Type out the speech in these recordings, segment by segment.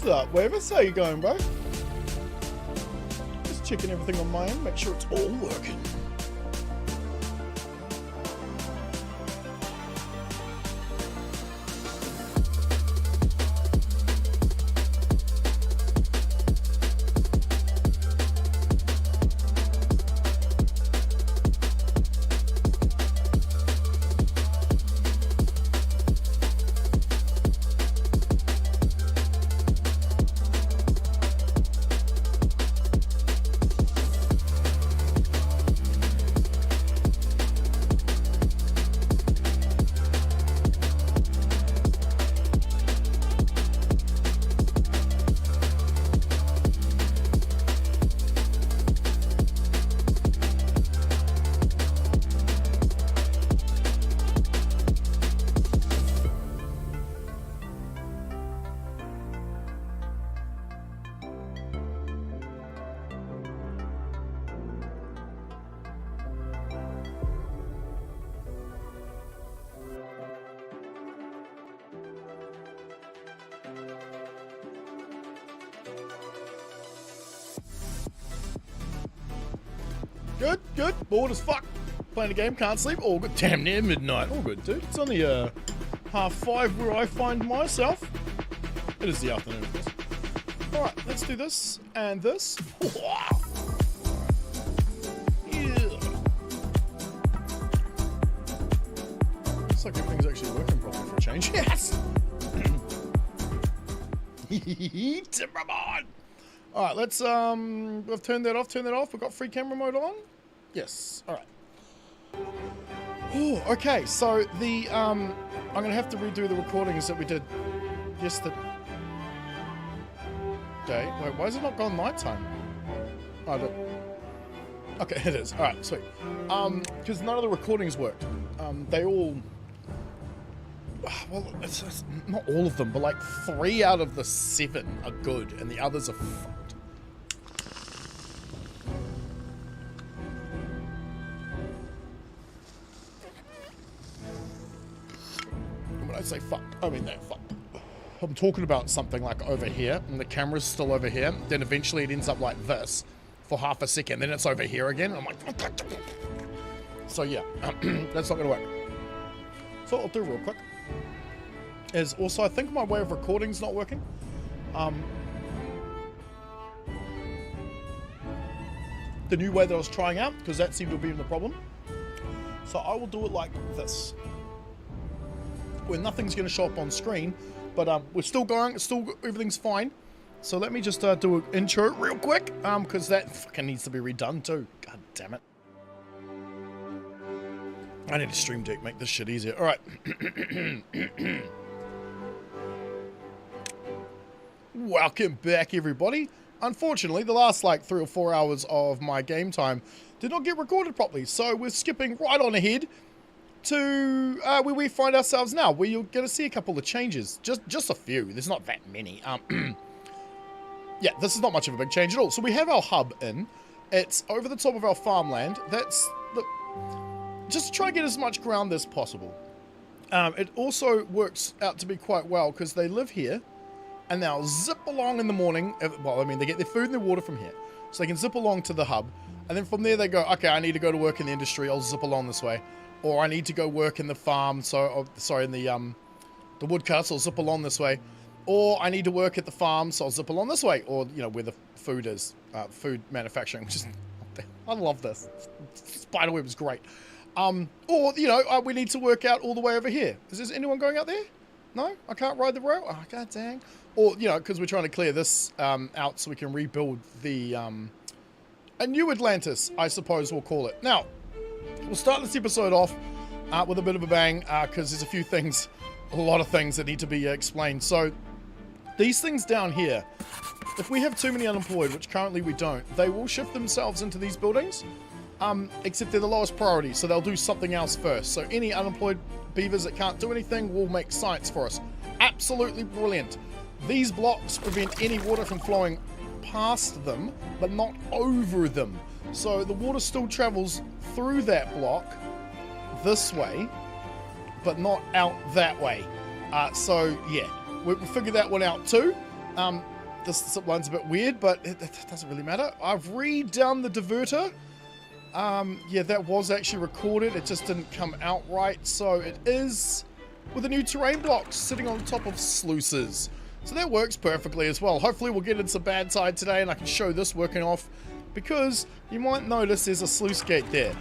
What's up, Wavis? How you going, bro? Just checking everything on my end, make sure it's all working. Good, good. Bored as fuck. Playing a game, can't sleep. All good. Damn near midnight. All good, dude. It's only 5:30 where I find myself. It is the afternoon, of course. Alright, let's do this and this. Wow. Yeah. Looks like everything's actually working properly for a change. Yes! Timberborn! Alright, let's, we've turned that off, We've got free camera mode on. Yes, alright. Oh, okay, so the, I'm gonna have to redo the recordings that we did yesterday. Wait, why has it not gone nighttime? Oh, look. Okay, it is. Alright, sweet. Because none of the recordings worked. They all... Well, it's not all of them, but like 3 out of the 7 are good, and the others are fucked. When I say fucked, I mean they're fucked. I'm talking about something like over here, and the camera's still over here, then eventually it ends up like this for half a second, then it's over here again, and I'm like... So yeah, that's not gonna work. So what I'll do real quick is also, I think my way of recording is not working. The new way that I was trying out, because that seemed to be the problem. So I will do it like this, where nothing's going to show up on screen, but we're still going, everything's fine. So let me just do an intro real quick, because that fucking needs to be redone too. God damn it. I need a stream deck, make this shit easier. Alright. Welcome back, everybody. Unfortunately, the last like 3 or 4 hours of my game time did not get recorded properly, so we're skipping right on ahead to where we find ourselves now, where you're going to see a couple of changes. Just a few. There's not that many. Yeah, this is not much of a big change at all. So we have our hub in. It's over the top of our farmland. That's the... Just to try and get as much ground as possible. It also works out to be quite well because they live here and they'll zip along in the morning. Well, I mean, they get their food and their water from here. So they can zip along to the hub. And then from there they go, okay, I need to go to work in the industry. I'll zip along this way. Or I need to go work in the farm. So, sorry, in the woodcuts. I'll zip along this way. Or I need to work at the farm. So I'll zip along this way. Or, you know, where the food is. Food manufacturing. Just, I love this. Spiderweb is great. Or, you know, we need to work out all the way over here. Is there anyone going out there? No? I can't ride the rail? Oh, god dang. Or, you know, because we're trying to clear this out so we can rebuild the, a new Atlantis, I suppose we'll call it. Now, we'll start this episode off with a bit of a bang, because there's a lot of things that need to be explained. So, these things down here, if we have too many unemployed, which currently we don't, they will shift themselves into these buildings. Except they're the lowest priority, so they'll do something else first. So any unemployed beavers that can't do anything will make science for us. Absolutely brilliant. These blocks prevent any water from flowing past them, but not over them. So the water still travels through that block this way, but not out that way. So yeah, we figured that one out too. this zip line's a bit weird, but it doesn't really matter. I've redone the diverter. Yeah, that was actually recorded. It just didn't come out right. So it is with a new terrain block sitting on top of sluices. So that works perfectly as well. Hopefully we'll get into bad side today and I can show this working off, because you might notice there's a sluice gate there,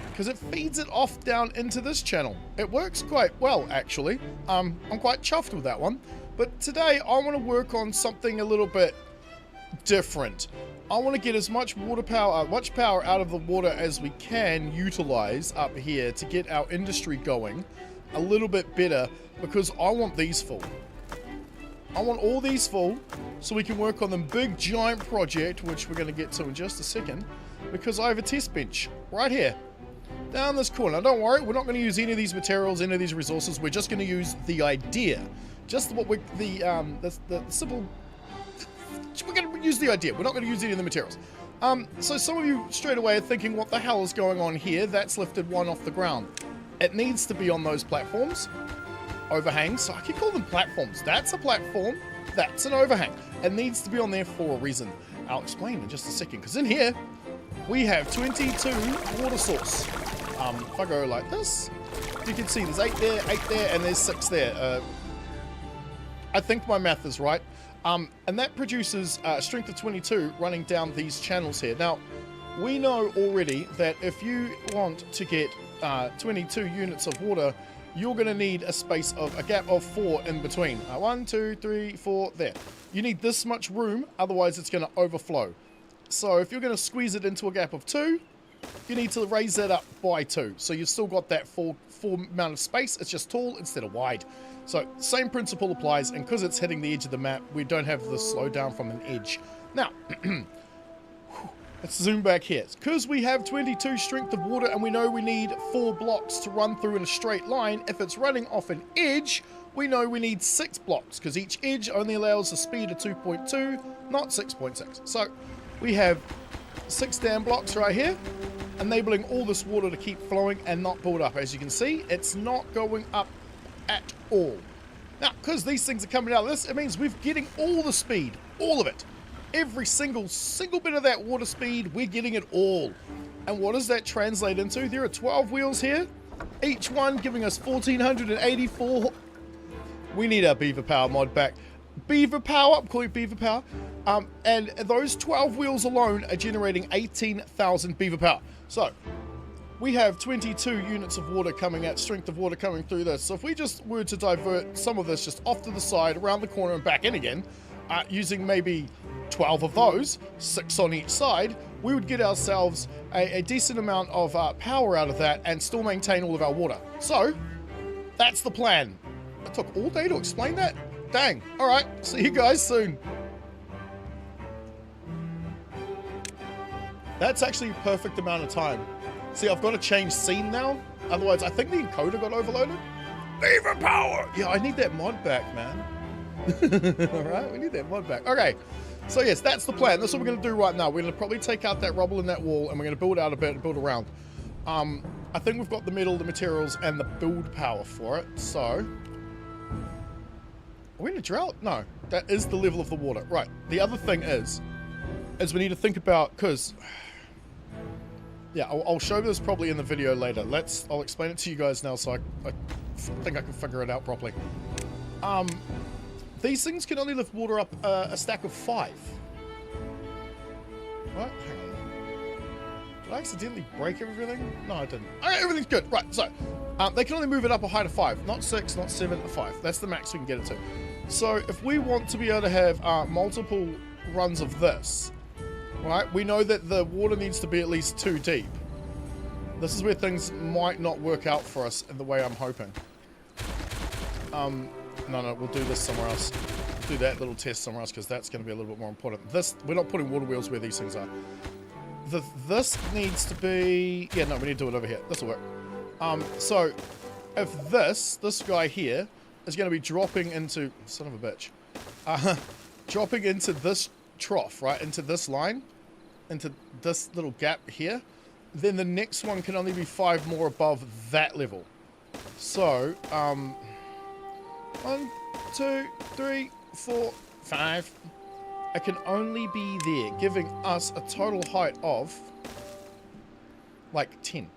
because it feeds it off down into this channel. It works quite well, actually. I'm quite chuffed with that one. But today I want to work on something a little bit different. I want to get as much water power, much power out of the water as we can utilize up here to get our industry going a little bit better, because I want these full. I want all these full so we can work on the big giant project, which we're going to get to in just a second, because I have a test bench right here down this corner. Don't worry, we're not going to use any of these materials, any of these resources. We're just going to use the idea, just what we the simple. We're going to use the idea. We're not going to use any of the materials. So some of you straight away are thinking, what the hell is going on here? That's lifted one off the ground. It needs to be on those platforms. Overhangs. So I can call them platforms. That's a platform. That's an overhang. It needs to be on there for a reason. I'll explain in just a second. Because in here, we have 22 water source. If I go like this, you can see there's 8 there, and there's 6 there. I think my math is right. And that produces a strength of 22 running down these channels here. Now, we know already that if you want to get 22 units of water, you're going to need a space of a gap of 4 in between. 1, 2, 3, 4, there. You need this much room, otherwise it's going to overflow. So if you're going to squeeze it into a gap of 2, you need to raise that up by 2. So you've still got that full amount of space. It's just tall instead of wide. So same principle applies, and because it's hitting the edge of the map, we don't have the slowdown from an edge. Now, let's zoom back here. Because we have 22 strength of water and we know we need 4 blocks to run through in a straight line, if it's running off an edge, we know we need 6 blocks, because each edge only allows a speed of 2.2, not 6.6. So we have 6 dam blocks right here, enabling all this water to keep flowing and not build up. As you can see, it's not going up at all. Now, because these things are coming out of this, it means we're getting all the speed, all of it. Every single bit of that water speed, we're getting it all. And what does that translate into? There are 12 wheels here, each one giving us 1,484. We need our beaver power mod back. Beaver power, I'm calling it beaver power. And those 12 wheels alone are generating 18,000 beaver power. So we have 22 units of water coming out, strength of water coming through this. So if we just were to divert some of this just off to the side, around the corner and back in again, using maybe 12 of those, 6 on each side, we would get ourselves a decent amount of power out of that and still maintain all of our water. So that's the plan. It took all day to explain that? Dang. All right. See you guys soon. That's actually a perfect amount of time. See, I've got to change scene now. Otherwise, I think the encoder got overloaded. Beaver power! Yeah, I need that mod back, man. Alright, we need that mod back. Okay, so yes, that's the plan. That's what we're going to do right now. We're going to probably take out that rubble in that wall, and we're going to build out a bit and build around. I think we've got the metal, the materials, and the build power for it, so... Are we in a drought? No, that is the level of the water. Right, the other thing is we need to think about, because... Yeah, I'll show this probably in the video later. I'll explain it to you guys now, so I think I can figure it out properly. These things can only lift water up a stack of 5. What? Hang on. Did I accidentally break everything? No, I didn't. Okay, everything's good. Right, so they can only move it up a height of 5. Not 6, not 7, or 5. That's the max we can get it to. So if we want to be able to have multiple runs of this, right, we know that the water needs to be at least 2 deep. This is where things might not work out for us in the way I'm hoping. No, we'll do this somewhere else. Do that little test somewhere else, because that's going to be a little bit more important. We're not putting water wheels where these things are. This needs to be... Yeah, no, we need to do it over here. This will work. So, if this guy here is going to be dropping into... Son of a bitch. Dropping into this trough, right? Into this line. Into this little gap here. Then the next one can only be 5 more above that level. So, 1, 2, 3, 4, 5. it can only be there, giving us a total height of like 10.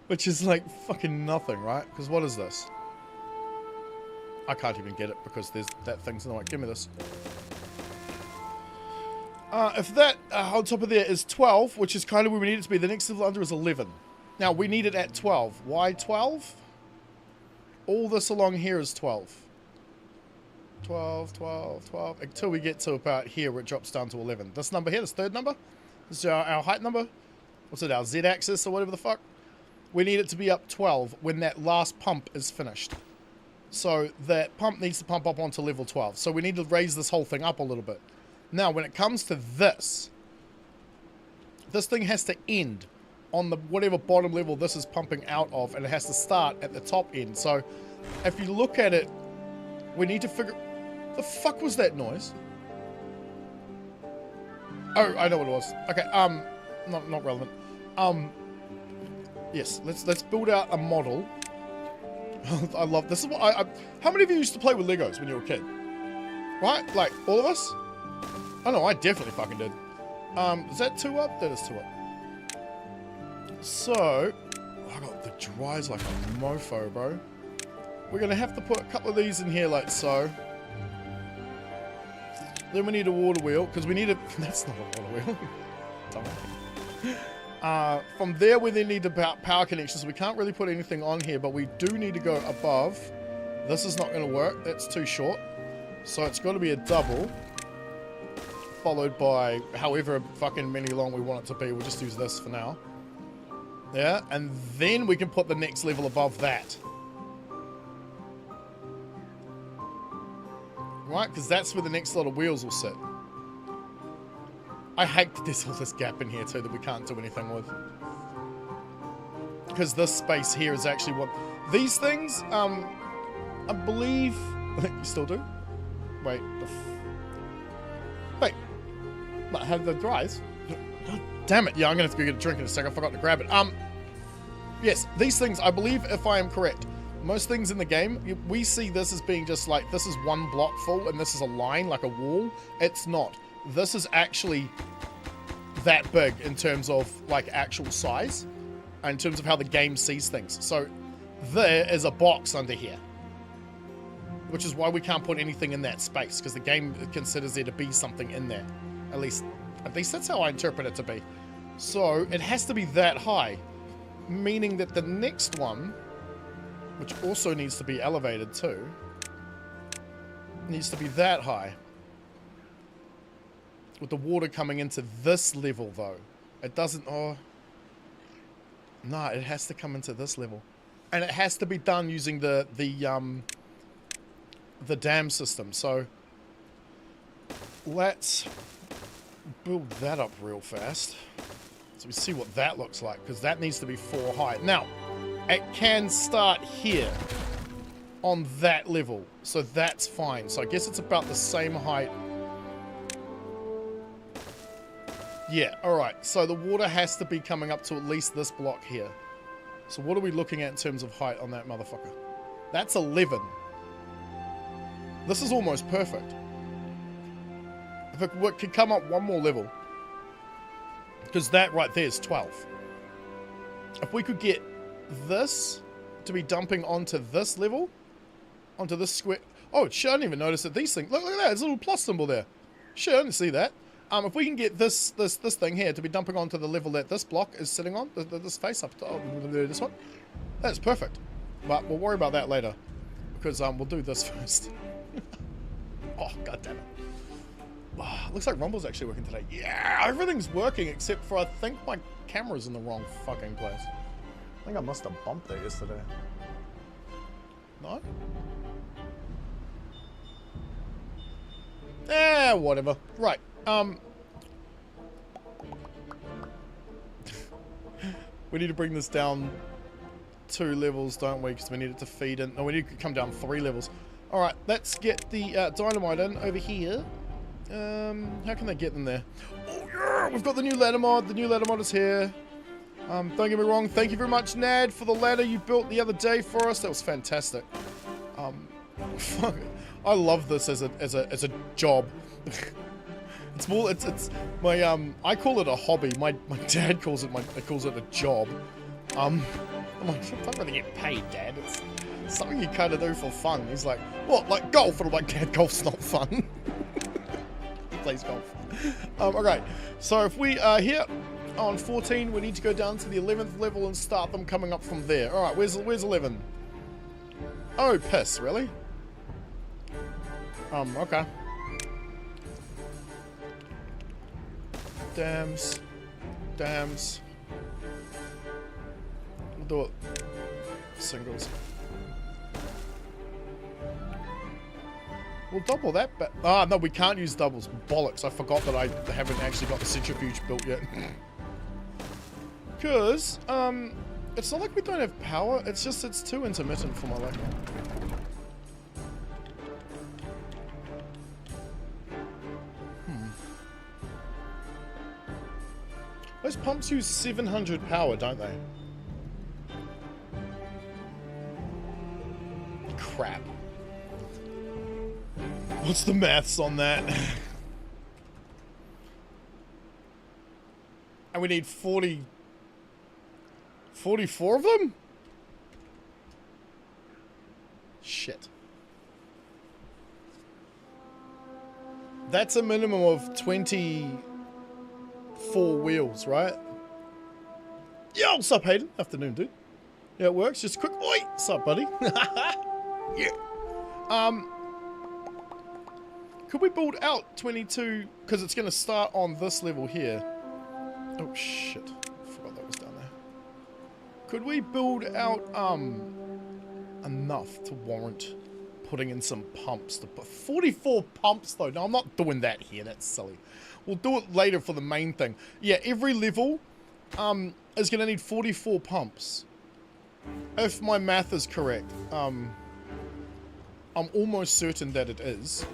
Which is like fucking nothing, right? Because what is this? I can't even get it because there's that thing's in the way. Give me this. If that on top of there is 12, which is kind of where we need it to be, the next level under is 11. Now, we need it at 12. Why 12? All this along here is 12. 12, 12, 12, until we get to about here where it drops down to 11. This number here, this third number, this is our height number. What's it, our Z-axis or whatever the fuck? We need it to be up 12 when that last pump is finished. So that pump needs to pump up onto level 12. So we need to raise this whole thing up a little bit. Now, when it comes to this thing has to end on the whatever bottom level this is pumping out of, and it has to start at the top end. So if you look at it, we need to figure... The fuck was that noise? Oh, I know what it was. Okay, not relevant. Yes, let's build out a model. I love this. Is what I how many of you used to play with Legos when you were a kid? Right? Like all of us? Oh no, I definitely fucking did. Is that 2 up? That is 2 up. So, I got the dries like a mofo, bro. We're gonna have to put a couple of these in here like so. Then we need a water wheel, because we need a... That's not a water wheel. From there, we then need the power connection, so we can't really put anything on here, but we do need to go above. This is not going to work. That's too short. So it's got to be a double, followed by however fucking many long we want it to be. We'll just use this for now. Yeah, and then we can put the next level above that. Right, because that's where the next lot of wheels will sit. I hate that there's all this gap in here too that we can't do anything with. Because this space here is actually what... These things, I believe... You still do? Wait, wait. Have the dries? God damn it. Yeah, I'm going to have to go get a drink in a second. I forgot to grab it. Yes, these things, I believe, if I am correct, most things in the game, we see this as being just like, this is one block full and this is a line, like a wall. It's not. This is actually that big in terms of like actual size, in terms of how the game sees things. So there is a box under here, which is why we can't put anything in that space, because the game considers there to be something in there. At least that's how I interpret it to be. So it has to be that high, meaning that the next one, which also needs to be elevated too, needs to be that high. With the water coming into this level though. It doesn't, oh. No, it has to come into this level. And it has to be done using the dam system. So let's build that up real fast. So we see what that looks like, because that needs to be 4 high. Now, it can start here on that level, so that's fine. So I guess it's about the same height. Yeah, alright, so the water has to be coming up to at least this block here. So what are we looking at in terms of height on that motherfucker? That's 11. This is almost perfect. If it could come up one more level, because that right there is 12. If we could get this to be dumping onto this level, onto this square. Oh shit, I didn't even notice that these things, look at that, there's a little plus symbol there. Shit, I didn't see that. If we can get this thing here to be dumping onto the level that this block is sitting on, this face up top, this one, that's perfect. But we'll worry about that later, because we'll do this first. Oh, god damn it. Oh, looks like Rumble's actually working today. Yeah, everything's working except for I think my camera's in the wrong fucking place. I think I must have bumped it yesterday. No? Eh, whatever. Right. We need to bring this down 2 levels, don't we? Because we need it to feed in. No, we need to come down 3 levels. Alright, let's get the dynamite in over here. How can they get in there? Oh, yeah! We've got the new ladder mod. The new ladder mod is here. Don't get me wrong. Thank you very much, Nad, for the ladder you built the other day for us. That was fantastic. Fuck. I love this as a job. It's more. It's my I call it a hobby. My dad calls it a job. I'm like, I'm not gonna get paid, Dad. It's something you kind of do for fun. He's like, what, like golf? And I'm like, Dad, golf's not fun. He plays golf. Okay, so if we are here on 14, we need to go down to the 11th level and start them coming up from there. All right, where's 11? Oh, piss, really? Okay. Dams. We'll do it singles. We'll double that, but no, we can't use doubles. Bollocks! I forgot that I haven't actually got the centrifuge built yet. Because it's not like we don't have power. It's just it's too intermittent for my liking. Those pumps use 700 power, don't they? Crap. What's the maths on that? And we need 44 of them? Shit. That's a minimum of 24 wheels, right? Yo, sup, Hayden? Afternoon, dude. Yeah, it works. Just a quick. Oi! Sup, buddy? Yeah. Could we build out 22? Because it's going to start on this level here. Oh, shit. I forgot that was down there. Could we build out, enough to warrant putting in some pumps to put 44 pumps though? No, I'm not doing that here. That's silly. We'll do it later for the main thing. Yeah, every level, is going to need 44 pumps. If my math is correct. I'm almost certain that it is.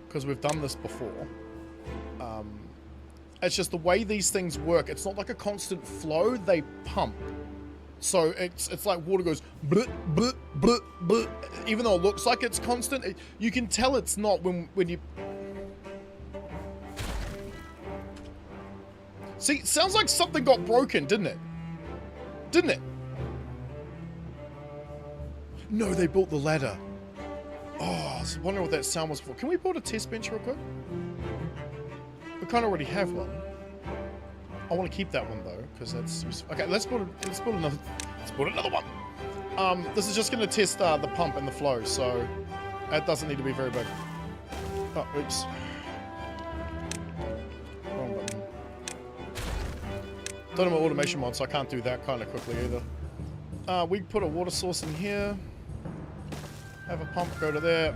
Because we've done this before. It's just the way these things work. It's not like a constant flow. They pump. So it's like water goes bleh, bleh, bleh, bleh. Even though it looks like it's constant, you can tell it's not when you... See, it sounds like something got broken, didn't it? Didn't it? No, they built the ladder. Oh, I was wondering what that sound was for. Can we build a test bench real quick? We kind of already have one. I want to keep that one though, because that's useful. Okay, let's build another one. This is just going to test the pump and the flow, so it doesn't need to be very big. Oh, oops. Wrong button. Don't have my automation mod, so I can't do that kind of quickly either. We can put a water source in here. Have a pump go to there.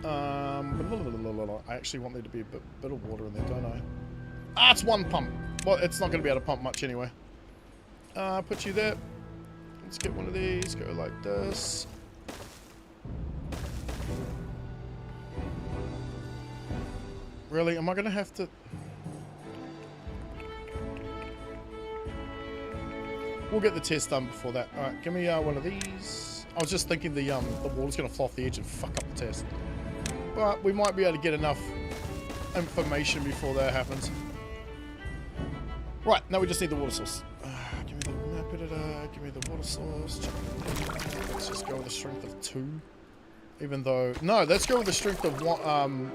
I actually want there to be a bit of water in there, don't I? Ah, it's one pump. Well, it's not going to be able to pump much anyway. Put you there. Let's get one of these. Go like this. Really? Am I going to have to... We'll get the test done before that. Alright, give me one of these. I was just thinking the water's going to fall off the edge and fuck up the test. But we might be able to get enough information before that happens. Right, now we just need the water source. Give me the map editor, give me the water source. Let's just go with the strength of 2. Even though... No, let's go with the strength of 1.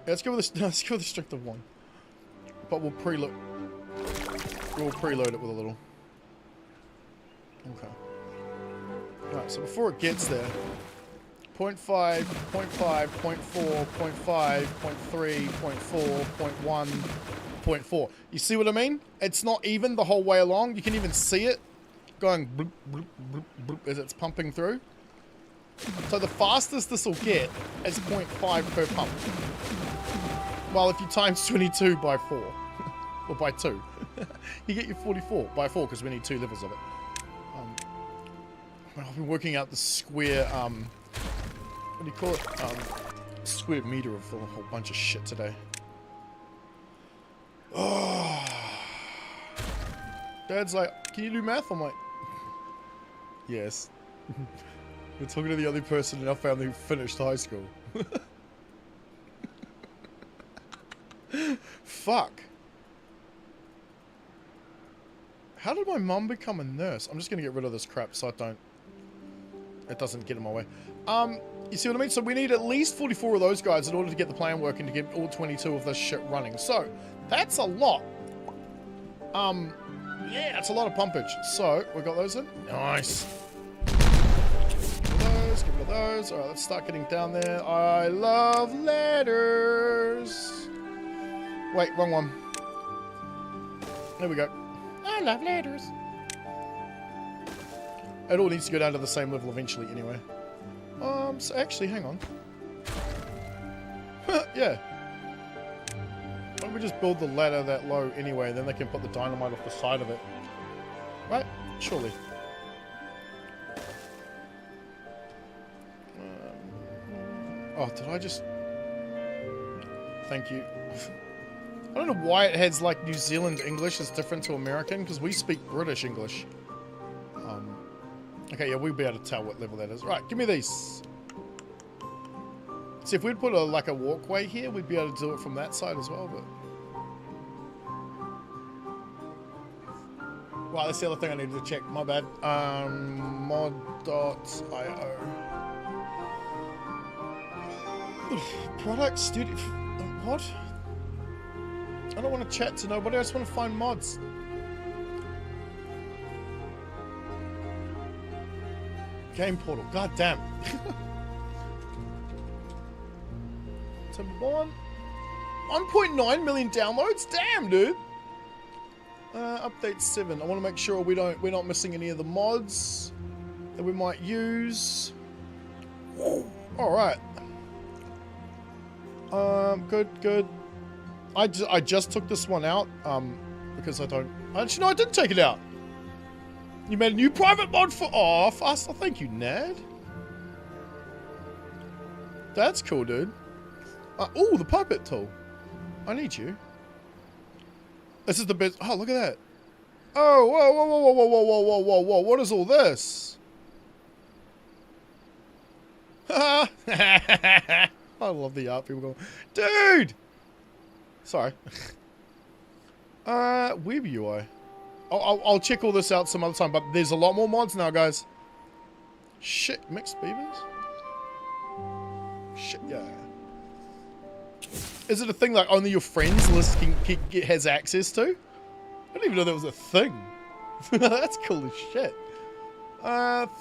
Let's go with the strength of 1. But we'll preload it with a little. Okay. Right, so before it gets there, 0.5, 0.5, 0.4, 0.5, 0.3, 0.4, 0.1, 0.4. You see what I mean? It's not even the whole way along. You can even see it going bloop, bloop, bloop, bloop, as it's pumping through. So the fastest this will get is 0.5 per pump. Well, if you times 22 by 4, or by 2, you get your 44 by 4 because we need 2 levels of it. I've been working out the square, what do you call it? Square meter of a whole bunch of shit today. Oh. Dad's like, can you do math? I'm like, yes. We're talking to the only person in our family who finished high school. Fuck. How did my mum become a nurse? I'm just gonna get rid of this crap so it doesn't get in my way. You see what I mean? So we need at least 44 of those guys in order to get the plan working to get all 22 of this shit running. So that's a lot. Yeah, it's a lot of pumpage. So we got those in. Nice. Get rid of those. All right, let's start getting down there. I love letters. Wait, wrong one. There we go. I love letters. It all needs to go down to the same level eventually anyway. So actually, hang on. Yeah. Why don't we just build the ladder that low anyway, then they can put the dynamite off the side of it. Right? Surely. Oh, did I just... Thank you. I don't know why it has, like, New Zealand English is different to American, because we speak British English. Okay, yeah, we'll be able to tell what level that is. Right, give me these. See, if we'd put like a walkway here, we'd be able to do it from that side as well, but... Wow, that's the other thing I needed to check. My bad. Mod.io. Product studio... What? I don't want to chat to nobody, I just want to find mods. Game portal, god damn. Timberborn. 1.9 million downloads? Damn, dude. Update 7. I want to make sure we're not missing any of the mods that we might use. Alright. Good. I just took this one out, because I don't... Actually, no, I didn't take it out. You made a new private mod for... Oh, faster. Thank you, Nad. That's cool, dude. Oh, the puppet tool. I need you. This is the best... Oh, look at that. Oh, whoa. What is all this? I love the art people going, dude! Sorry. Web UI. I'll check all this out some other time, but there's a lot more mods now, guys. Shit, mixed beavers? Shit, yeah. Is it a thing like only your friends list has access to? I didn't even know that was a thing. That's cool as shit.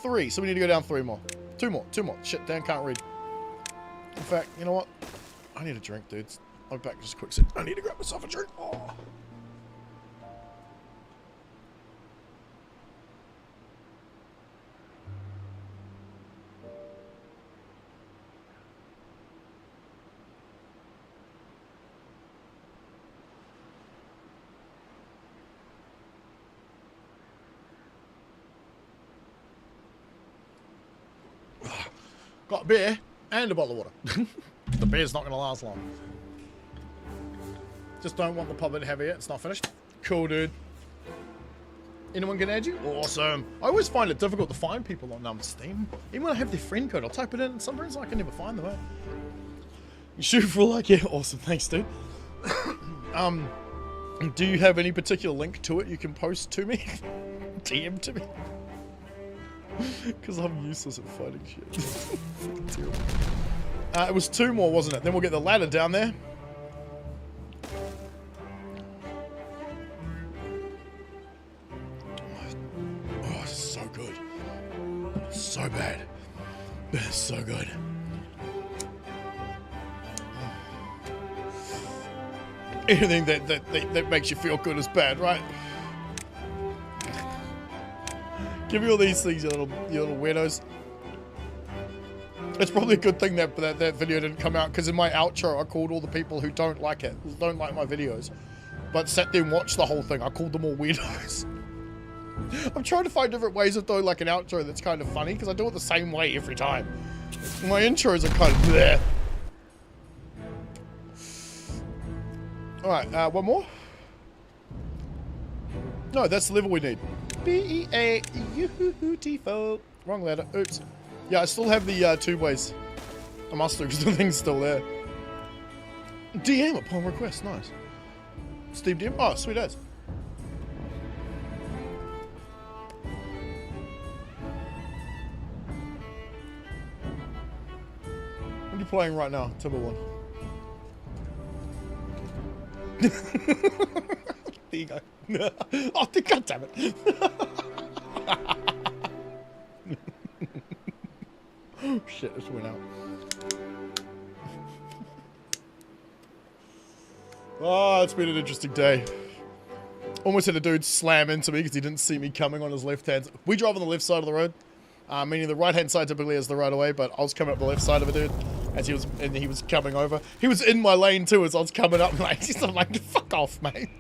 3, so we need to go down 3 more. 2 more. Shit, Dan can't read. In fact, you know what? I need a drink, dudes. I'll be back just a quick sec. I need to grab myself a drink. Oh. Got a beer and a bottle of water. The beer's not going to last long. Just don't want the puppet to have it. It's not finished. Cool, dude. Anyone can add you? Awesome. I always find it difficult to find people on Steam. Even when I have their friend code, I'll type it in, and sometimes I can never find them. You shoot for like, yeah, awesome. Thanks, dude. Do you have any particular link to it you can post to me? DM to me? Because I'm useless at fighting shit. Terrible. It was 2 more, wasn't it? Then we'll get the ladder down there. Oh, so good. So bad. It's so good. Anything that makes you feel good is bad, right? Give me all these things, you little weirdos. It's probably a good thing that video didn't come out, because in my outro I called all the people who don't like it, don't like my videos, but sat there and watched the whole thing. I called them all weirdos. I'm trying to find different ways of doing like an outro that's kind of funny, because I do it the same way every time. My intros are kind of bleh. Alright, one more? No, that's the level we need. B-E-A-U-T-F-O. Wrong letter. Oops. Yeah, I still have the two ways. I must do because the thing's still there. DM upon request, nice. Steve DM? Oh, sweet as. What are you playing right now, Timberborn? There you go. Oh, god damn it. Oh, shit, this went out. Oh, it's been an interesting day. Almost had a dude slam into me because he didn't see me coming on his left hand. We drive on the left side of the road, meaning the right hand side typically is the right of way, but I was coming up the left side of a dude as he was coming over. He was in my lane too as I was coming up. I'm like, fuck off, mate.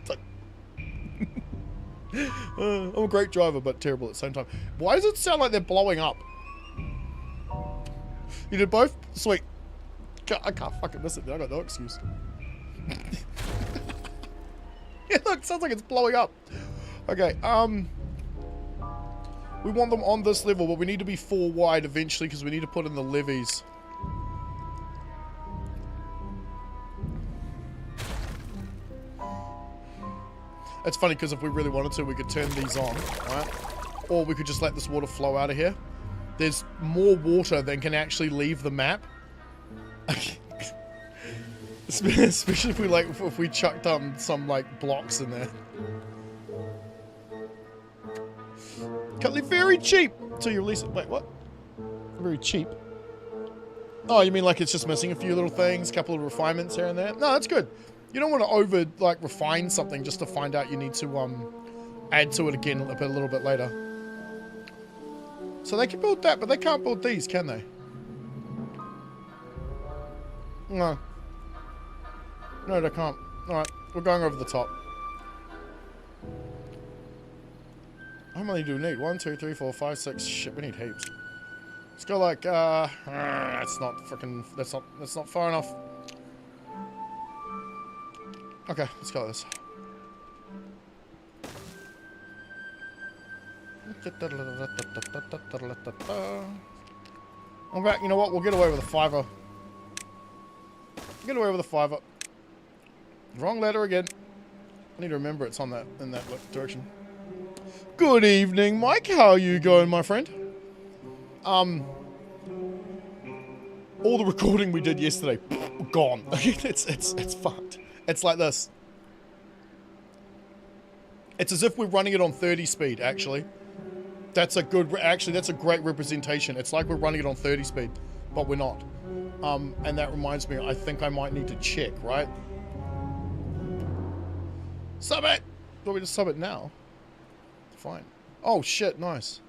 I'm a great driver, but terrible at the same time. Why does it sound like they're blowing up? You did both? Sweet. I can't fucking miss it. I got no excuse. Yeah, look, it sounds like it's blowing up. Okay, we want them on this level, but we need to be 4 wide eventually because we need to put in the levees. It's funny because if we really wanted to, we could turn these on, right? Or we could just let this water flow out of here. There's more water than can actually leave the map. Especially if we chucked some like blocks in there. Cutlery very cheap till you release it. Wait, what? Very cheap. Oh, you mean like it's just missing a few little things, a couple of refinements here and there? No, that's good. You don't want to refine something just to find out you need to add to it again a little bit later. So they can build that, but they can't build these, can they? No. No, they can't. Alright, we're going over the top. How many do we need? 1, 2, 3, 4, 5, 6. Shit, we need heaps. Let's go like, that's not freaking, that's not far enough. Okay, let's go with this. I'm back. You know what? We'll get away with a $5. Get away with a $5. Wrong letter again. I need to remember it's on that in that direction. Good evening, Mike. How are you going, my friend? All the recording we did yesterday, gone. it's fucked. It's like this. It's as if we're running it on 30 speed, actually. That's a great representation. It's like we're running it on 30 speed, but we're not. And that reminds me, I think I might need to check, right? Sub it! Want me to sub it now? Fine. Oh shit, nice.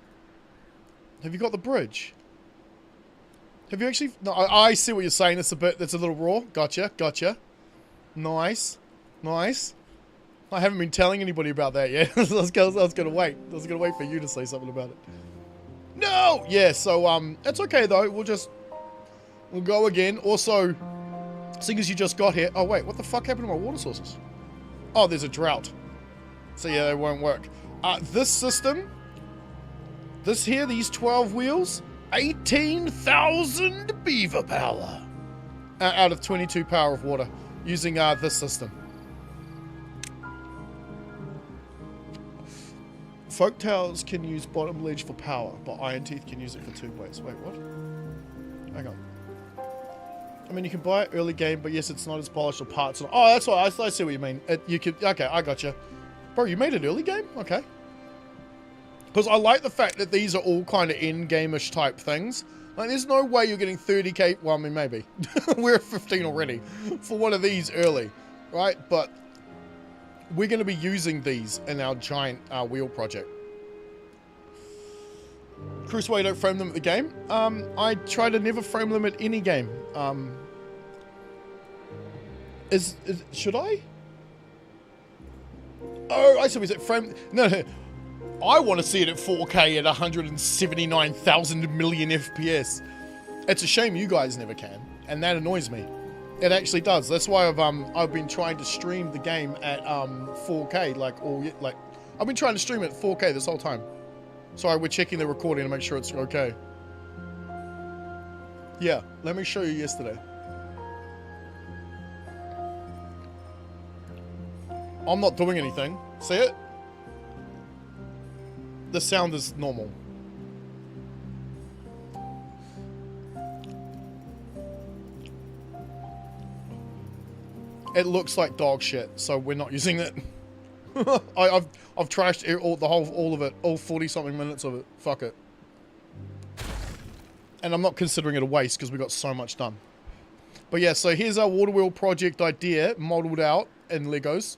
Have you got the bridge? Have you actually... No, I see what you're saying. It's a little raw. Gotcha. Nice. I haven't been telling anybody about that yet. I was gonna wait. I was gonna wait for you to say something about it. No! Yeah, so, it's okay though. We'll go again. Also, seeing as you just got here... Oh wait, what the fuck happened to my water sources? Oh, there's a drought. So yeah, they won't work. This system... these 12 wheels... 18,000 beaver power. Out of 22 power of water. Using, this system. Folktales can use bottom ledge for power, but Iron Teeth can use it for 2 ways. Wait, what? Hang on. I mean, you can buy it early game, but yes, it's not as polished or parts. Oh, that's why. I see what you mean. Okay, I gotcha. Bro, you made it early game? Okay. Because I like the fact that these are all kind of in-game-ish type things. Like, there's no way you're getting 30k. Well, I mean, maybe. We're at 15 already for one of these early, right? But we're going to be using these in our giant wheel project. Cruise why you don't frame them at the game. I try to never frame them at any game. Should I? Oh, I see. Is it frame? No. I want to see it at 4K at 179,000 million FPS. It's a shame you guys never can, and that annoys me. It actually does. That's why I've been trying to stream the game at 4K. I've been trying to stream it at 4K this whole time. Sorry, we're checking the recording to make sure it's okay. Yeah, let me show you yesterday. I'm not doing anything. See it? The sound is normal. It looks like dog shit, so we're not using it. I've trashed all of it, all 40 something minutes of it. Fuck it. And I'm not considering it a waste because we got so much done. But yeah, so here's our water wheel project idea modeled out in Legos.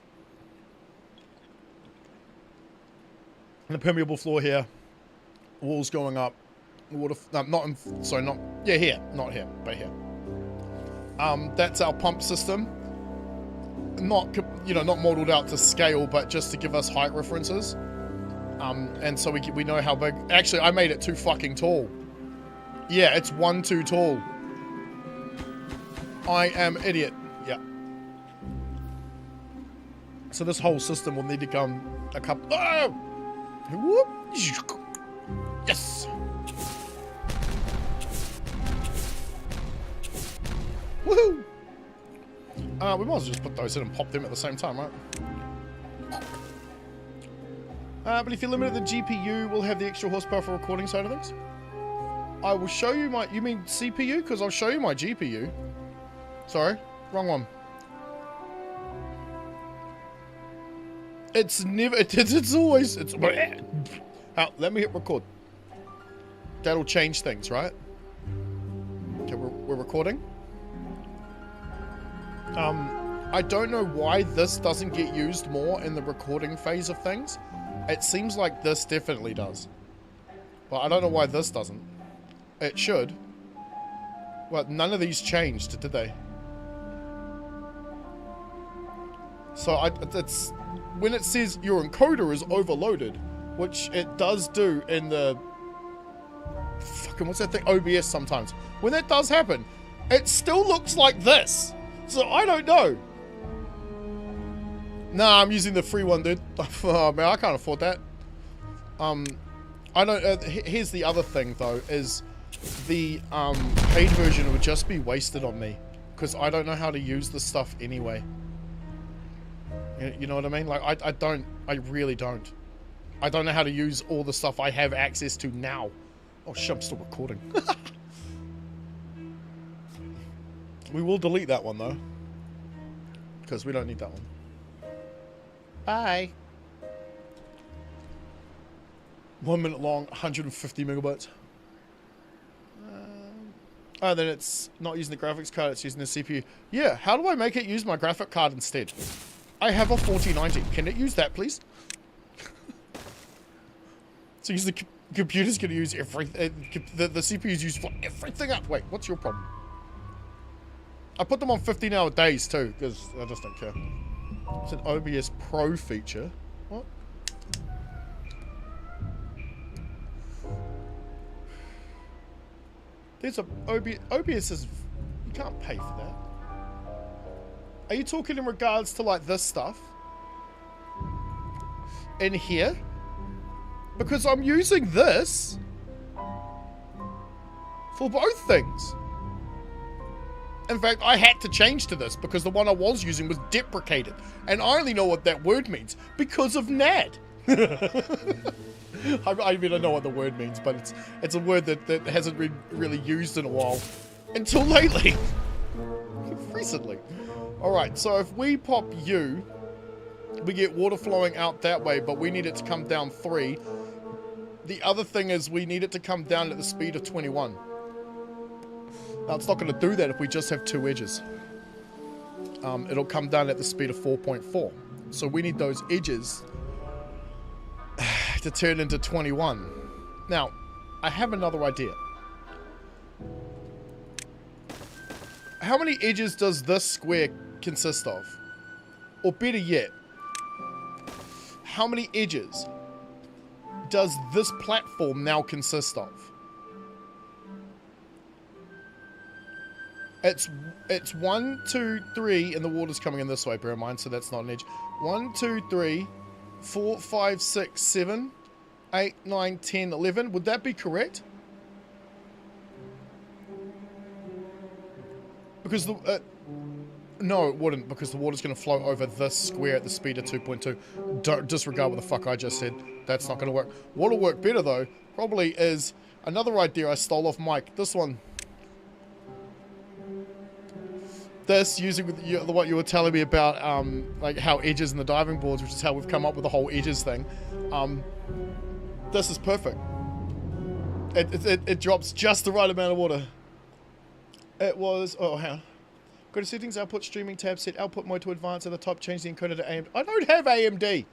And a permeable floor here. Walls going up. Water, yeah, here, not here, but here. That's our pump system. Not, not modeled out to scale, but just to give us height references. And so we know how big. Actually, I made it too fucking tall. Yeah, it's one too tall. I am idiot. Yeah. So this whole system will need to come a couple. Oh! Whoop! Yes. Woohoo! We might as well just put those in and pop them at the same time, right? But if you limit the GPU, we'll have the extra horsepower for recording side of things. I will show you my... You mean CPU? Because I'll show you my GPU. Sorry, wrong one. It's never... It's always... It's... let me hit record. That'll change things, right? Okay, we're recording. I don't know why this doesn't get used more in the recording phase of things. It seems like this definitely does. But I don't know why this doesn't. It should. Well, none of these changed, did they? So it's when it says your encoder is overloaded, which it does do in the fucking what's that thing? OBS sometimes. When that does happen, it still looks like this. So I don't know. Nah, I'm using the free one, dude. Oh, man, I can't afford that. I don't. Here's the other thing, though, is the paid version would just be wasted on me because I don't know how to use the stuff anyway. You know what I mean? Like I don't. I really don't. I don't know how to use all the stuff I have access to now. Oh shit! I'm still recording. We will delete that one though, because we don't need that one. Bye. 1 minute long, 150 megabytes. Oh, then it's not using the graphics card, it's using the CPU. Yeah, how do I make it use my graphic card instead? I have a 4090. Can it use that, please? So use the computer's going to use everything. The CPU is used for everything up. Wait, what's your problem? I put them on 15-hour days too, because I just don't care. It's an OBS Pro feature. What? There's a OBS is... You can't pay for that. Are you talking in regards to like this stuff? In here? Because I'm using this for both things. In fact, I had to change to this because the one I was using was deprecated. And I only know what that word means because of NAD. I mean, I know what the word means, but it's a word that hasn't been really used in a while. Until lately. Recently. Alright, so if we pop U, we get water flowing out that way, but we need it to come down 3. The other thing is we need it to come down at the speed of 21. Now, it's not going to do that if we just have 2 edges. It'll come down at the speed of 4.4. So we need those edges to turn into 21. Now, I have another idea. How many edges does this square consist of? Or better yet, how many edges does this platform now consist of? It's 1, 2, 3, and the water's coming in this way, bear in mind, so that's not an edge. 1, 2, 3, 4, 5, 6, 7, 8, 9, 10, 11. Would that be correct? Because the... no, it wouldn't, because the water's going to flow over this square at the speed of 2.2. Don't disregard what the fuck I just said. That's not going to work. What'll work better, though, probably is another idea I stole off Mike. This one. This, using what you were telling me about, like, how edges in the diving boards, which is how we've come up with the whole edges thing. This is perfect. It drops just the right amount of water. It was... oh, hang on. Go to settings, output, streaming tab, set output mode to advanced at the top, change the encoder to AMD. I don't have AMD!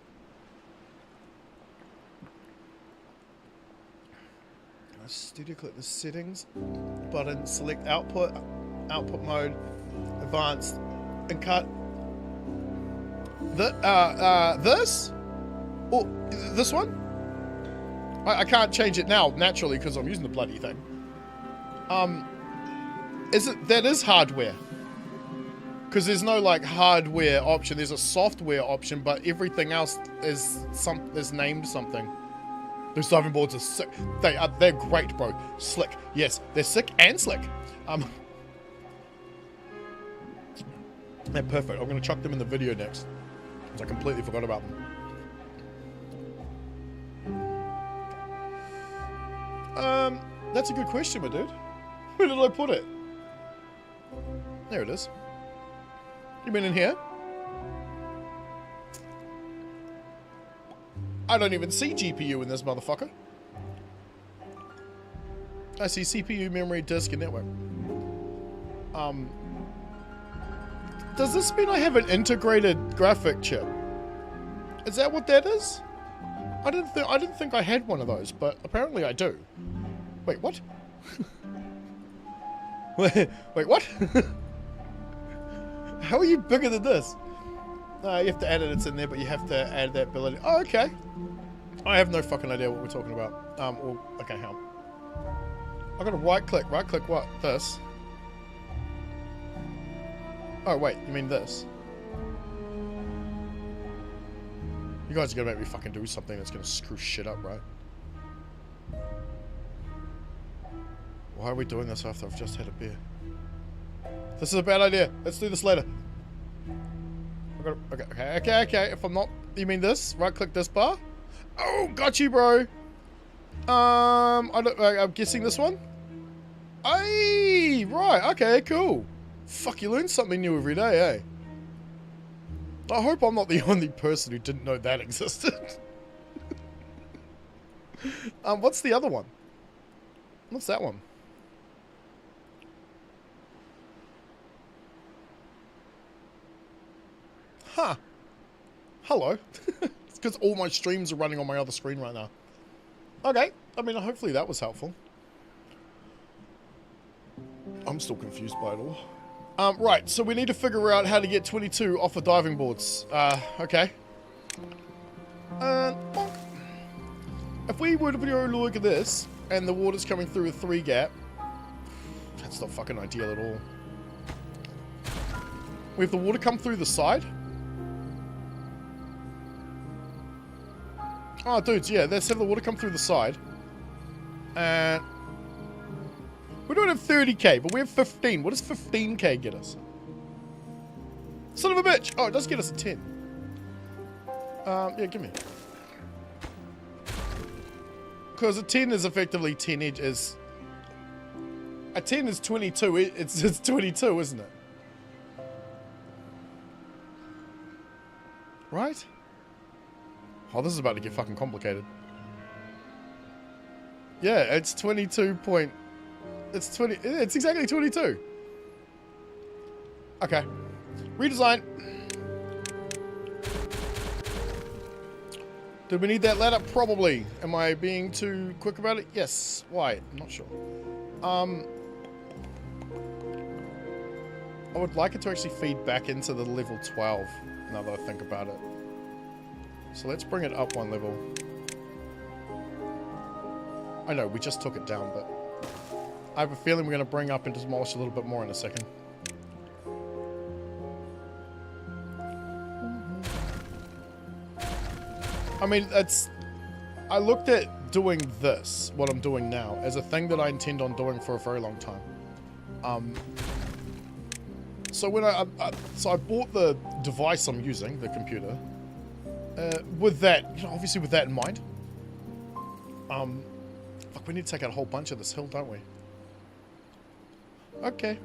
Studio click the settings button, select output mode, advanced, and cut this? Oh, this one? I can't change it now, naturally, because I'm using the bloody thing. That is hardware. Because there's no, like, hardware option. There's a software option, but everything else is named something. Those diving boards are sick. They're great, bro. Slick. Yes, they're sick and slick. They're perfect. I'm going to chuck them in the video next. Because I completely forgot about them. That's a good question, my dude. Where did I put it? There it is. You mean in here? I don't even see GPU in this motherfucker. I see CPU, memory, disk, and network. Does this mean I have an integrated graphic chip? Is that what that is? I didn't think I had one of those, but apparently I do. Wait, what? Wait, what? How are you bigger than this? You have to add it, it's in there, but you have to add that ability. Oh, okay. I have no fucking idea what we're talking about. Okay, hang on. I gotta right click what? This? Oh, wait, you mean this? You guys are gonna make me fucking do something that's gonna screw shit up, right? Why are we doing this after I've just had a beer? This is a bad idea. Let's do this later. Okay. If I'm not... You mean this? Right click this bar? Oh, got you, bro. I'm guessing this one? Aye, right. Okay, cool. Fuck, you learn something new every day, eh? I hope I'm not the only person who didn't know that existed. What's the other one? What's that one? Huh. Hello. It's because all my streams are running on my other screen right now. Okay. I mean, hopefully that was helpful. I'm still confused by it all. Right. So we need to figure out how to get 22 off of diving boards. Okay. If we were to look at this, and the water's coming through a 3 gap, that's not fucking ideal at all. We have the water come through the side. Oh, dudes, yeah, let's have the water come through the side. And we don't have 30k, but we have 15. What does 15k get us? Son of a bitch! Oh, it does get us a 10. Yeah, give me. Because a 10 is effectively 10 edges. A 10 is 22. It's 22, isn't it? Right? Oh, this is about to get fucking complicated. Yeah, it's 22 point... It's exactly 22. Okay. Redesign. Did we need that ladder? Probably. Am I being too quick about it? Yes. Why? I'm not sure. I would like it to actually feed back into the level 12, now that I think about it. So let's bring it up 1 level. I know, we just took it down, but I have a feeling we're going to bring up and demolish a little bit more in a second. I mean, I looked at doing this, what I'm doing now, as a thing that I intend on doing for a very long time. So when I bought the device I'm using, the computer, with that, you know, obviously with that in mind. Fuck, we need to take out a whole bunch of this hill, don't we? Okay.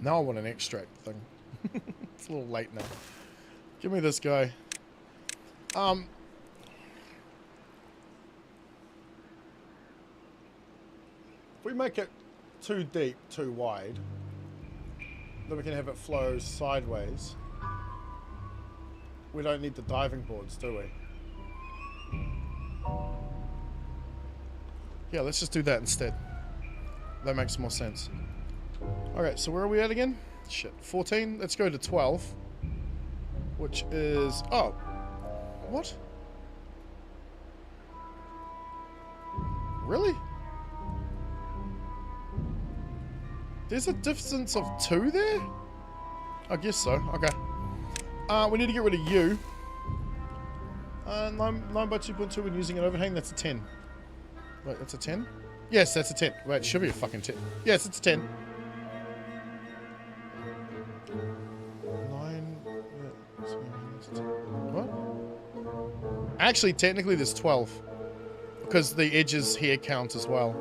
Now I want an extract thing. It's a little late now. Give me this guy. If we make it too deep, too wide, then we can have it flow sideways. We don't need the diving boards, do we? Yeah, let's just do that instead. That makes more sense. Okay, so where are we at again? Shit, 14. Let's go to 12. Which is... Oh. What? Really? There's a distance of 2 there? I guess so. Okay. We need to get rid of you. 9 by 2.2 when using an overhang. That's a 10. Wait, that's a 10? Yes, that's a 10. Wait, it should be a fucking 10. Yes, it's a 10. 9... What? Actually, technically there's 12. Because the edges here count as well.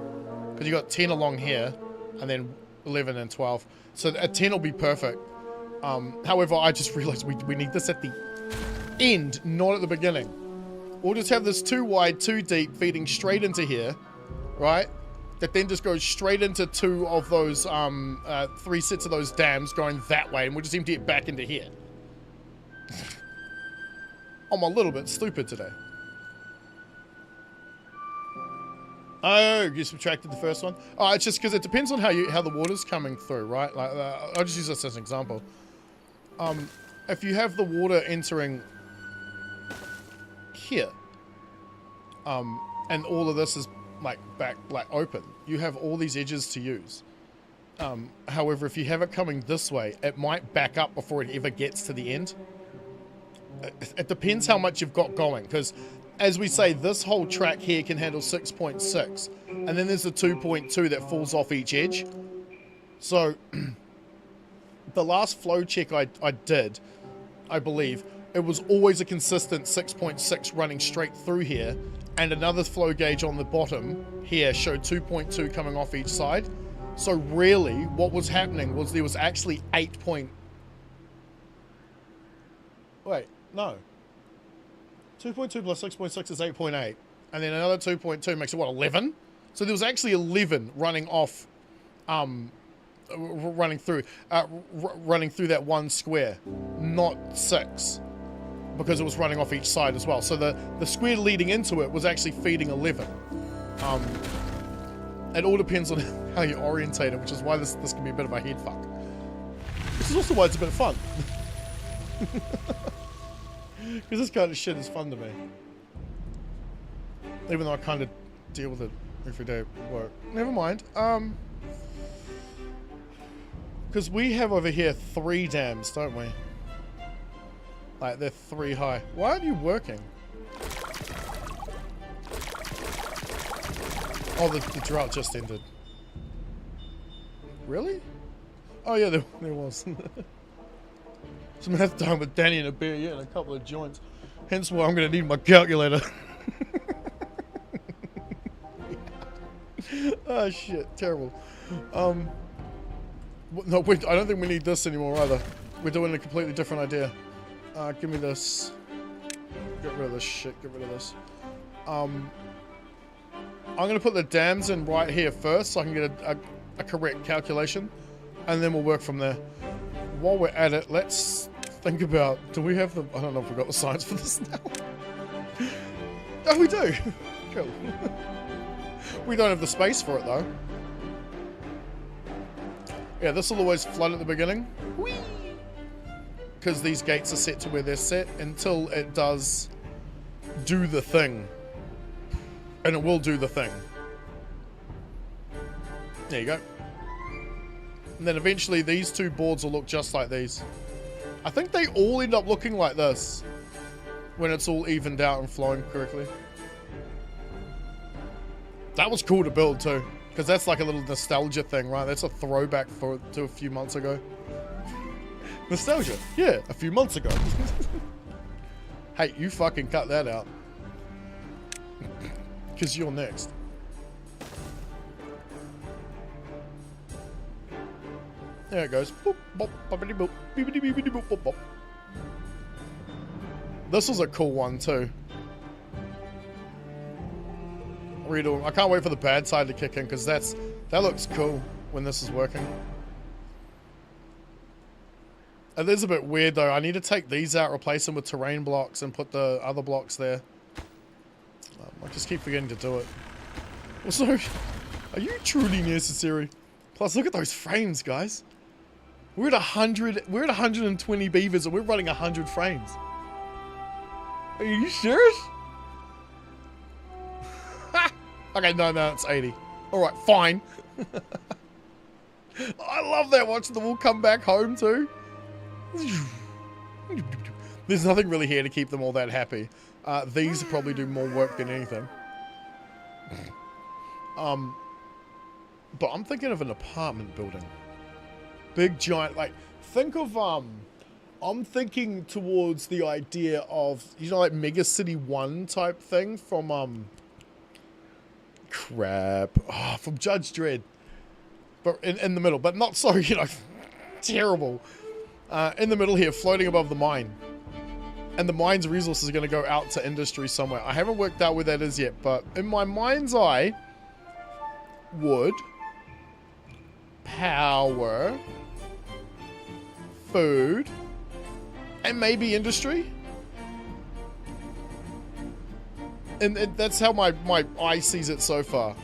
Because you got 10 along here, and then 11 and 12. So a 10 will be perfect. However, I just realized we need this at the end, not at the beginning. We'll just have this 2 wide, 2 deep, feeding straight into here, right? That then just goes straight into 2 of those, 3 sets of those dams going that way, and we'll just empty it back into here. I'm a little bit stupid today. Oh, you subtracted the first one? Oh, it's just because it depends on how the water's coming through, right? Like, I'll just use this as an example. If you have the water entering here, and all of this is like open, you have all these edges to use. However, if you have it coming this way, it might back up before it ever gets to the end. It depends how much you've got going, because as we say, this whole track here can handle 6.6, and then there's the 2.2 that falls off each edge. So the last flow check I did, I believe, it was always a consistent 6.6 running straight through here, and another flow gauge on the bottom here showed 2.2 coming off each side. So really, what was happening was there was actually 8 point... Wait, no. 2.2 plus 6.6 is 8.8. And then another 2.2 makes it, what, 11? So there was actually 11 running off, running through that one square, not 6. Because it was running off each side as well. So the square leading into it was actually feeding 11. It all depends on how you orientate it, which is why this can be a bit of a head fuck. Which is also why it's a bit of fun. Because this kind of shit is fun to me. Even though I kind of deal with it every day at work. Never mind. Because we have over here 3 dams, don't we? Like, they're 3 high. Why aren't you working? Oh, the drought just ended. Really? Oh yeah, there was. Some math time with Danny and a beer, yeah, and a couple of joints. Hence why I'm going to need my calculator. Oh shit, terrible. No, wait, I don't think we need this anymore either. We're doing a completely different idea. Give me this. Get rid of this shit, get rid of this. I'm going to put the dams in right here first so I can get a correct calculation. And then we'll work from there. While we're at it, let's think about... Do we have the... I don't know if we've got the science for this now. Oh, we do. Cool. We don't have the space for it, though. Yeah, this will always flood at the beginning. Whee! Because these gates are set to where they're set until it does do the thing. And it will do the thing. There you go. And then eventually these 2 boards will look just like these. I think they all end up looking like this when it's all evened out and flowing correctly. That was cool to build too, Because that's like a little nostalgia thing, right? That's a throwback to a few months ago. Nostalgia. Yeah, a few months ago. Hey, you fucking cut that out. Because you're next. There it goes. Boop, boop, boppity boop, beepity beepity boop, boop, boop. This was a cool one too. Redo. I can't wait for the bad side to kick in because that looks cool when this is working. It is a bit weird though. I need to take these out, replace them with terrain blocks, and put the other blocks there. I just keep forgetting to do it. Also, are you truly necessary? Plus, look at those frames, guys. We're at 100. We're at 120 beavers, and we're running 100 frames. Are you serious? Okay, no, it's 80. All right, fine. I love that. Watching the wool come back home too. There's nothing really here to keep them all that happy. These probably do more work than anything. But I'm thinking of an apartment building. Big giant, like, think of, I'm thinking towards the idea of, you know, like Mega City 1 type thing from, from Judge Dredd. But in the middle, but not so, you know, terrible. In the middle here, floating above the mine. And the mine's resources are going to go out to industry somewhere. I haven't worked out where that is yet, but in my mind's eye, wood, power, food, and maybe industry. And that's how my eye sees it so far.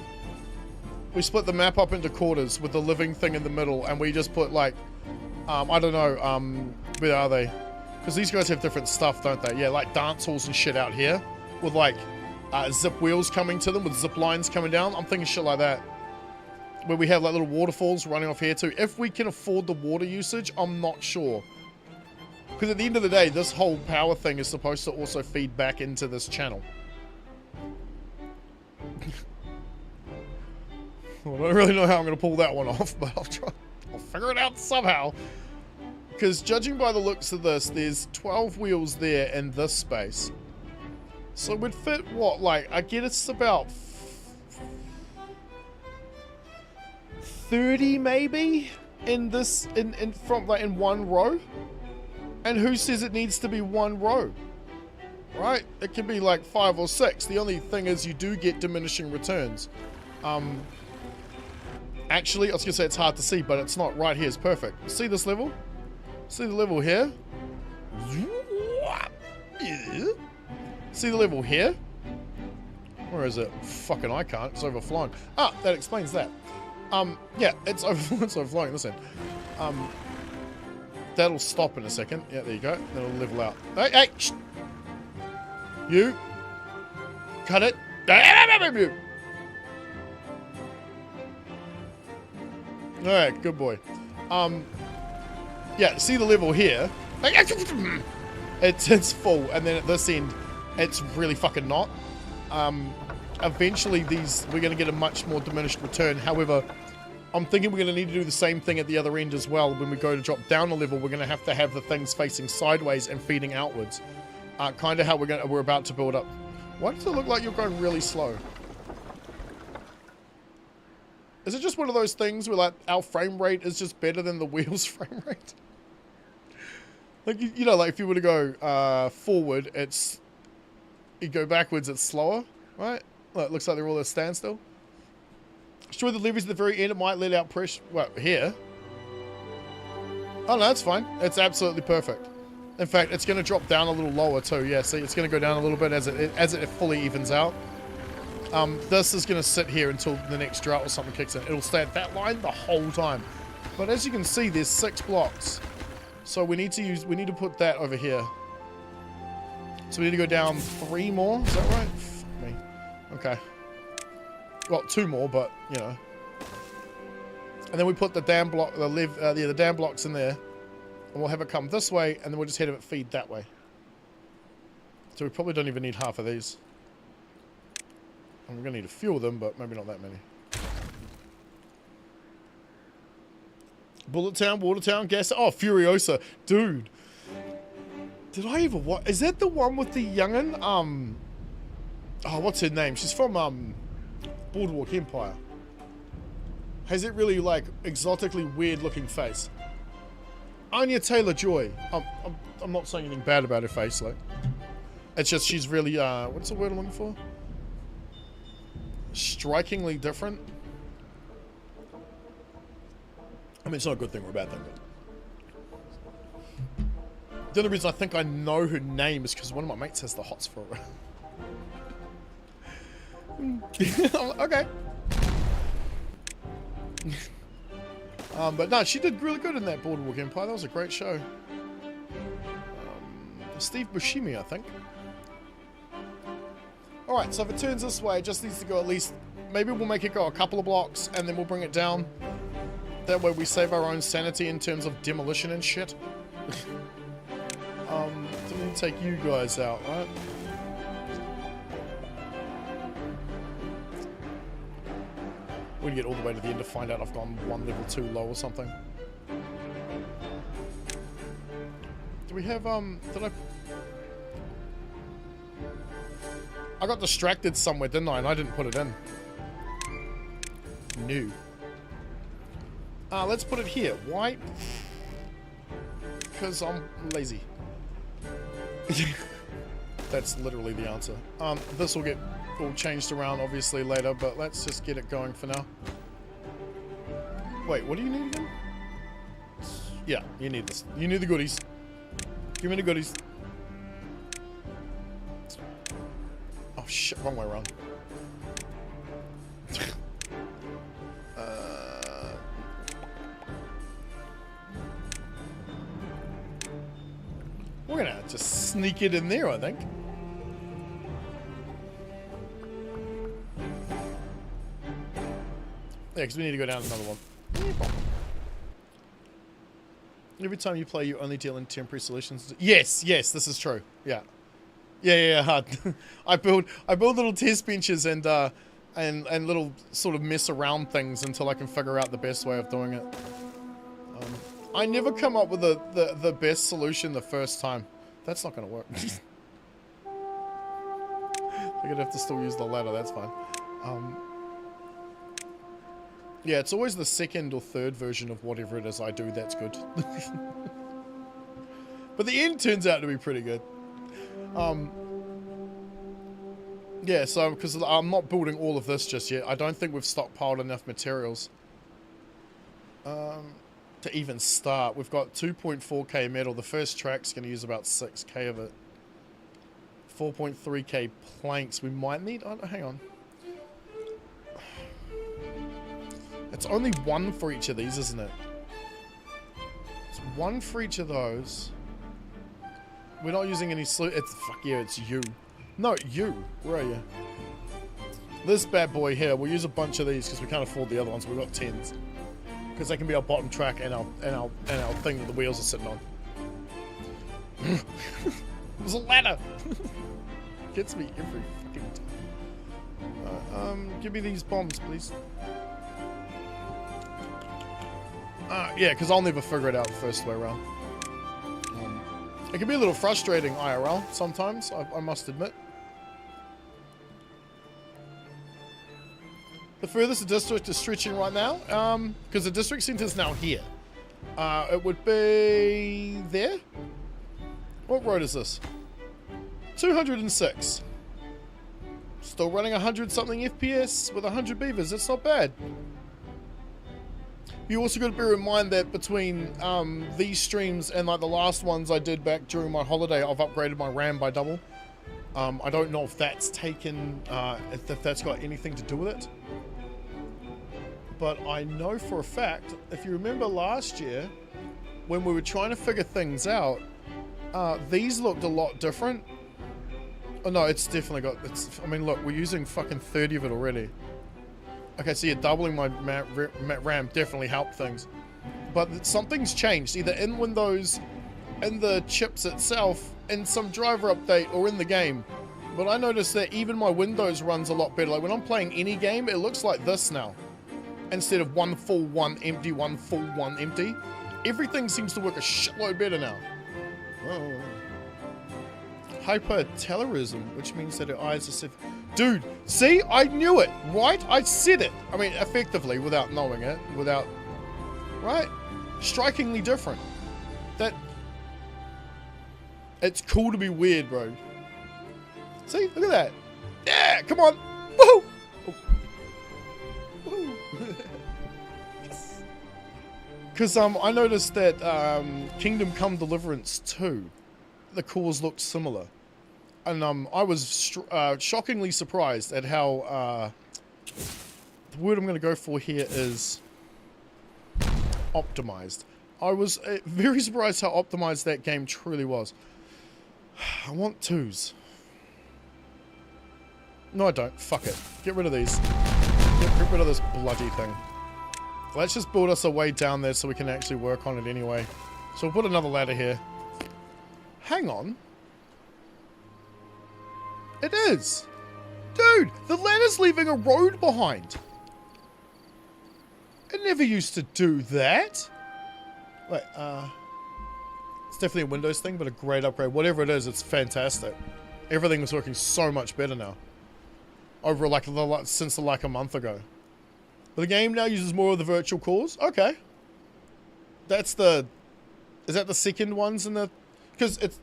We split the map up into quarters with the living thing in the middle, and we just put like, I don't know, where are they? Because these guys have different stuff, don't they? Yeah, like dance halls and shit out here with like zip wheels coming to them with zip lines coming down. I'm thinking shit like that. Where we have like little waterfalls running off here too. If we can afford the water usage, I'm not sure. Because at the end of the day, this whole power thing is supposed to also feed back into this channel. Well, I don't really know how I'm going to pull that one off, but I'll try. I'll figure it out somehow. Because judging by the looks of this, there's 12 wheels there in this space. So we'd fit what, like, I get it's about 30 maybe in this, from like in one row. And who says it needs to be one row? Right? It can be like 5 or 6. The only thing is you do get diminishing returns. Actually, I was going to say it's hard to see, but it's not. Right here is perfect. See this level? See the level here? See the level here? Where is it? Fucking I can't. It's overflowing. Ah, that explains that. Yeah, it's overflowing. Listen. That'll stop in a second. Yeah, there you go. That'll level out. Hey, hey! Shh. You. Cut it. Alright, good boy. Yeah, see the level here? It's full, and then at this end, it's really fucking not. Eventually, we're going to get a much more diminished return. However, I'm thinking we're going to need to do the same thing at the other end as well. When we go to drop down a level, we're going to have the things facing sideways and feeding outwards. Kind of how we're about to build up. Why does it look like you're going really slow? Is it just one of those things where like our frame rate is just better than the wheel's frame rate? Like, you know, like if you were to go forward, you go backwards, it's slower, right? Well, it looks like they're all at a standstill. Destroy the levees at the very end, it might let out pressure. Well, here. Oh no, that's fine. It's absolutely perfect. In fact, it's going to drop down a little lower too. Yeah, see, it's going to go down a little bit as it fully evens out. This is going to sit here until the next drought or something kicks in. It'll stay at that line the whole time. But as you can see, there's 6 blocks. So we need to put that over here. So we need to go down 3 more. Is that right? Fuck me. Okay. Well, 2 more, but you know. And then we put the dam block, the dam blocks in there, and we'll have it come this way, and then we'll just have it feed that way. So we probably don't even need half of these. And we're gonna need a few of them, but maybe not that many. Bullet Town, Water Town, Gas... Oh, Furiosa. Dude. Did I ever watch... Is that the one with the youngin'? Oh, what's her name? She's from, Boardwalk Empire. Has it really, like, exotically weird-looking face? Anya Taylor-Joy. I'm not saying anything bad about her face, like. It's just she's really, what's the word I'm looking for? Strikingly different. I mean, it's not a good thing or a bad thing, but... The only reason I think I know her name is because one of my mates has the hots for her. Okay. But no, she did really good in that Boardwalk Empire. That was a great show. Steve Buscemi, I think. Alright, so if it turns this way, it just needs to go at least... Maybe we'll make it go a couple of blocks, and then we'll bring it down. That way we save our own sanity in terms of demolition and shit. Didn't take you guys out, right? We're gonna get all the way to the end to find out I've gone one level too low or something. Do we have, did I got distracted somewhere, didn't I? And I didn't put it in. No. Let's put it here. Why? Because I'm lazy. That's literally the answer. This will get all changed around obviously later, but let's just get it going for now. Wait, what do you need again? Yeah, you need this. You need the goodies. Give me the goodies. Oh shit, wrong way around. We're gonna just sneak it in there, I think. Yeah, because we need to go down another one. Every time you play, you only deal in temporary solutions. Yes, yes, this is true. Yeah. Yeah. I build little test benches and little sort of mess around things until I can figure out the best way of doing it. I never come up with the best solution the first time. That's not going to work. I'm going to have to still use the ladder, that's fine. Yeah, it's always the second or third version of whatever it is I do that's good. But the end turns out to be pretty good. Yeah, so, because I'm not building all of this just yet. I don't think we've stockpiled enough materials. To even start. We've got 2.4k metal. The first track's going to use about 6k of it. 4.3k planks. We might need... Oh, hang on. It's only one for each of these, isn't it? It's one for each of those. We're not using any... It's... Fuck yeah, it's you. No, you. Where are you? This bad boy here. We'll use a bunch of these because we can't afford the other ones. We've got 10s. Because they can be our bottom track and our thing that the wheels are sitting on. There's a ladder. Gets me every fucking time. Give me these bombs, please. Yeah, because I'll never figure it out the first way around. It can be a little frustrating IRL sometimes, I must admit. The furthest the district is stretching right now, because the district centre is now here. It would be there. What road is this? 206. Still running 100 something FPS with 100 beavers. That's not bad. You also got to bear in mind that between these streams and like the last ones I did back during my holiday, I've upgraded my RAM by double. I don't know if that's taken, if that's got anything to do with it. But I know for a fact, if you remember last year, when we were trying to figure things out, these looked a lot different. Oh no, it's definitely got, I mean look, we're using fucking 30 of it already. Okay, so yeah, doubling my RAM definitely helped things. But something's changed, either in Windows, in the chips itself, in some driver update, or in the game. But I noticed that even my Windows runs a lot better. Like when I'm playing any game, it looks like this now. instead of one full, one empty, one full, one empty. Everything seems to work a shitload better now. Oh. Hypertelorism, which means that her eyes are... Dude, see? I knew it, right? I said it. I mean, effectively, without knowing it, without... Right? Strikingly different. That... It's cool to be weird, bro. See? Look at that. Yeah, come on. Woohoo! Because I noticed that Kingdom Come Deliverance 2, the cores looked similar. And I was shockingly surprised at how... the word I'm going to go for here is... optimized. I was very surprised how optimized that game truly was. I want 2s. No, I don't. Fuck it. Get rid of these. Get rid of this bloody thing. Let's just build us a way down there so we can actually work on it anyway. So we'll put another ladder here. Hang on. It is. Dude, the ladder's leaving a road behind. It never used to do that. Wait, it's definitely a Windows thing, but a great upgrade. Whatever it is, it's fantastic. Everything is working so much better now. Over like since like a month ago. But the game now uses more of the virtual cores. Okay. That's the... Is that the second ones in the... Because it's...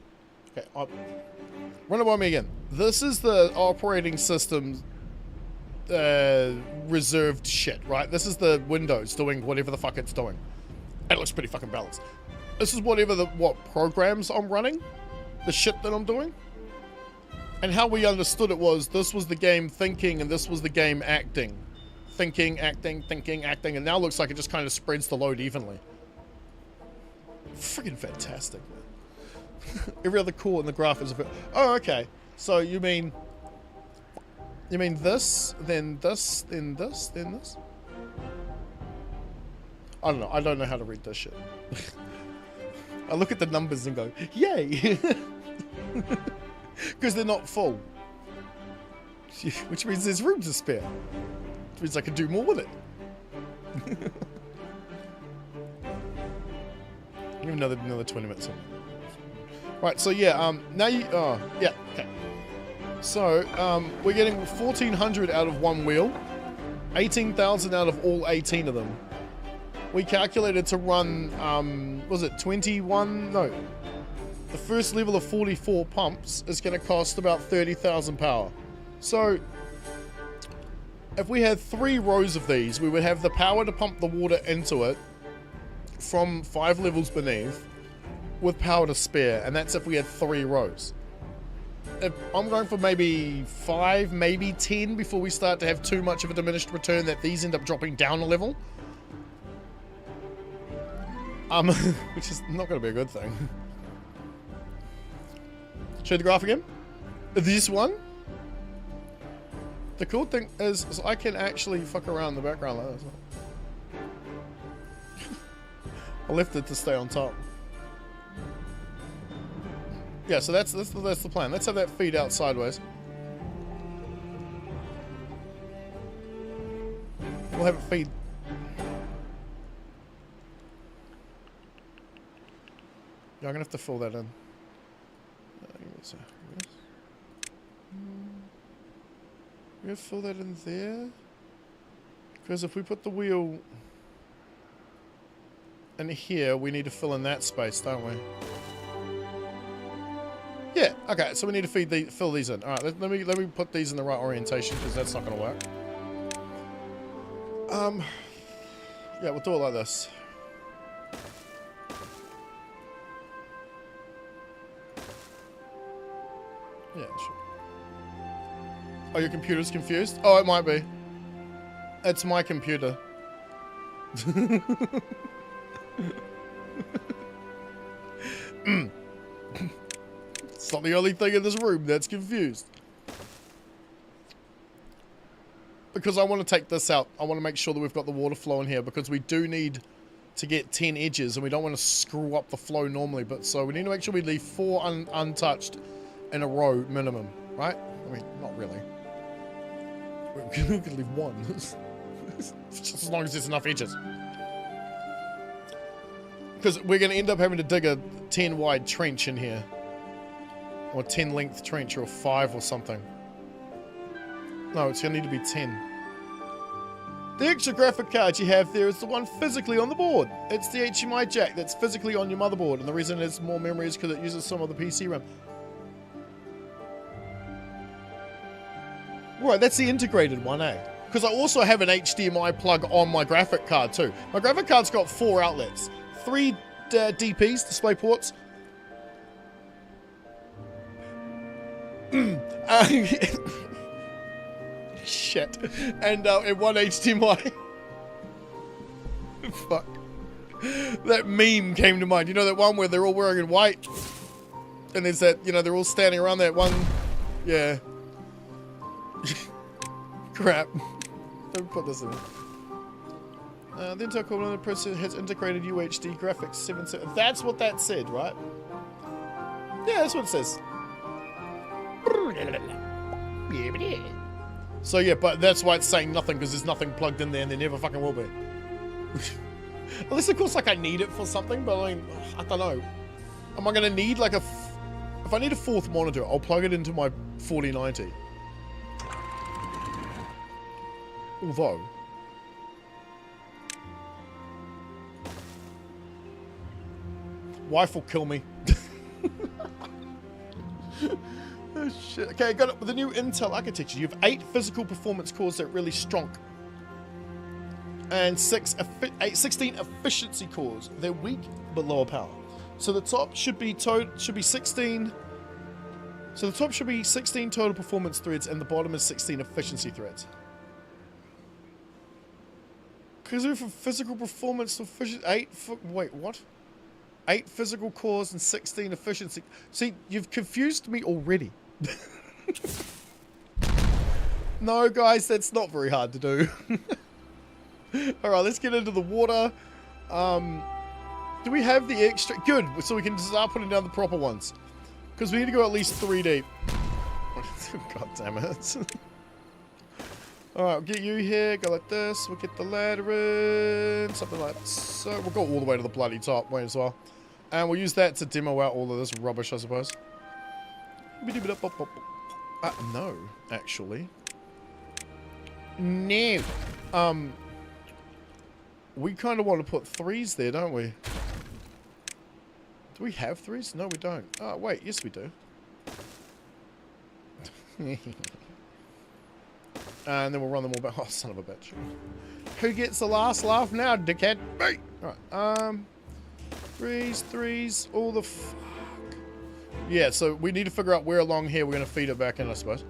Okay, run it by me again. This is the operating system reserved shit, right? This is the Windows doing whatever the fuck it's doing. It looks pretty fucking balanced. This is whatever what programs I'm running. The shit that I'm doing. And how we understood it was, this was the game thinking and this was the game acting. Thinking, acting, and now it looks like it just kind of spreads the load evenly. Friggin' fantastic, man. Every other core in the graph is a... Oh, okay. So you mean this, then this, then this, then this? I don't know. I don't know how to read this shit. I look at the numbers and go, yay! Because they're not full. Which means there's room to spare. Which means I can do more with it. Give me another 20 minutes. Right, so yeah, now you... Oh, yeah, okay. So, we're getting 1,400 out of one wheel. 18,000 out of all 18 of them. We calculated to run, was it 21? No. The first level of 44 pumps is going to cost about 30,000 power. So, if we had 3 rows of these, we would have the power to pump the water into it from 5 levels beneath with power to spare, and that's if we had 3 rows. If I'm going for maybe 5, maybe 10 before we start to have too much of a diminished return that these end up dropping down a level. Which is not going to be a good thing. Show the graph again. This one. The cool thing is I can actually fuck around in the background like this. I left it to stay on top. Yeah, so that's the plan. Let's have that feed out sideways. We'll have it feed. Yeah, I'm gonna have to fill that in. We're gonna fill that in there. Because if we put the wheel in here, we need to fill in that space, don't we? Yeah, okay, so we need to fill these in. Alright, let me put these in the right orientation, because that's not gonna work. Yeah, we'll do it like this. Yeah, sure. Oh, your computer's confused? Oh, it might be. It's my computer. It's not the only thing in this room that's confused. Because I want to take this out. I want to make sure that we've got the water flow in here, because we do need to get 10 edges and we don't want to screw up the flow normally. But so we need to make sure we leave 4 untouched in a row minimum, right? I mean, not really. We could leave 1. Just as long as there's enough edges. Because we're going to end up having to dig a 10 wide trench in here. Or 10 length trench, or 5 or something. No, it's going to need to be 10. The extra graphic card you have there is the one physically on the board. It's the HDMI jack that's physically on your motherboard. And the reason it has more memory is because it uses some of the PC RAM. Right, that's the integrated one, eh? Because I also have an HDMI plug on my graphic card too. My graphic card's got 4 outlets. 3 DPs, display ports. Shit. And 1 HDMI. Fuck. That meme came to mind. You know that one where they're all wearing in white? And there's that, you know, they're all standing around that one. Yeah. Crap. Don't put this in. The Intel equivalent processor has integrated UHD graphics 7. That's what that said, right? Yeah, that's what it says. So yeah, but that's why it's saying nothing, because there's nothing plugged in there and there never fucking will be. Unless of course like I need it for something, but I mean, I don't know. Am I going to need like a... If I need a 4th monitor, I'll plug it into my 4090. Although... Wife will kill me. Oh shit. Okay, I got it with the new Intel architecture. You have 8 physical performance cores that are really strong. And 16 efficiency cores. They're weak, but lower power. So the top should be 16... So the top should be 16 total performance threads, and the bottom is 16 efficiency threads. Because for physical performance, wait, what? 8 physical cores and 16 efficiency. See, you've confused me already. No, guys, that's not very hard to do. Alright, let's get into the water. Do we have the extra? Good, so we can start putting down the proper ones. Because we need to go at least 3 deep. God damn it. Alright, we'll get you here, go like this, we'll get the ladder in, something like so. We'll go all the way to the bloody top, might as well. And we'll use that to demo out all of this rubbish, I suppose. No, actually. No. We kind of want to put 3s there, don't we? Do we have 3s? No, we don't. Oh, wait, yes we do. And then we'll run them all back. Oh, son of a bitch. Who gets the last laugh now, dickhead? Me! Alright, 3s, all the fuck. Yeah, so we need to figure out where along here we're going to feed it back in, I suppose.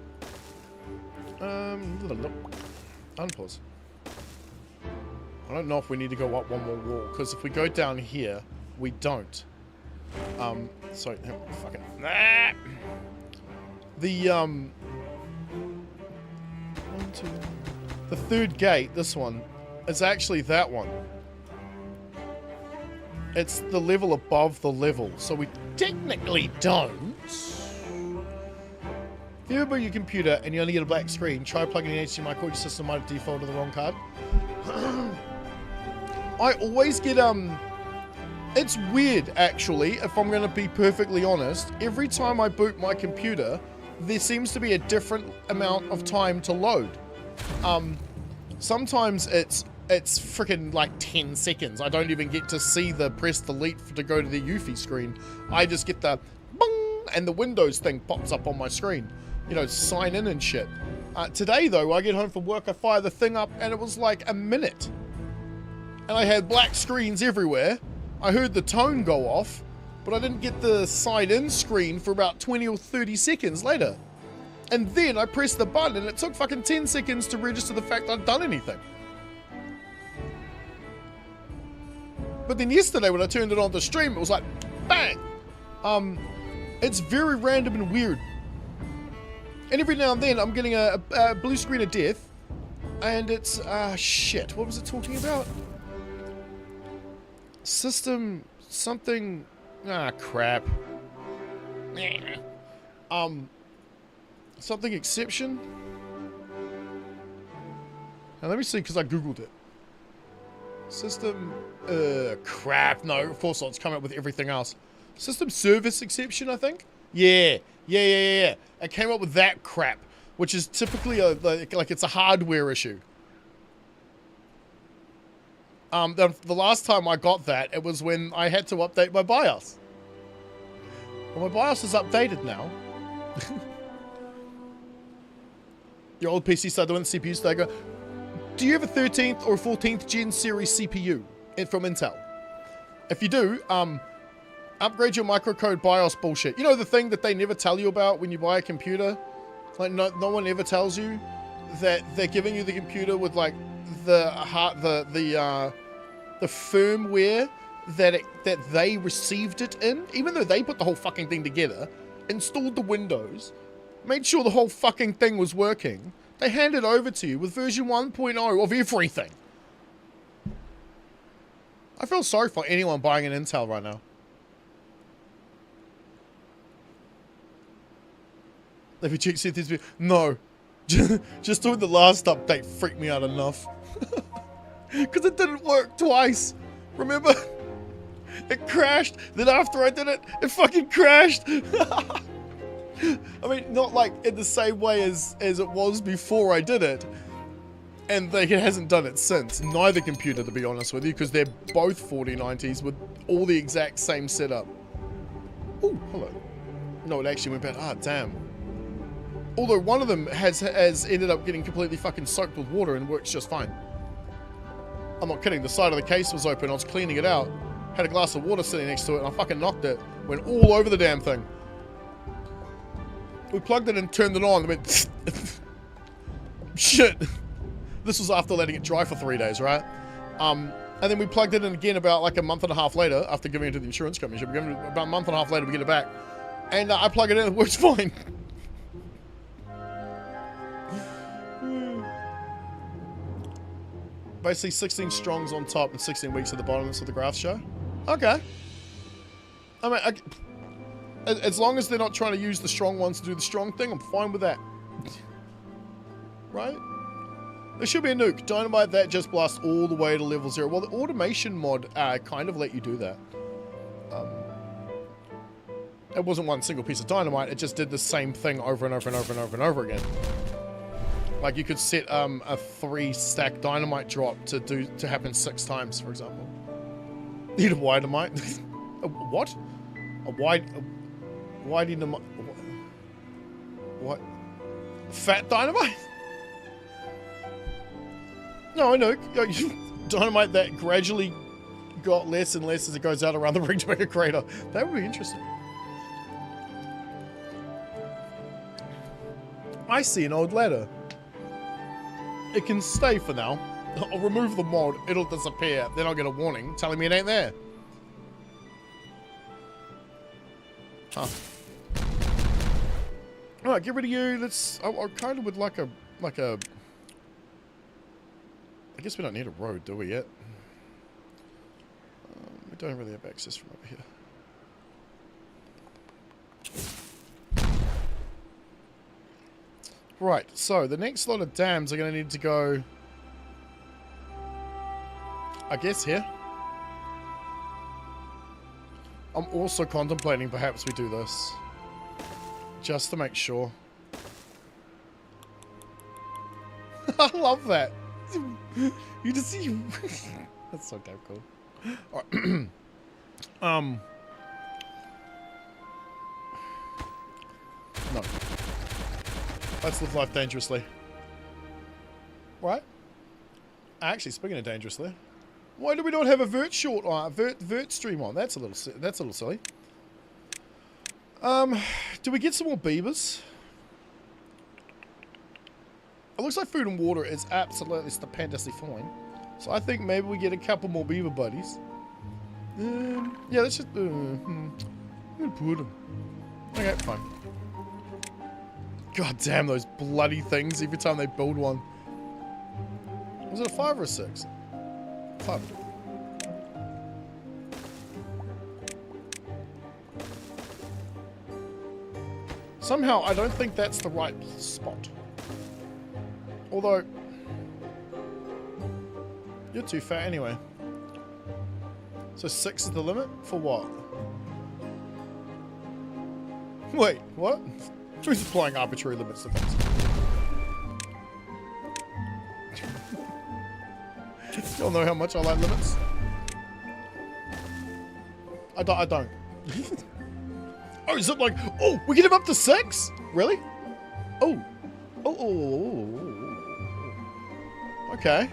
Unpause. I don't know if we need to go up one more wall, because if we go down here, we don't. Sorry, fucking... The third gate, this one, is actually that one. It's the level above the level, so we technically don't. If you open your computer and you only get a black screen, try plugging in HDMI cord. Your system might have defaulted to the wrong card. I always get, it's weird, actually, if I'm going to be perfectly honest. Every time I boot my computer, there seems to be a different amount of time to load. Sometimes it's freaking like 10 seconds. I don't even get to see the press delete to go to the Eufy screen. I just get the bung, and the Windows thing pops up on my screen. You know, sign in and shit. Today, though, I get home from work, I fire the thing up, and it was like a minute. And I had black screens everywhere. I heard the tone go off, but I didn't get the sign in screen for about 20 or 30 seconds later. And then I pressed the button, and it took fucking 10 seconds to register the fact I'd done anything. But then yesterday, when I turned it on the stream, it was like, bang! It's very random and weird. And every now and then, I'm getting a blue screen of death. And it's, shit, what was it talking about? System, something, crap. Something exception? Now let me see, because I googled it. System, crap. No, of course not. It's coming up with everything else. System service exception, I think. Yeah. It came up with that crap, which is typically like it's a hardware issue. The last time I got that, it was when I had to update my BIOS. Well, my BIOS is updated now. Your old PC started doing the CPU stagger. Do you have a 13th or 14th gen series CPU from Intel? If you do, upgrade your microcode BIOS bullshit. You know the thing that they never tell you about when you buy a computer? Like no one ever tells you that they're giving you the computer with like the firmware that they received it in, even though they put the whole fucking thing together, installed the Windows, made sure the whole fucking thing was working. They hand it over to you with version 1.0 of everything. I feel sorry for anyone buying an Intel right now. Let me check, see if there's... No. Just doing the last update freaked me out enough. Because it didn't work twice. Remember? It crashed. Then after I did it, it fucking crashed. I mean, not like in the same way as it was before I did it. And it hasn't done it since. Neither computer, to be honest with you, because they're both 4090s with all the exact same setup. Oh, hello. No, it actually went bad. Ah, damn. Although one of them has ended up getting completely fucking soaked with water and works just fine. I'm not kidding. The side of the case was open. I was cleaning it out. Had a glass of water sitting next to it, and I fucking knocked it. Went all over the damn thing. We plugged it and turned it on. And went... Shit. This was after letting it dry for 3 days, right? And then we plugged it in again about like a month and a half later, after giving it to the insurance company. About a month and a half later, we get it back. And I plug it in, it works fine. Basically 16 strongs on top and 16 weeks at the bottom. That's what the graphs show. Okay. I mean, as long as they're not trying to use the strong ones to do the strong thing, I'm fine with that. Right? There should be a nuke. Dynamite that just blasts all the way to level 0. Well, the automation mod kind of let you do that. It wasn't one single piece of dynamite. It just did the same thing over and over and over and over and over again. Like you could set a 3-stack dynamite drop to happen 6 times, for example. Need a wide dynamite? What? A wide dynamite? What? Fat dynamite? No, I know. Dynamite that gradually got less and less as it goes out around the ring to make a crater. That would be interesting. I see an old ladder. It can stay for now. I'll remove the mod, it'll disappear. Then I'll get a warning telling me it ain't there. Huh. Alright, get rid of you. Let's... I kind of would like a... I guess we don't need a road, do we, yet? We don't really have access from over here. Right, so the next lot of dams are going to need to go, I guess, here. I'm also contemplating perhaps we do this, just to make sure. I love that. You just see... That's so damn cool. Alright. No. Let's live life dangerously. Right? Actually, speaking of dangerously, why do we not have a vert short on vert stream on? That's a little silly. Do we get some more beavers? It looks like food and water is absolutely stupendously fine. So I think maybe we get a couple more beaver buddies. Yeah, let's just... I'm gonna put them. Okay, fine. God damn those bloody things every time they build one. Was it a 5 or a 6? 5. Somehow I don't think that's the right spot. Although You're too fat anyway. So 6 is the limit? For what? Wait, what? Who's applying arbitrary limits to things? You all know how much I like limits? I don't. Oh, is it like... Oh, we get him up to 6? Really? Oh. Oh. Okay.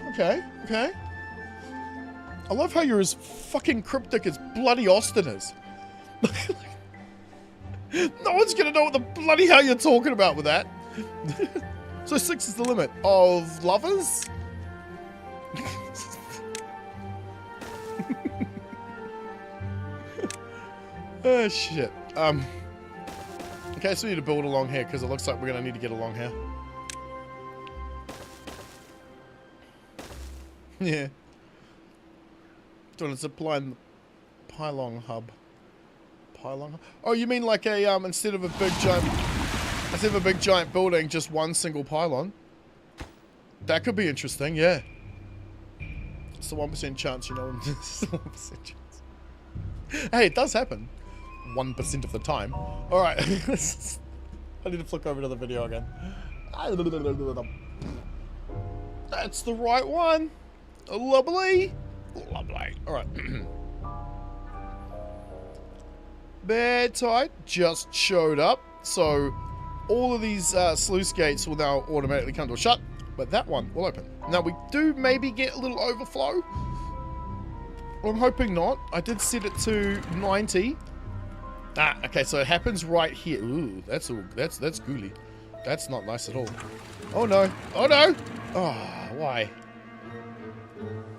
I love how you're as fucking cryptic as bloody Austin is. No one's gonna know what the bloody hell you're talking about with that. So 6 is the limit of lovers? Oh shit. Okay, so we need to build along here because it looks like we're gonna need to get along here. Yeah. Doing a zipline pylon hub. Pylon hub? Oh, you mean like a instead of a big giant building, just one single pylon? That could be interesting, yeah. It's the 1% chance, you know. It's the 1% chance. Hey, it does happen. 1% of the time. Alright. I need to flick over to the video again. That's the right one. Lovely. Alright. Bad tide just showed up. So all of these sluice gates will now automatically come to a shut. But that one will open. Now we do maybe get a little overflow. I'm hoping not. I did set it to 90. Ah, okay, so it happens right here. Ooh, that's ghouly. That's not nice at all. Oh no. Oh no! Oh, why?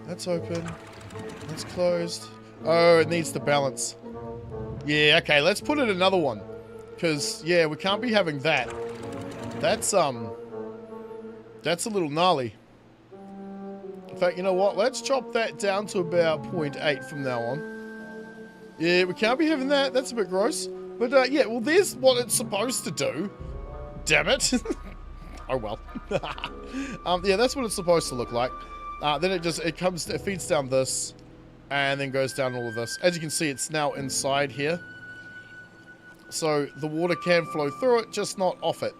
That's open. That's closed. Oh, it needs to balance. Yeah, okay, let's put it another one. Because, yeah, we can't be having that. That's a little gnarly. In fact, you know what? Let's chop that down to about 0.8 from now on. Yeah, we can't be having that. That's a bit gross. But, yeah, well, there's what it's supposed to do. Damn it. Oh, well. Yeah, that's what it's supposed to look like. Then it feeds down this, and then goes down all of this. As you can see, it's now inside here. So the water can flow through it, just not off it.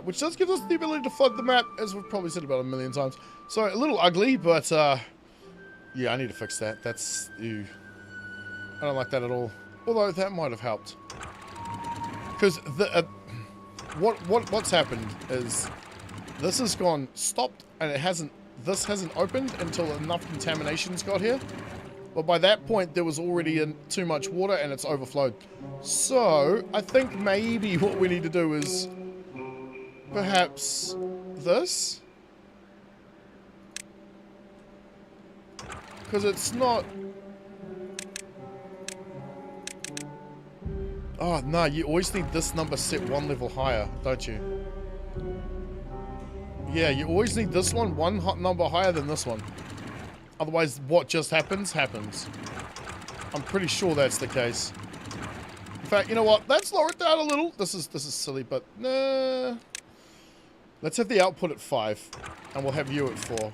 Which does give us the ability to flood the map, as we've probably said about a million times. So, a little ugly, but, yeah, I need to fix that. That's, ew. I don't like that at all. Although, that might have helped. Because, what's happened is, this has gone stopped, and this hasn't opened until enough contaminations got here. But by that point, there was already too much water, and it's overflowed. So, I think maybe what we need to do is... perhaps this? Because it's not... Oh, no, you always need this number set one level higher, don't you? Yeah, you always need this one number higher than this one. Otherwise, what just happens. I'm pretty sure that's the case. In fact, you know what? Let's lower it down a little. This is silly, but nah. Let's have the output at 5, and we'll have you at 4.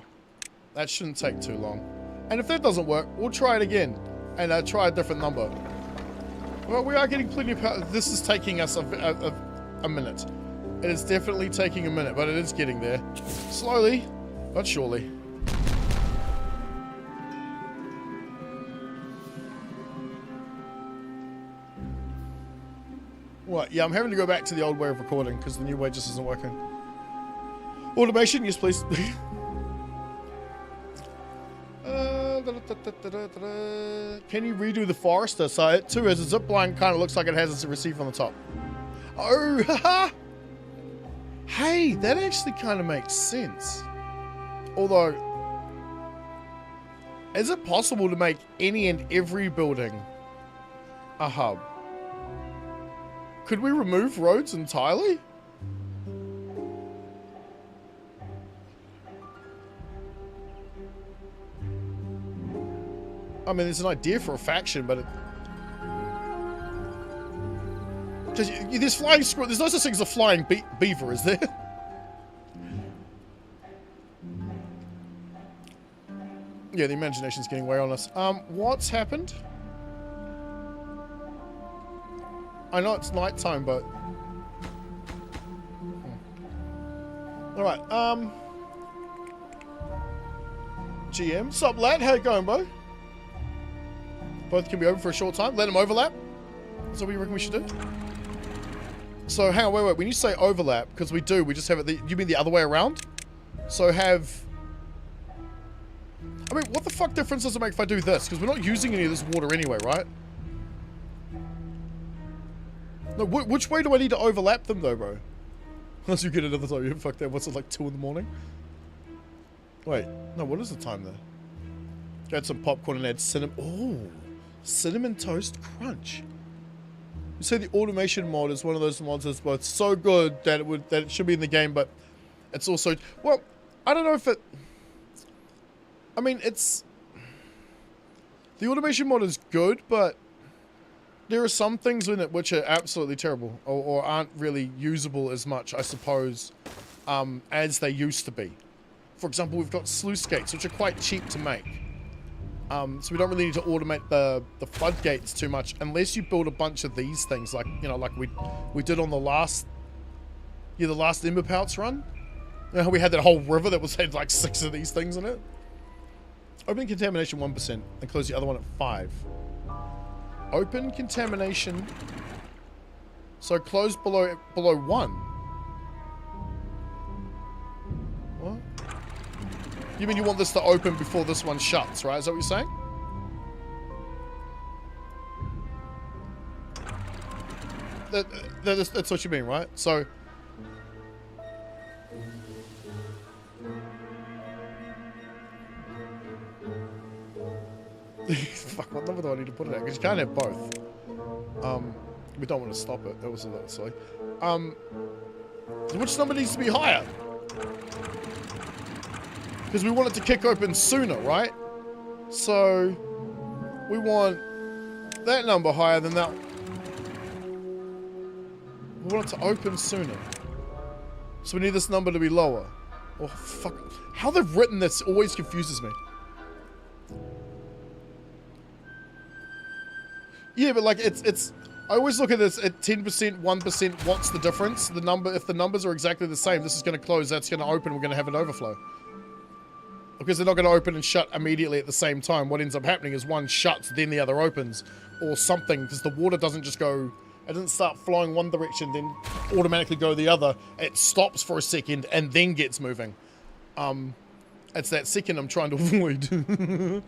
That shouldn't take too long. And if that doesn't work, we'll try it again, and try a different number. Well, we are getting plenty of power. This is taking us a minute. It is definitely taking a minute, but it is getting there. Slowly, but surely. What? Yeah, I'm having to go back to the old way of recording, because the new way just isn't working. Automation, yes please. Can you redo the Forester? So it too has a zipline, kind of looks like it has a receiver on the top. Oh, haha! Hey, that actually kind of makes sense. Although, is it possible to make any and every building a hub? Could we remove roads entirely? I mean, it's an idea for a faction, but it... Because there's flying squirrel. There's no such thing as a flying beaver, is there? Yeah, the imagination's getting way on us. What's happened? I know it's nighttime, but... Alright, GM. Sup, lad? How you going, bro? Both can be open for a short time. Let them overlap. Is that what you reckon we should do? So, hang on, wait. When you say overlap, because we do, we just have it... You mean the other way around? So have... I mean, what the fuck difference does it make if I do this? Because we're not using any of this water anyway, right? No, which way do I need to overlap them, though, bro? Unless you get another time. Yeah, fuck that. What's it, like 2 in the morning? Wait. No, what is the time there? Add some popcorn and add cinnamon... Oh! Cinnamon Toast Crunch. You say the automation mod is one of those mods that's both so good that it should be in the game, but it's also... Well, I don't know if it... I mean, it's... The automation mod is good, but there are some things in it which are absolutely terrible or aren't really usable as much, I suppose, as they used to be. For example, we've got sluice gates, which are quite cheap to make. So we don't really need to automate the floodgates too much unless you build a bunch of these things, like, you know, like we did on the last Ember Pouts run. You know how we had that whole river that had like 6 of these things in it? Open contamination 1% and close the other one at 5. Open contamination. So close below 1. What? You mean you want this to open before this one shuts, right? Is that what you're saying? That's what you mean, right? So... Fuck, what number do I need to put it at? Because you can't have both. We don't want to stop it. That was a little silly. Which number needs to be higher? Because we want it to kick open sooner, right? So, we want that number higher than that. We want it to open sooner. So we need this number to be lower. Oh, fuck. How they've written this always confuses me. Yeah, but like, it's... I always look at this at 10%, 1%, what's the difference? The number, if the numbers are exactly the same, this is going to close, that's going to open, we're going to have an overflow. Because they're not going to open and shut immediately at the same time. What ends up happening is one shuts, then the other opens. Or something, because the water doesn't just go... It doesn't start flowing one direction, then automatically go the other. It stops for a second, and then gets moving. It's that second I'm trying to avoid.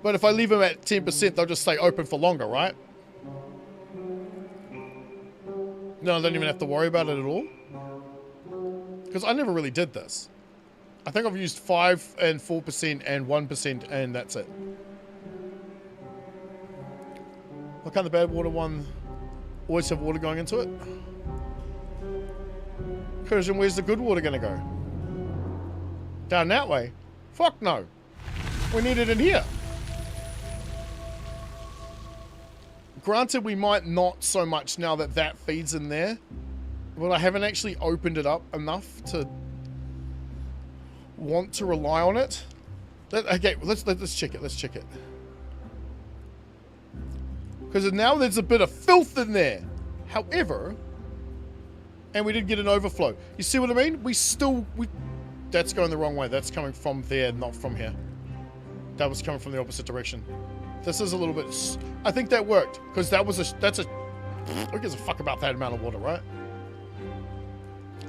But if I leave them at 10%, they'll just stay open for longer, right? No, I don't even have to worry about it at all. Because I never really did this. I think I've used 5 and 4% and 1%, and that's it. Why can't the bad water one always have water going into it? Because then where's the good water going to go? Down that way? Fuck no. We need it in here. Granted, we might not so much now that that feeds in there. But I haven't actually opened it up enough to want to rely on it. Okay, let's check it. Let's check it. Because now there's a bit of filth in there. However, and we did get an overflow. You see what I mean? That's going the wrong way. That's coming from there, not from here. That was coming from the opposite direction. This is a little bit... I think that worked. Because who gives a fuck about that amount of water, right?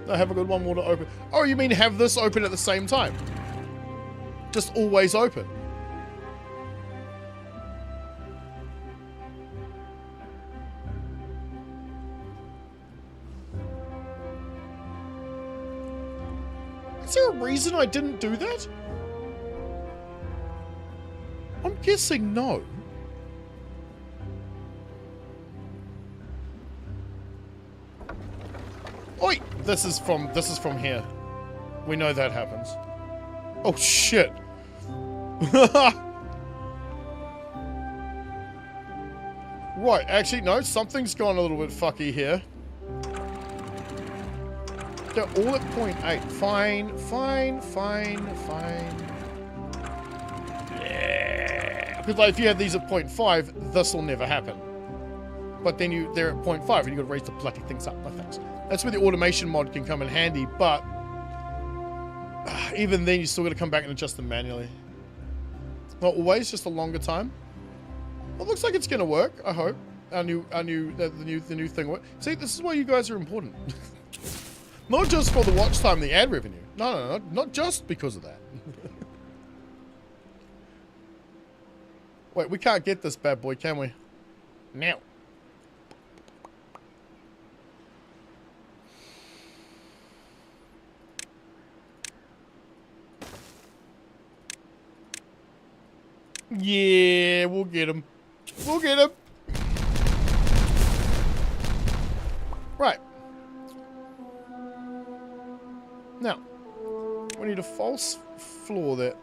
No, have a good one, water open. Oh, you mean have this open at the same time? Just always open. Is there a reason I didn't do that? I'm guessing no. Oi! This is from here. We know that happens. Oh shit. Right, actually no, something's gone a little bit fucky here. They're all at 0.8. Fine. Because like, if you have these at 0.5, this will never happen. But then they're at 0.5 and you've got to raise the bloody things up. No thanks. That's where the automation mod can come in handy, but even then you still got to come back and adjust them manually. Not always, just a longer time. Well, it looks like it's going to work, I hope. The new thing works. See, this is why you guys are important. Not just for the watch time, the ad revenue. No, not just because of that. Wait, we can't get this bad boy, can we? Now. Yeah, we'll get him. We'll get him. Right. Now, we need a false floor there.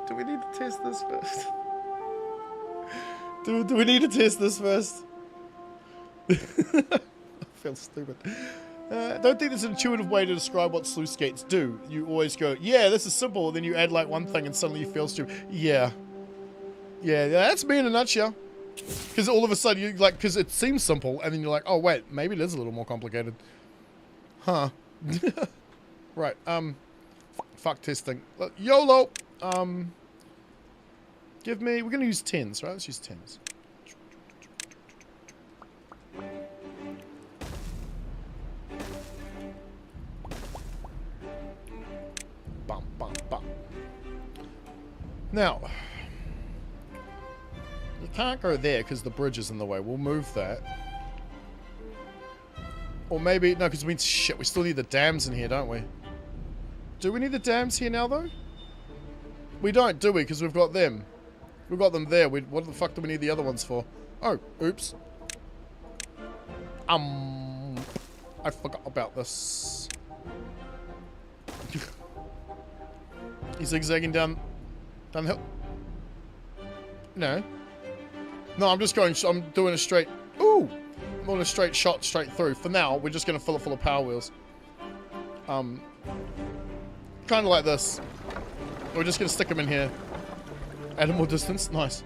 Do we need to test this first? Do we need to test this first? I feel stupid. I don't think there's an intuitive way to describe what sluice gates do. You always go, yeah, this is simple, and then you add like one thing and suddenly you feel stupid. Yeah. Yeah, that's me in a nutshell. Because all of a sudden, you like, because it seems simple, and then you're like, oh wait, maybe it is a little more complicated. Huh. Right, fuck testing. YOLO! Give me, we're gonna use 10s, right? Let's use 10s. Bum, bum, bum. Now, you can't go there because the bridge is in the way. We'll move that. Or maybe, no, because shit, we still need the dams in here, don't we? Do we need the dams here now, though? We don't, do we? Because we've got them. We've got them there. What the fuck do we need the other ones for? Oh, oops. I forgot about this. He's zigzagging down the hill. No. No, I'm just going, I'm doing a straight, ooh! I'm on a straight shot straight through. For now, we're just going to fill it full of power wheels. Kind of like this. We're just going to stick them in here. Add more distance. Nice.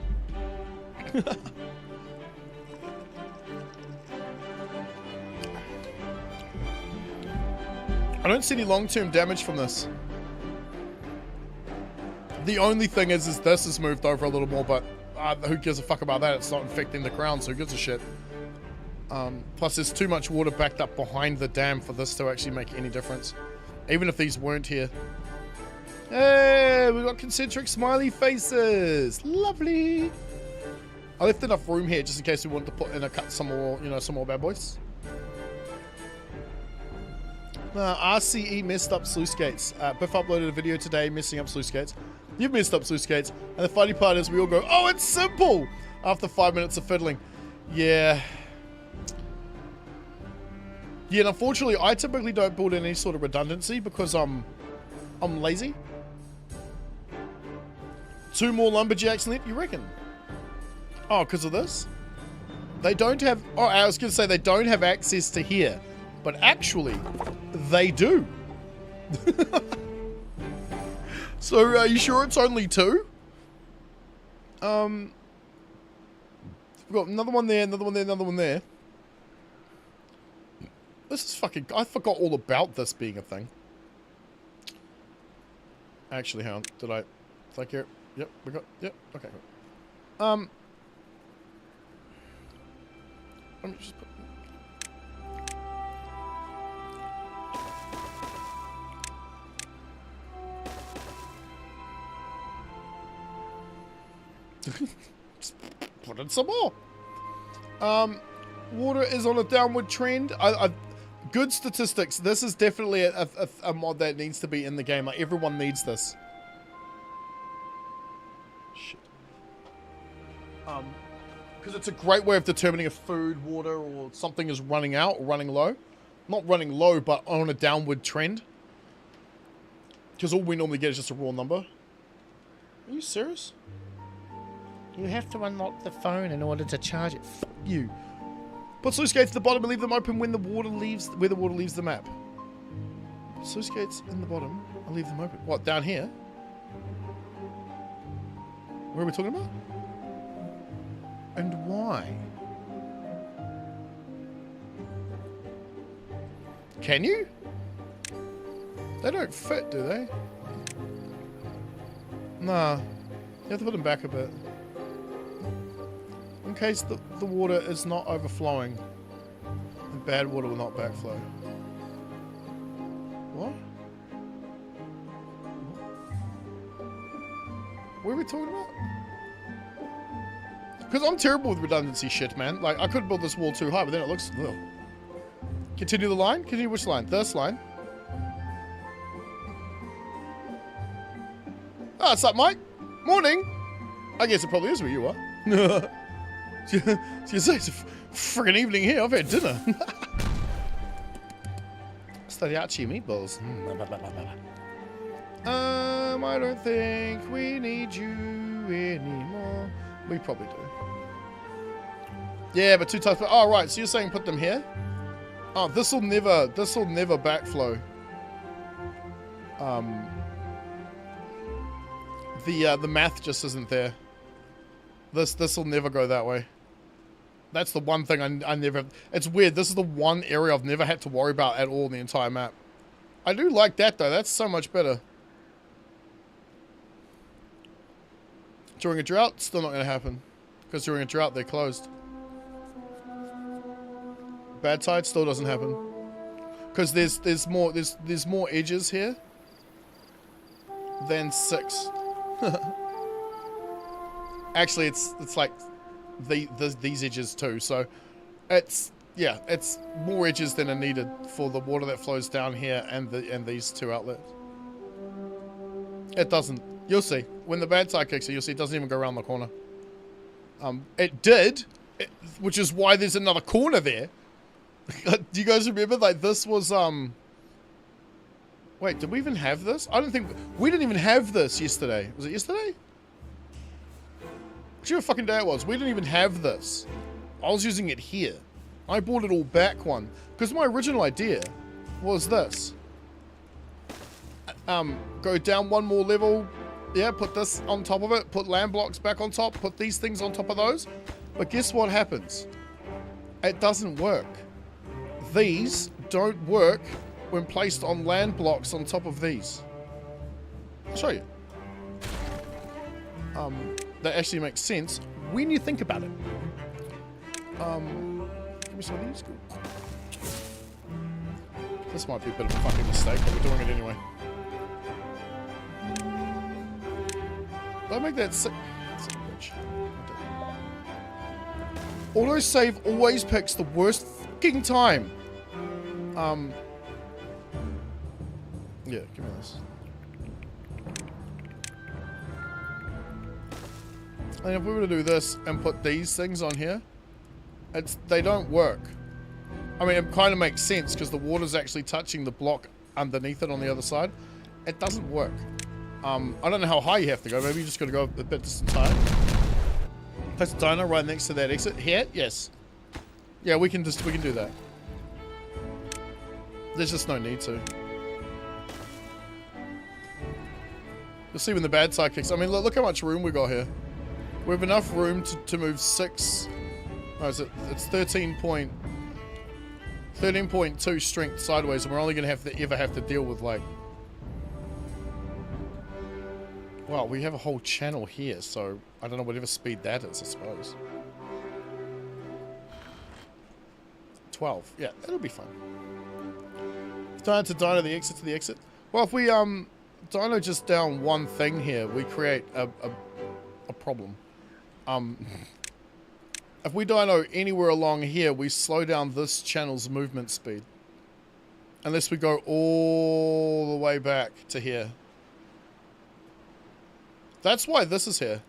I don't see any long-term damage from this. The only thing is this has moved over a little more, but who gives a fuck about that? It's not infecting the crown, so who gives a shit? Plus, there's too much water backed up behind the dam for this to actually make any difference. Even if these weren't here. Hey, we've got concentric smiley faces. Lovely. I left enough room here just in case we wanted to put in some more, some more bad boys. RCE messed up sluice gates. Biff uploaded a video today messing up sluice gates. You've messed up sluice gates. And the funny part is we all go, oh, it's simple! After 5 minutes of fiddling. Yeah. Yeah, and unfortunately, I typically don't build in any sort of redundancy because I'm lazy. 2 more lumberjacks left, you reckon? Oh, because of this? They don't have... Oh, I was going to say they don't have access to here. But actually, they do. So, are you sure it's only 2? We've got another one there, another one there, another one there. This is fucking... I forgot all about this being a thing. Actually, hang on. Did I hear it? Yep, we got... Yep, okay. Let me just put... Just put in some more. Water is on a downward trend. Good statistics. This is definitely a mod that needs to be in the game. Like, everyone needs this. Shit. Because it's a great way of determining if food, water, or something is running out or running low. Not running low, but on a downward trend. Because all we normally get is just a raw number. Are you serious? You have to unlock the phone in order to charge it. F you. Put sluice gates at the bottom and leave them open when the water leaves, where the water leaves the map. Put sluice gates in the bottom and leave them open. What, down here? What are we talking about? And why? Can you? They don't fit, do they? Nah. You have to put them back a bit. In case the water is not overflowing. And bad water will not backflow. What? What are we talking about? Because I'm terrible with redundancy shit, man. Like, I could build this wall too high, but then it looks... Ugh. Continue the line? Continue which line? This line. Ah, what's up, Mike? Morning! I guess it probably is where you are. It's a friggin' evening here. I've had dinner. Stagliacci meatballs. I don't think we need you anymore. We probably do. Yeah, but 2 times. Oh, right. So you're saying put them here? Oh, this will never backflow. The math just isn't there. This will never go that way. That's the one thing I never... It's weird. This is the one area I've never had to worry about at all in the entire map. I do like that, though. That's so much better. During a drought, still not going to happen. Because during a drought, they're closed. Bad tide still doesn't happen. Because there's more edges here than 6. Actually, it's like these edges too. So it's more edges than are needed for the water that flows down here and these 2 outlets. It doesn't. You'll see when the bad tide kicks in. You'll see it doesn't even go around the corner. It did, which is why there's another corner there. Do you guys remember? Like this was Wait, did we even have this? I don't think we didn't even have this yesterday. Was it yesterday? Whichever fucking day it was, we didn't even have this. I was using it here. I brought it all back one because my original idea was this. Go down 1 more level. Yeah, put this on top of it. Put land blocks back on top. Put these things on top of those. But guess what happens? It doesn't work. These don't work when placed on land blocks on top of these. I'll show you. That actually makes sense when you think about it. Give me some of these. Cool. This might be a bit of a fucking mistake, but we're doing it anyway. Did I make that sick? Autosave always picks the worst fucking time. Yeah, give me this. And if we were to do this and put these things on here, they don't work. I mean, it kind of makes sense because the water's actually touching the block underneath it on the other side. It doesn't work. I don't know how high you have to go. Maybe you just got to go a bit distant higher. Place a dino right next to that exit. Here? Yes. Yeah, we can do that. There's just no need to. You'll see when the bad side kicks. I mean, look how much room we got here. We have enough room to move 6. No, it's 13.2 strength sideways, and we're only going to ever have to deal with like... Well, we have a whole channel here, so I don't know whatever speed that is, I suppose. 12. Yeah, that'll be fun. Dino to dino, the exit to the exit. Well, if we dino just down one thing here, we create a problem. If we dino anywhere along here, we slow down this channel's movement speed. Unless we go all the way back to here. That's why this is here.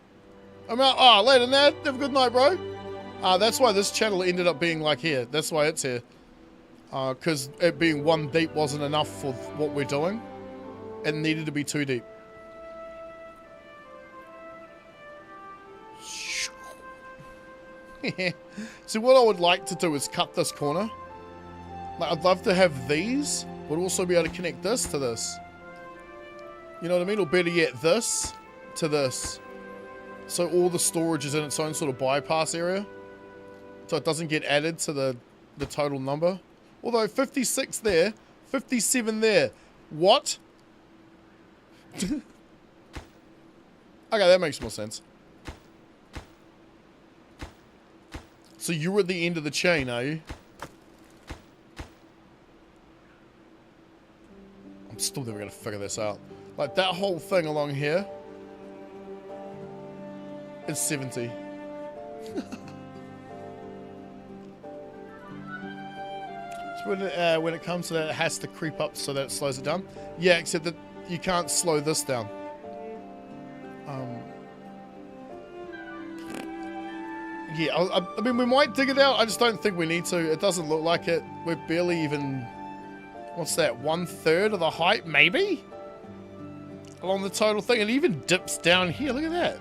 I'm out. Oh, later, Nat. Have a good night, bro. That's why this channel ended up being like here. That's why it's here. Because it being 1 deep wasn't enough for what we're doing. It needed to be 2 deep. See, what I would like to do is cut this corner. Like, I'd love to have these, but also be able to connect this to this. You know what I mean? Or better yet, this to this. So all the storage is in its own sort of bypass area. So it doesn't get added to the total number. Although 56 there, 57 there. What? Okay, that makes more sense. So you're at the end of the chain, are you? I'm still never going to figure this out. Like, that whole thing along here is 70. So when it comes to that, it has to creep up so that it slows it down. Yeah, except that you can't slow this down. Yeah, I mean, we might dig it out. I just don't think we need to. It doesn't look like it. We're barely even... What's that? 1/3 of the height, maybe? Along the total thing. It even dips down here. Look at that.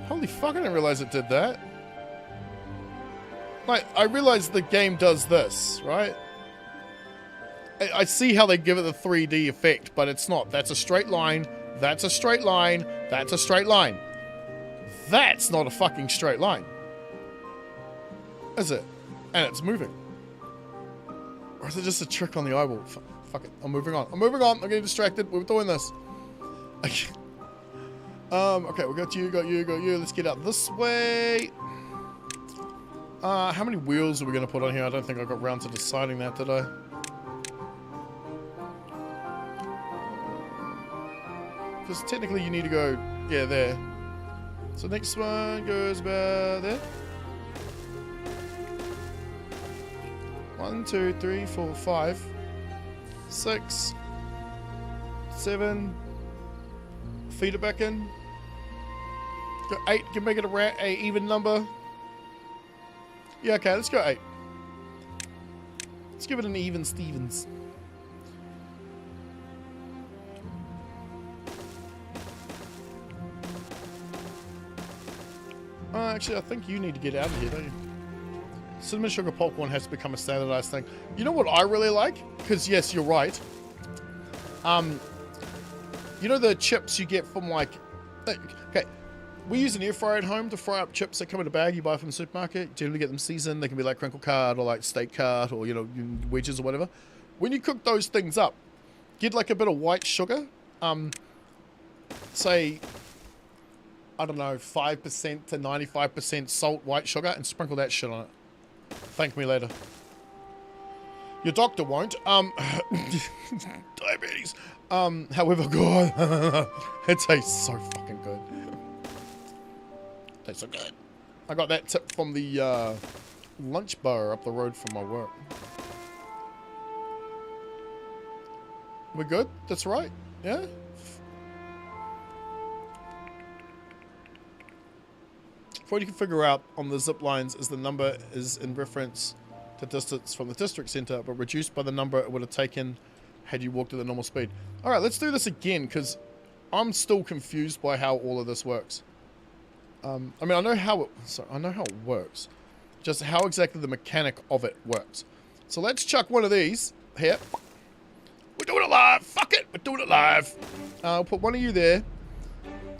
Holy fuck, I didn't realize it did that. Like, I realize the game does this, right? I see how they give it the 3D effect, but it's not. That's a straight line. That's a straight line. That's a straight line. That's not a fucking straight line. Is it? And it's moving. Or is it just a trick on the eyeball? Fuck it. I'm moving on. I'm moving on. I'm getting distracted. We're doing this. Okay, we got you, got you, got you. Let's get out this way. How many wheels are we going to put on here? I don't think I got round to deciding that, did I? Because technically you need to go, yeah, there. So next one goes about there. 1, 2, 3, 4, 5, 6, 7. Feed it back in. Go 8. Can make it a even number. Yeah, okay, let's go 8. Let's give it an even Stevens. Actually, I think you need to get out of here, don't you? Cinnamon sugar popcorn has to become a standardized thing. You know what I really like? Because, yes, you're right. You know the chips you get from, like... Okay, we use an air fryer at home to fry up chips that come in a bag you buy from the supermarket. You generally get them seasoned. They can be like crinkle cut or like steak cut or, you know, wedges or whatever. When you cook those things up, get like a bit of white sugar. Say... I don't know, 5% to 95% salt white sugar and sprinkle that shit on it. Thank me later. Your doctor won't. Diabetes. However, God, it tastes so fucking good. It tastes so good. I got that tip from the lunch bar up the road from my work. We're good? That's right? Yeah? What you can figure out on the zip lines is the number is in reference to distance from the district center, but reduced by the number it would have taken had you walked at the normal speed. All right, let's do this again because I'm still confused by how all of this works. I mean, I know how it works, just how exactly the mechanic of it works. So let's chuck one of these here. We're doing it live. Fuck it, we're doing it live. I'll put one of you there.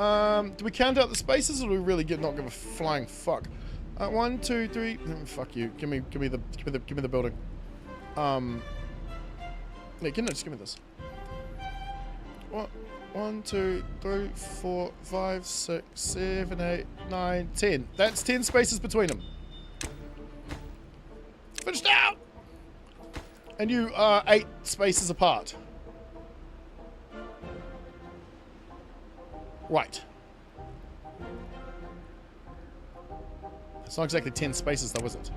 Do we count out the spaces, or do we really not give a flying fuck? 1, 2, 3. Fuck you. Give me the building. Yeah, just give me this. 1, 2, 3, 4, 5, 6, 7, 8, 9, 10. That's 10 spaces between them. Finished out. And you are 8 spaces apart. Right. It's not exactly 10 spaces though, is it?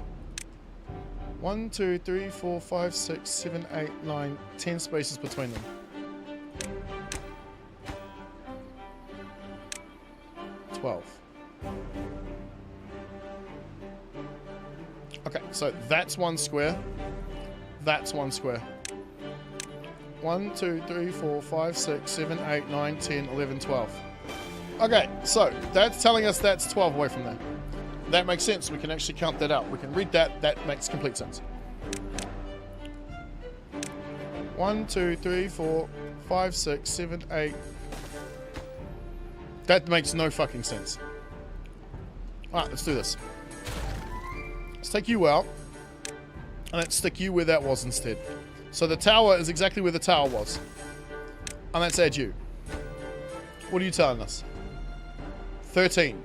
1, 2, 3, 4, 5, 6, 7, 8, 9, 10 spaces between them. Okay, so that's 1 square. That's 1 square. 1, 2, 3, 4, 5, 6, 7, 8, 9, 10, 11, 12. Okay, so that's telling us that's 12 away from there. That makes sense. We can actually count that out. We can read that. That makes complete sense. 1, 2, 3, 4, 5, 6, 7, 8, That makes no fucking sense. Alright, let's do this. Let's take you out. And let's stick you where that was instead. So the tower is exactly where the tower was. And let's add you. What are you telling us? 13.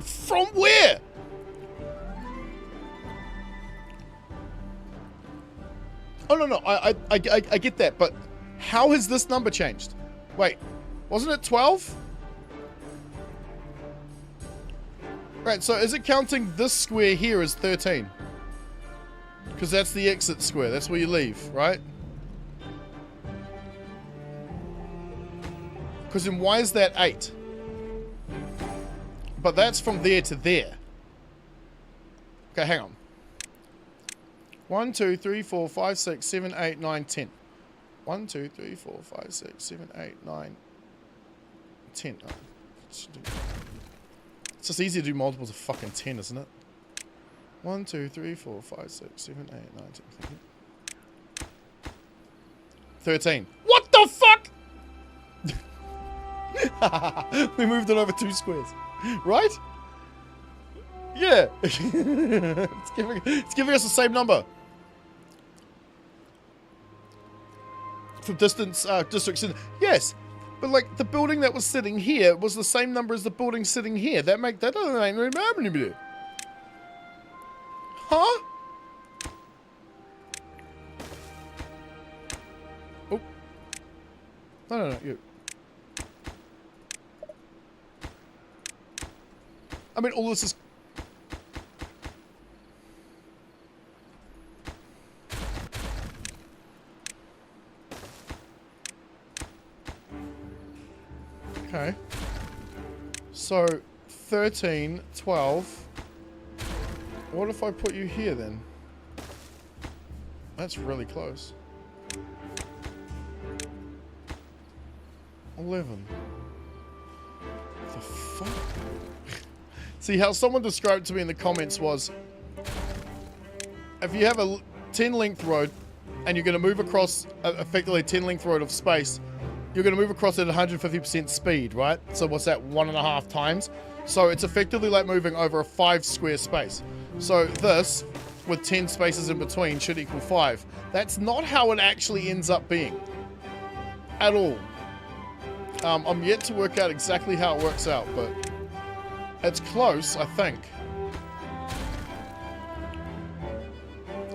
From where? Oh, no, no. I get that. But how has this number changed? Wait. Wasn't it 12? Right, so is it counting this square here as 13? Because that's the exit square. That's where you leave, right? Because then why is that 8? But that's from there to there. Okay, hang on. 1, 2, 3, 4, 5, 6, 7, 8, 9, 10. 1, 2, 3, 4, 5, 6, 7, 8, 9, 10. Oh, it's just easier to do multiples of fucking 10, isn't it? 1, 2, 3, 4, 5, 6, 7, 8, 9, 10. 13. What the fuck? We moved it over 2 squares. Right? Yeah. it's giving us the same number. From distance, districts in. Yes. But like the building that was sitting here was the same number as the building sitting here. That doesn't make any. Huh? Oh. No, you. I mean, all this is... Okay. So, 13, 12. What if I put you here then? That's really close. 11. The fuck? See, how someone described to me in the comments was, if you have a 10 length road and you're going to move across effectively a 10 length road of space, you're going to move across at 150% speed, right? So what's that, 1.5 times? So it's effectively like moving over a 5 square space. So this, with 10 spaces in between, should equal 5. That's not how it actually ends up being. At all. I'm yet to work out exactly how it works out, but it's close, I think.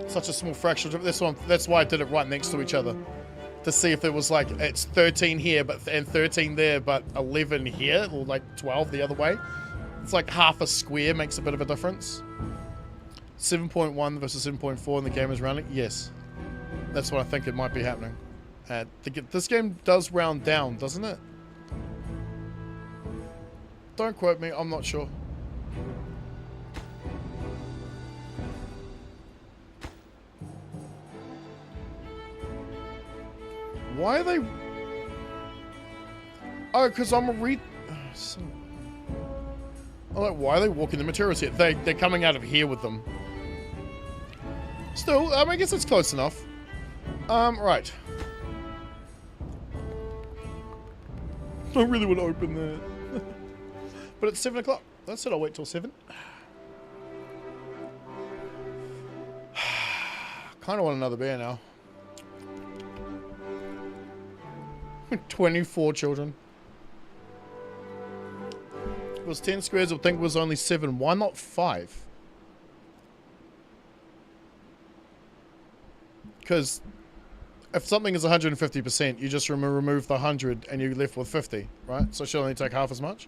Such a small fraction. That's why I did it right next to each other. To see if it was like, it's 13 here and 13 there, but 11 here, or like 12 the other way. It's like half a square makes a bit of a difference. 7.1 versus 7.4 and the game is rounding? Yes. That's what I think it might be happening. This game does round down, doesn't it? Don't quote me, I'm not sure. Why are they... Oh, because I'm a I'm like, why are they walking the materials here? They're coming out of here with them. Still, I guess it's close enough. Right. I really want to open that. But it's 7 o'clock. That's it, I'll wait till 7. Kind of want another beer now. 24 children. It was 10 squares, I think it was only 7. Why not 5? Because if something is 150%, you just remove the 100 and you're left with 50, right? So it should only take half as much?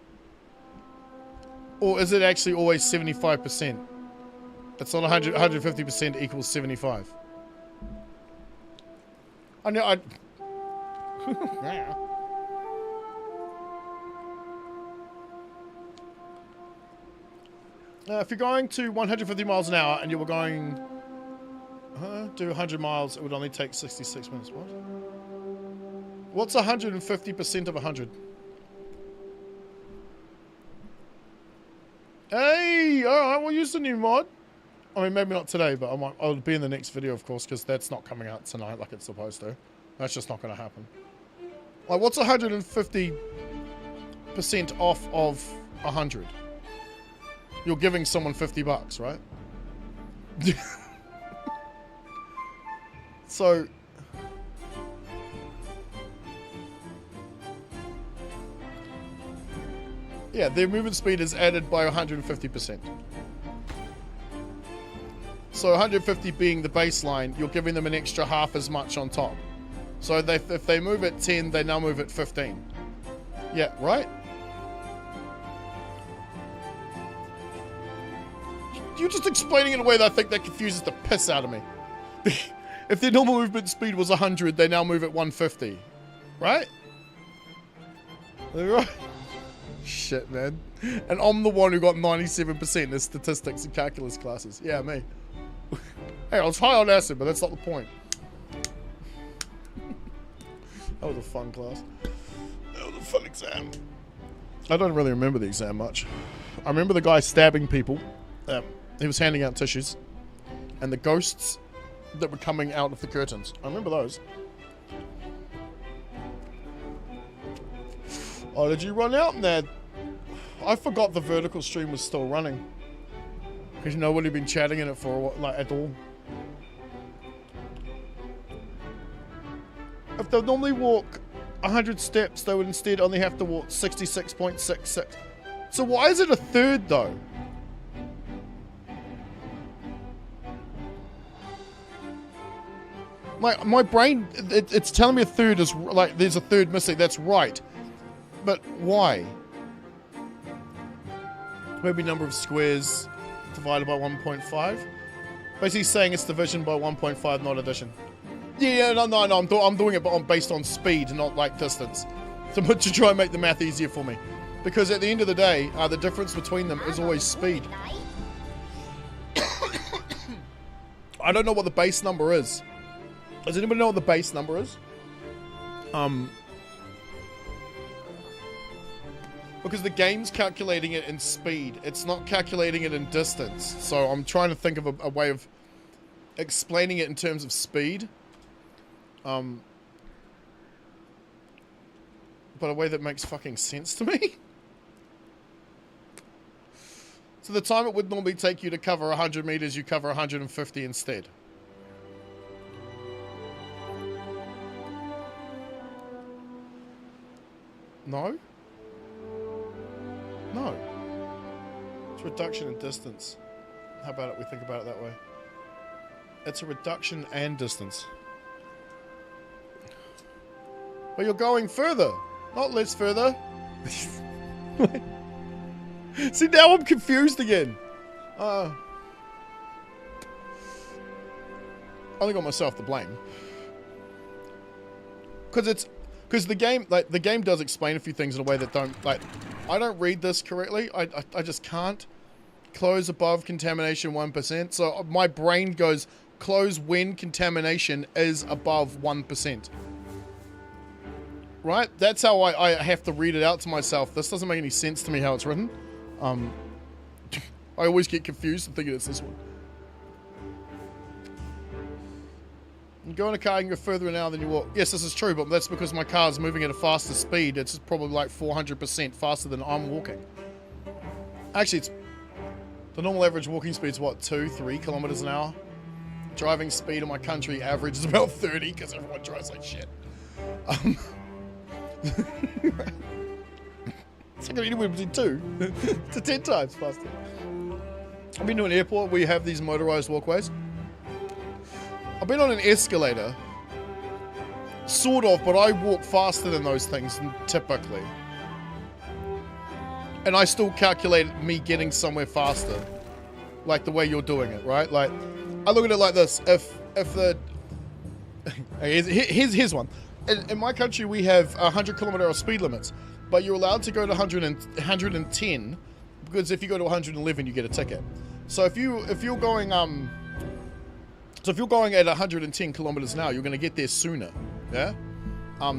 Or is it actually always 75%? It's not 150% equals 75. I know, if you're going to 150 miles an hour and you were going do 100 miles, it would only take 66 minutes. What? What's 150% of 100? Hey, alright, we'll use the new mod. I mean, maybe not today, but I'll be in the next video, of course, because that's not coming out tonight like it's supposed to. That's just not going to happen. Like, what's 150% off of 100? You're giving someone $50, right? So... yeah, their movement speed is added by 150%. So 150 being the baseline, you're giving them an extra half as much on top. So if they move at 10, they now move at 15. Yeah, right? You're just explaining it in a way that I think that confuses the piss out of me. If their normal movement speed was 100, they now move at 150. Right? Right? Shit, man. And I'm the one who got 97% in statistics and calculus classes. Yeah, me. Hey, I was high on acid, but that's not the point. That was a fun class. That was a fun exam. I don't really remember the exam much. I remember the guy stabbing people. He was handing out tissues. And the ghosts that were coming out of the curtains. I remember those. Oh, did you run out, Ned? I forgot the vertical stream was still running. Because nobody had been chatting in it for, like, at all. If they normally walk 100 steps, they would instead only have to walk 66.66. So why is it a third, though? My brain, it's telling me a third is, like, there's a third missing. That's right. But why? Maybe number of squares divided by 1.5. Basically saying it's division by 1.5, not addition. Yeah, no, I'm doing it based on speed, not like distance. To try and make the math easier for me. Because at the end of the day, the difference between them is always speed. I don't know what the base number is. Does anybody know what the base number is? Because the game's calculating it in speed. It's not calculating it in distance. So I'm trying to think of a way of explaining it in terms of speed. But a way that makes fucking sense to me. So the time it would normally take you to cover 100 meters, you cover 150 instead. No? No. It's a reduction in distance. How about it? We think about it that way. It's a reduction and distance. But you're going further, not less further. See, now I'm confused again. I only got myself to blame. Because the game, like, the game does explain a few things in a way that don't, like, I don't read this correctly. I just can't. Close above contamination 1%. So my brain goes, close when contamination is above 1%. Right? That's how I have to read it out to myself. This doesn't make any sense to me how it's written. I always get confused and thinking it's this one. You go in a car and go further an hour than you walk. Yes, this is true, but that's because my car is moving at a faster speed. It's probably like 400% faster than I'm walking. Actually, it's the normal average walking speed is what, 2-3 kilometers an hour? Driving speed in my country average is about 30 because everyone drives like shit. It's like anywhere between 2 to 10 times faster. I've been to an airport where you have these motorized walkways. I've been on an escalator, sort of, but I walk faster than those things typically. And I still calculate me getting somewhere faster, like the way you're doing it, right? Like, I look at it like this: if the here's one. In my country, we have 100-kilometer speed limits, but you're allowed to go to 110 because if you go to 111, you get a ticket. So if you're going at 110 kilometers an hour, you're going to get there sooner, yeah?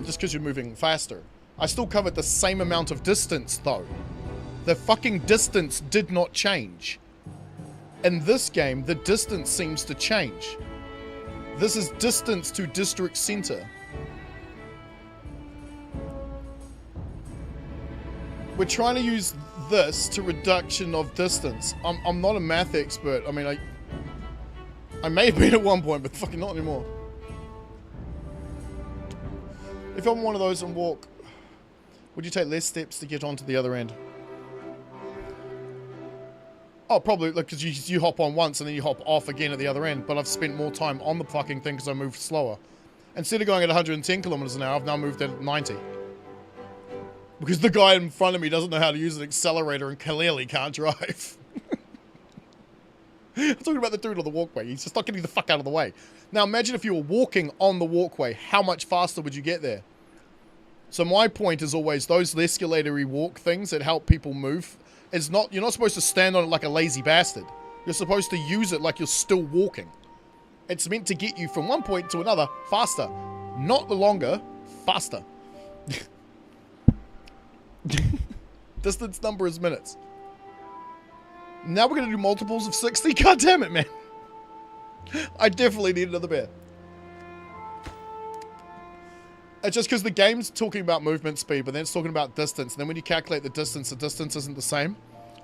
Just because you're moving faster. I still covered the same amount of distance, though. The fucking distance did not change. In this game, the distance seems to change. This is distance to district center. we're trying to use this to reduction of distance. I'm not a math expert. I mean, I may have been at one point, but fucking not anymore. If I'm one of those and walk, would you take less steps to get onto the other end? Oh, probably, like, because you hop on once and then you hop off again at the other end, but I've spent more time on the fucking thing because I moved slower. Instead of going at 110 kilometers an hour, I've now moved at 90. Because the guy in front of me doesn't know how to use an accelerator and clearly can't drive. I'm talking about the dude on the walkway. He's just not getting the fuck out of the way. Now imagine if you were walking on the walkway, how much faster would you get there? So my point is always those escalatory walk things that help people move. You're not supposed to stand on it like a lazy bastard. You're supposed to use it like you're still walking. It's meant to get you from one point to another faster. Not the longer, faster. Distance number is minutes. Now we're going to do multiples of 60? God damn it, man. I definitely need another beer. It's just because the game's talking about movement speed, but then it's talking about distance. And then when you calculate the distance isn't the same.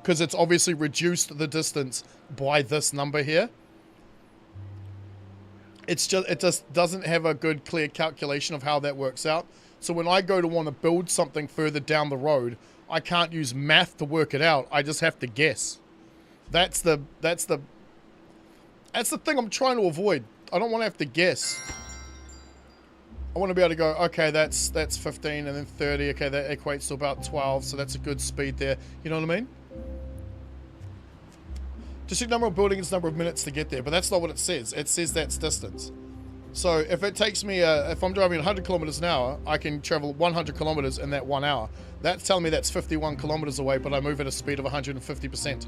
Because it's obviously reduced the distance by this number here. It just doesn't have a good, clear calculation of how that works out. So when I go to want to build something further down the road, I can't use math to work it out. I just have to guess. That's the thing I'm trying to avoid. I don't want to have to guess. I want to be able to go, okay, that's 15 and then 30. Okay, that equates to about 12, so that's a good speed there. You know what I mean? District number of buildings, number of minutes to get there, but that's not what it says. It says that's distance. So if it takes me, if I'm driving 100 kilometers an hour, I can travel 100 kilometers in that 1 hour. That's telling me that's 51 kilometers away, but I move at a speed of 150%.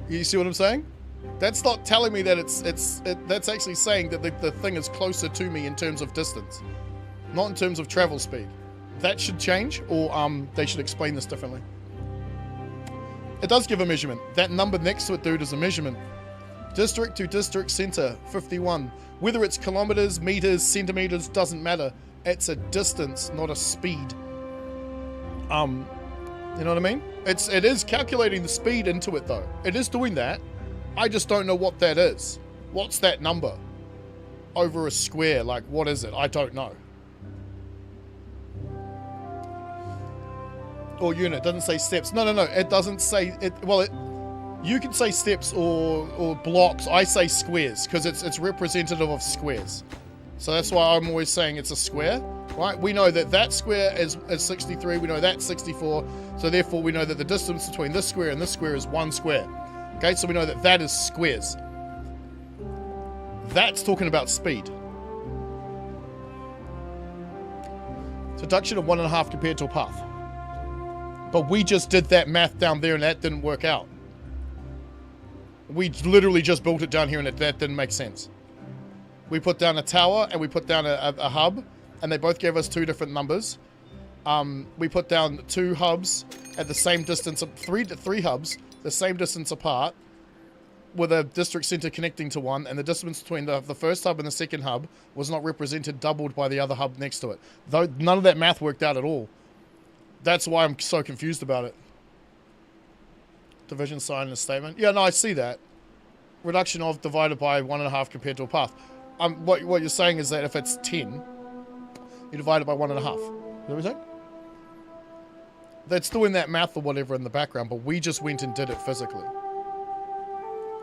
You see what I'm saying? That's not telling me that that's actually saying that the thing is closer to me in terms of distance, not in terms of travel speed. That should change, or they should explain this differently. It does give a measurement. That number next to it, dude, is a measurement. District to district center, 51. Whether it's kilometers, meters, centimeters, doesn't matter. It's a distance, not a speed. You know what I mean? It is calculating the speed into it, though. It is doing that. I just don't know what that is. What's that number? Over a square, like, what is it? I don't know. Or unit, doesn't say steps. No, it doesn't say it. Well, you can say steps or blocks. I say squares because it's representative of squares. So that's why I'm always saying it's a square, right? We know that square is 63. We know that's 64. So therefore we know that the distance between this square and this square is 1 square. Okay, so we know that is squares. That's talking about speed. Deduction of 1.5 compared to a path. But we just did that math down there and that didn't work out. We literally just built it down here and that didn't make sense. We put down a tower and we put down a hub, and they both gave us 2 different numbers. We put down 2 hubs at the same distance, three hubs, the same distance apart, with a district center connecting to one, and the distance between the first hub and the second hub was not represented, doubled by the other hub next to it. Though none of that math worked out at all. That's why I'm so confused about it. Division sign in a statement. Yeah, no, I see that. Reduction of divided by 1.5 compared to a path. What you're saying is that if it's 10, you divide it by 1.5. Is that what you're saying? That's doing that math or whatever in the background, but we just went and did it physically.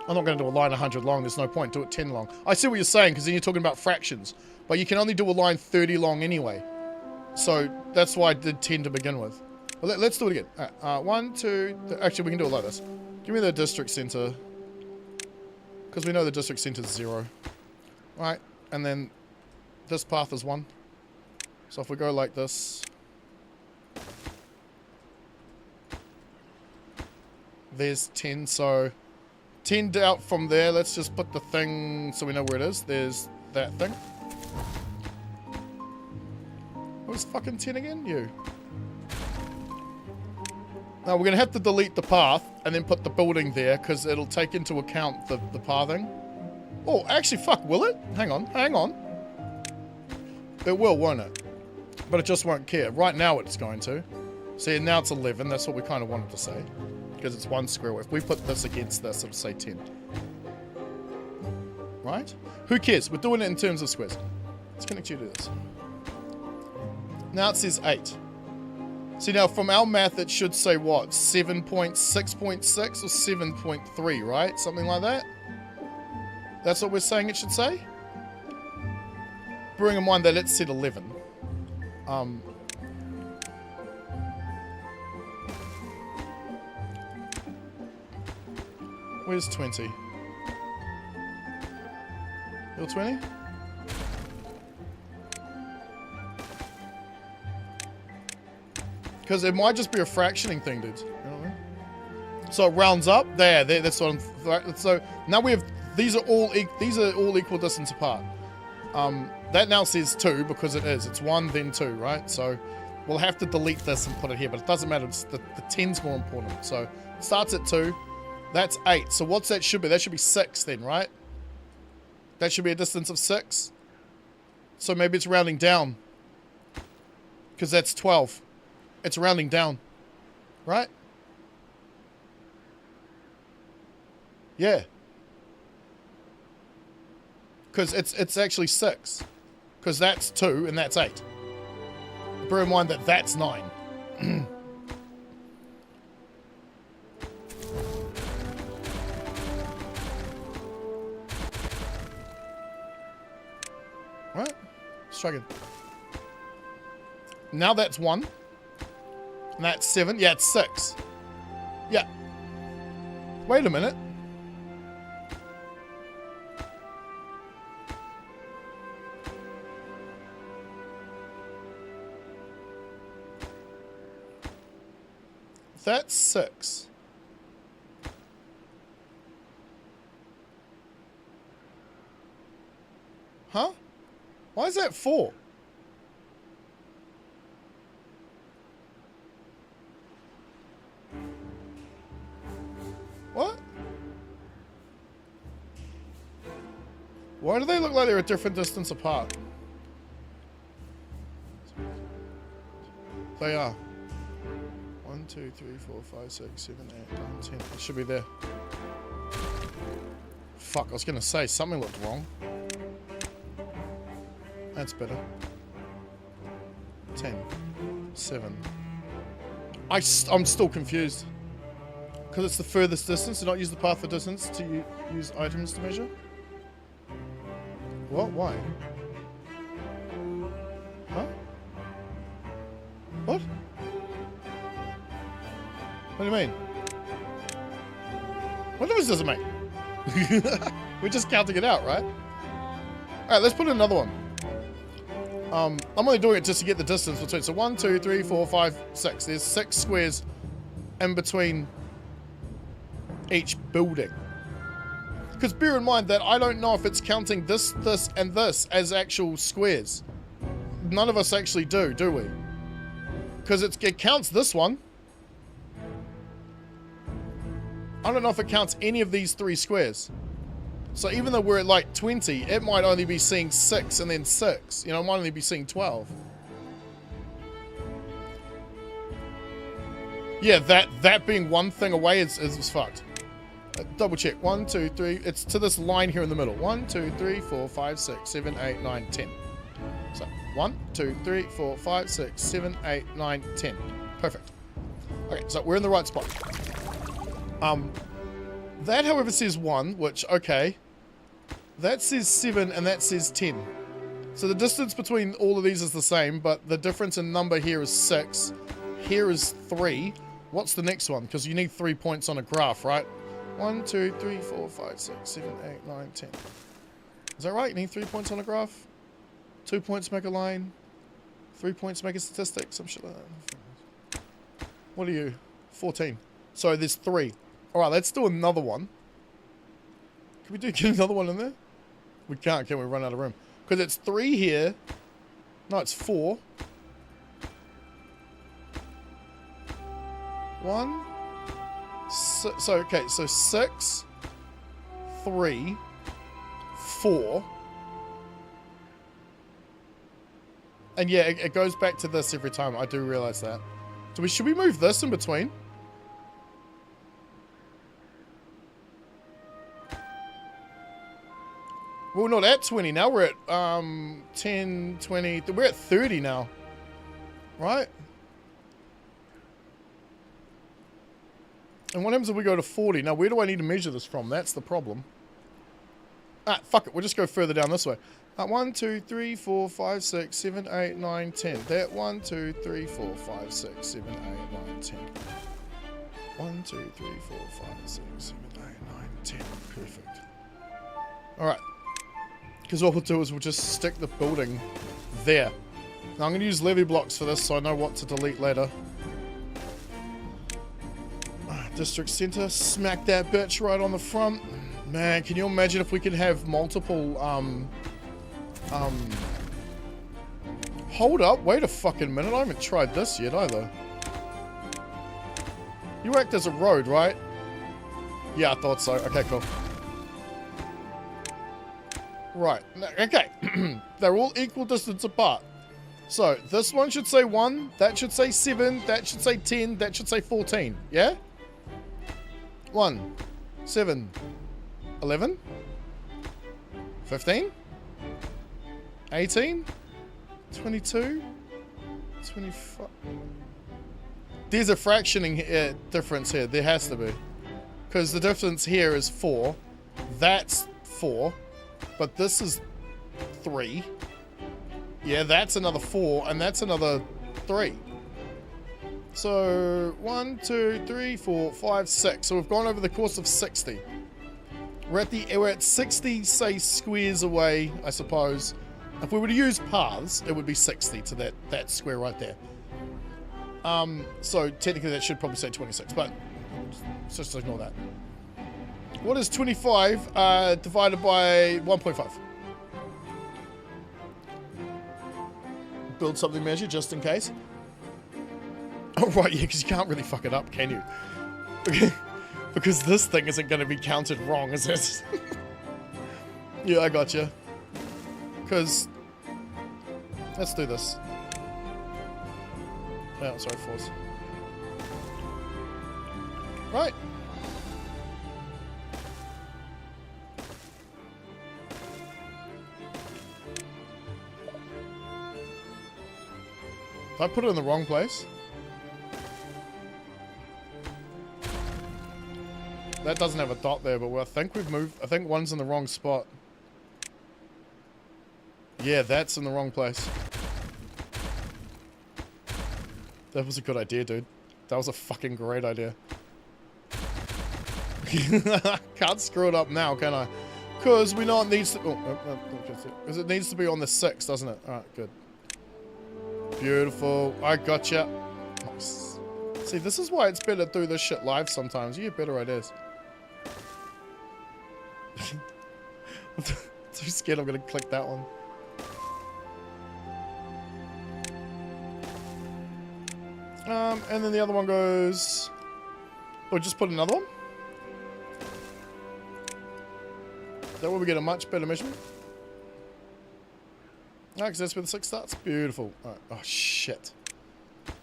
I'm not going to do a line 100 long. There's no point. Do it 10 long. I see what you're saying, because then you're talking about fractions. But you can only do a line 30 long anyway. So that's why I did 10 to begin with. Well, let's do it again. 1, 2... Actually, we can do it like this. Give me the district center. Because we know the district center is 0. Right. And then this path is 1. So if we go like this... There's 10, so 10 out from there. Let's just put the thing so we know where it is. There's that thing. What was fucking 10 again? You. Now we're going to have to delete the path and then put the building there because it'll take into account the pathing. Oh, actually, fuck, will it? Hang on. It will, won't it? But it just won't care. Right now it's going to. See, now it's 11. That's what we kind of wanted to say. Because it's one square. If we put this against this, it'll say 10. Right? Who cares? We're doing it in terms of squares. Let's connect you to this. Now it says 8. See, now from our math, it should say what? 7.6.6 or 7.3, right? Something like that? That's what we're saying it should say? Bearing in mind that it said 11. Where's 20? You're 20? Because it might just be a fractioning thing, dudes. You know what I mean? So it rounds up. There. That's what I'm... So now we have... These are all equal distance apart. That now says 2 because it is. It's 1, then 2, right? So we'll have to delete this and put it here, but it doesn't matter. The 10's more important. So it starts at 2. That's 8. So what's that should be? That should be 6 then, right? That should be a distance of 6. So maybe it's rounding down. Because that's 12. It's rounding down. Right? Yeah. Because it's actually 6. Because that's 2 and that's 8. Bear in mind that that's 9. Right? Let's try again. Now that's 1. And that's 7. Yeah, it's 6. Yeah. Wait a minute. That's 6. Huh? Why is that 4? What? Why do they look like they're a different distance apart? They are. 1, 2, 3, 4, 5, 6, 7, 8, 9, 10. It should be there. Fuck, I was gonna say something looked wrong. That's better. 10, 7. I'm still confused. Because it's the furthest distance, to not use the path of distance to use items to measure? What? Why? Huh? What? What do you mean? What difference does it make? We're just counting it out, right? Alright, let's put in another one. I'm only doing it just to get the distance between. So 1, 2, 3, 4, 5, 6. There's 6 squares in between each building. Because bear in mind that I don't know if it's counting this, this, and this as actual squares. None of us actually do we? Because it counts this one. I don't know if it counts any of these 3 squares. So even though we're at like 20, it might only be seeing 6 and then 6. You know, it might only be seeing 12. Yeah, that being one thing away is fucked. Double check. 1, 2, 3. It's to this line here in the middle. 1, 2, 3, 4, 5, 6, 7, 8, 9, 10. So 1, 2, 3, 4, 5, 6, 7, 8, 9, 10. Perfect. Okay, so we're in the right spot. That, however, says 1, which, okay. That says 7 and that says 10. So the distance between all of these is the same, but the difference in number here is 6. Here is 3. What's the next one? Because you need 3 points on a graph, right? 1, 2, 3, 4, 5, 6, 7, 8, 9, 10. Is that right? You need 3 points on a graph? 2 points make a line. 3 points make a statistic. Some shit like that. What are you? 14. So there's 3. Alright, let's do another one. Can we get another one in there? We can't, can we? Run out of room. Because it's 3 here. No, it's 4. 1. So, okay, so 6, 3, 4. And yeah, it goes back to this every time. I do realize that. Should we move this in between? We're not at 20 now. We're at 10, 20. We're at 30 now. Right? And what happens if we go to 40? Now, where do I need to measure this from? That's the problem. Ah, fuck it. We'll just go further down this way. 1, 2, 3, 4, 5, 6, 7, 8, 9, 10. That 1, 2, 3, 4, 5, 6, 7, 8, 9, 10. 1, 2, 3, 4, 5, 6, 7, 8, 9, 10. Perfect. Alright. Because what we'll do is we'll just stick the building there. Now I'm going to use levy blocks for this so I know what to delete later. District center, smack that bitch right on the front. Man, can you imagine if we could have multiple, hold up, wait a fucking minute, I haven't tried this yet either. You act as a road, right? Yeah, I thought so. Okay, cool. Right, okay. They're all equal distance apart. So, this one should say 1, that should say 7, that should say 10, that should say 14, yeah? 1, 7, 11, 15, 18, 22, 25. There's a fractioning difference here. There has to be. Because the difference here is 4. That's 4. But this is 3. Yeah, that's another 4. And that's another 3. So, 1, 2, 3, 4, 5, 6. So we've gone over the course of 60. We're at 60, say, squares away, I suppose. If we were to use paths, it would be 60 to that square right there. So technically that should probably say 26, but let's just ignore that. What is 25 divided by 1.5? Build something measure just in case. Oh, right, yeah, because you can't really fuck it up, can you? Because this thing isn't going to be counted wrong, is it? Yeah, I gotcha. Because... let's do this. Oh, sorry, force. Right. Did I put it in the wrong place? That doesn't have a dot there, but I think we've moved. I think one's in the wrong spot. Yeah, that's in the wrong place. That was a good idea, dude. That was a fucking great idea. Can't screw it up now, can I? Because we know it needs to... oh, because it needs to be on the 6, doesn't it? Alright, good. Beautiful. I gotcha. Nice. See, this is why it's better to do this shit live sometimes. You get better ideas. I'm too scared I'm going to click that one. And then the other one goes... or just put another one. That way we get a much better measurement. Ah, because that's where the 6 starts. Beautiful. Alright. Oh, shit.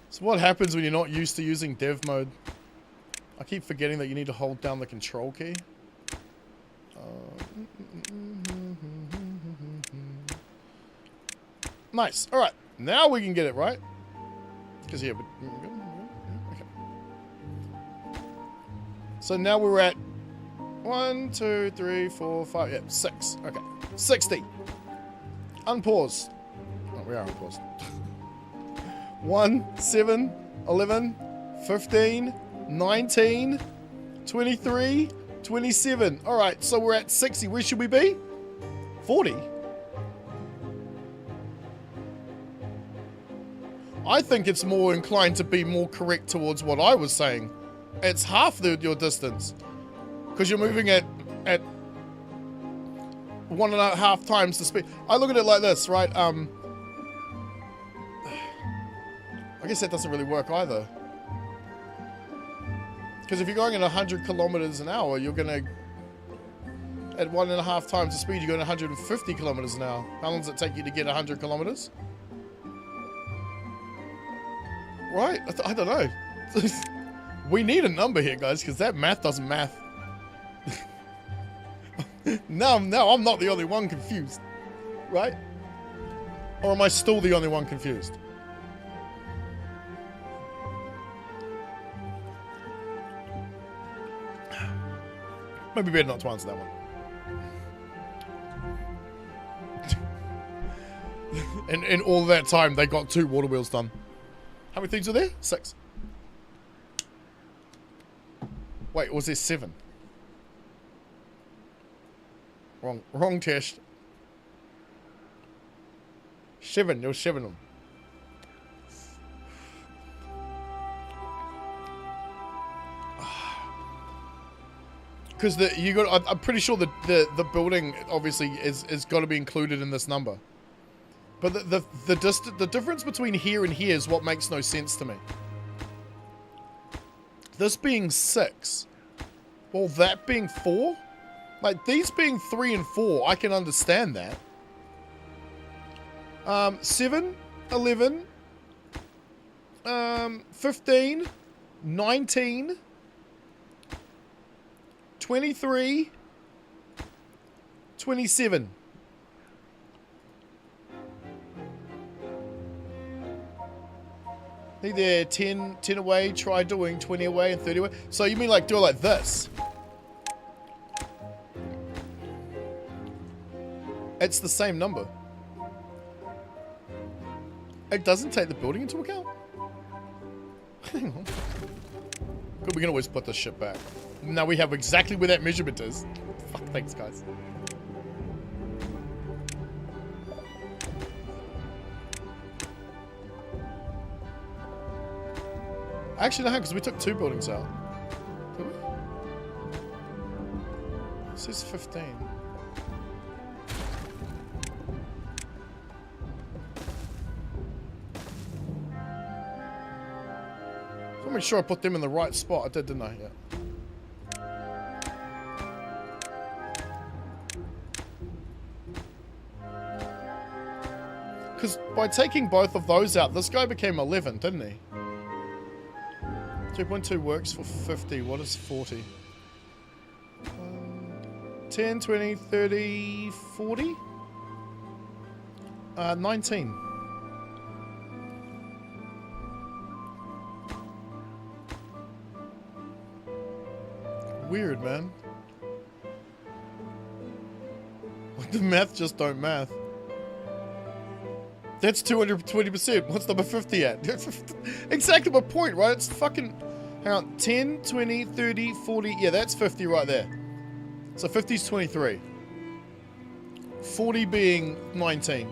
So what happens when you're not used to using dev mode? I keep forgetting that you need to hold down the control key. Nice. Alright. Now we can get it right. Because, yeah, but... okay. So now we're at 1, 2, 3, 4, 5, yeah, 6. Okay. 60. Unpause. Oh, we are unpaused. 1, 7, 11, 15, 19, 23, 27. Alright, so we're at 60. Where should we be? 40. I think it's more inclined to be more correct towards what I was saying. It's half your distance. Because you're moving at 1.5 times the speed. I look at it like this, right? I guess that doesn't really work either. Because if you're going at 100 kilometers an hour, you're going to... at 1.5 times the speed, you're going 150 kilometers an hour. How long does it take you to get 100 kilometers? Right? I don't know. We need a number here, guys, because that math doesn't math. No, I'm not the only one confused. Right? Or am I still the only one confused? Maybe better not to answer that one. And in all that time, they got 2 water wheels done. How many things are there? 6. Wait, was there 7? Wrong test. 7, there was 7 of them. Because I'm pretty sure the building obviously is got to be included in this number. But the difference between here and here is what makes no sense to me. This being 6, well, that being 4, like these being 3 and 4, I can understand that. 7, 11, 15, 19, 23, 27. Need there 10 away, try doing 20 away and 30 away. So you mean like do it like this? It's the same number. It doesn't take the building into account? Hang on. Good, we can always put this shit back. Now we have exactly where that measurement is. Fuck, thanks guys. Actually, no, because we took 2 buildings out. Did we? It says 15. I'll make sure I put them in the right spot. I did, didn't I? Yeah. Because by taking both of those out, this guy became 11, didn't he? 2.2 works for 50. What is 40? 10, 20, 30, 40? 19. Weird, man. Like the math just don't math. That's 220%. What's number 50 at? Exactly my point, right? It's fucking... Hang on. 10, 20, 30, 40... Yeah, that's 50 right there. So 50 is 23. 40 being 19.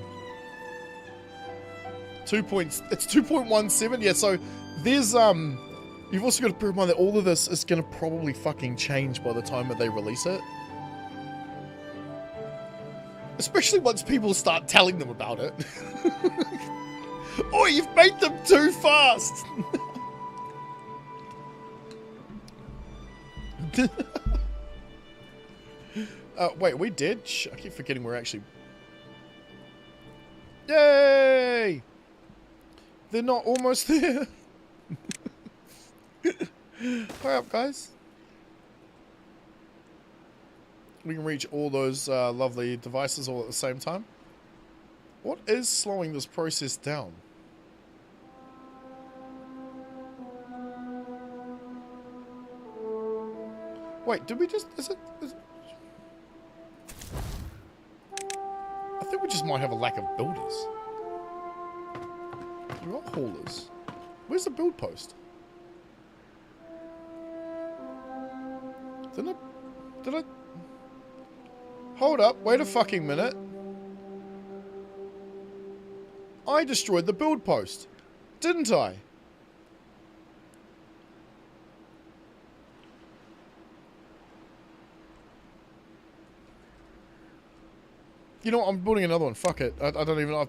2 points... It's 2.17. Yeah, so there's... You've also got to bear in mind that all of this is going to probably fucking change by the time that they release it. Especially once people start telling them about it. Oh, you've made them too fast! Wait, we did? I keep forgetting we're actually... Yay! They're not almost there. Hurry up, guys. We can reach all those lovely devices all at the same time. What is slowing this process down? Wait, did we just... Is it... I think we just might have a lack of builders. There are haulers. Where's the build post? Did I... Hold up, wait a fucking minute. I destroyed the build post, didn't I? You know what, I'm building another one, fuck it. I don't even know.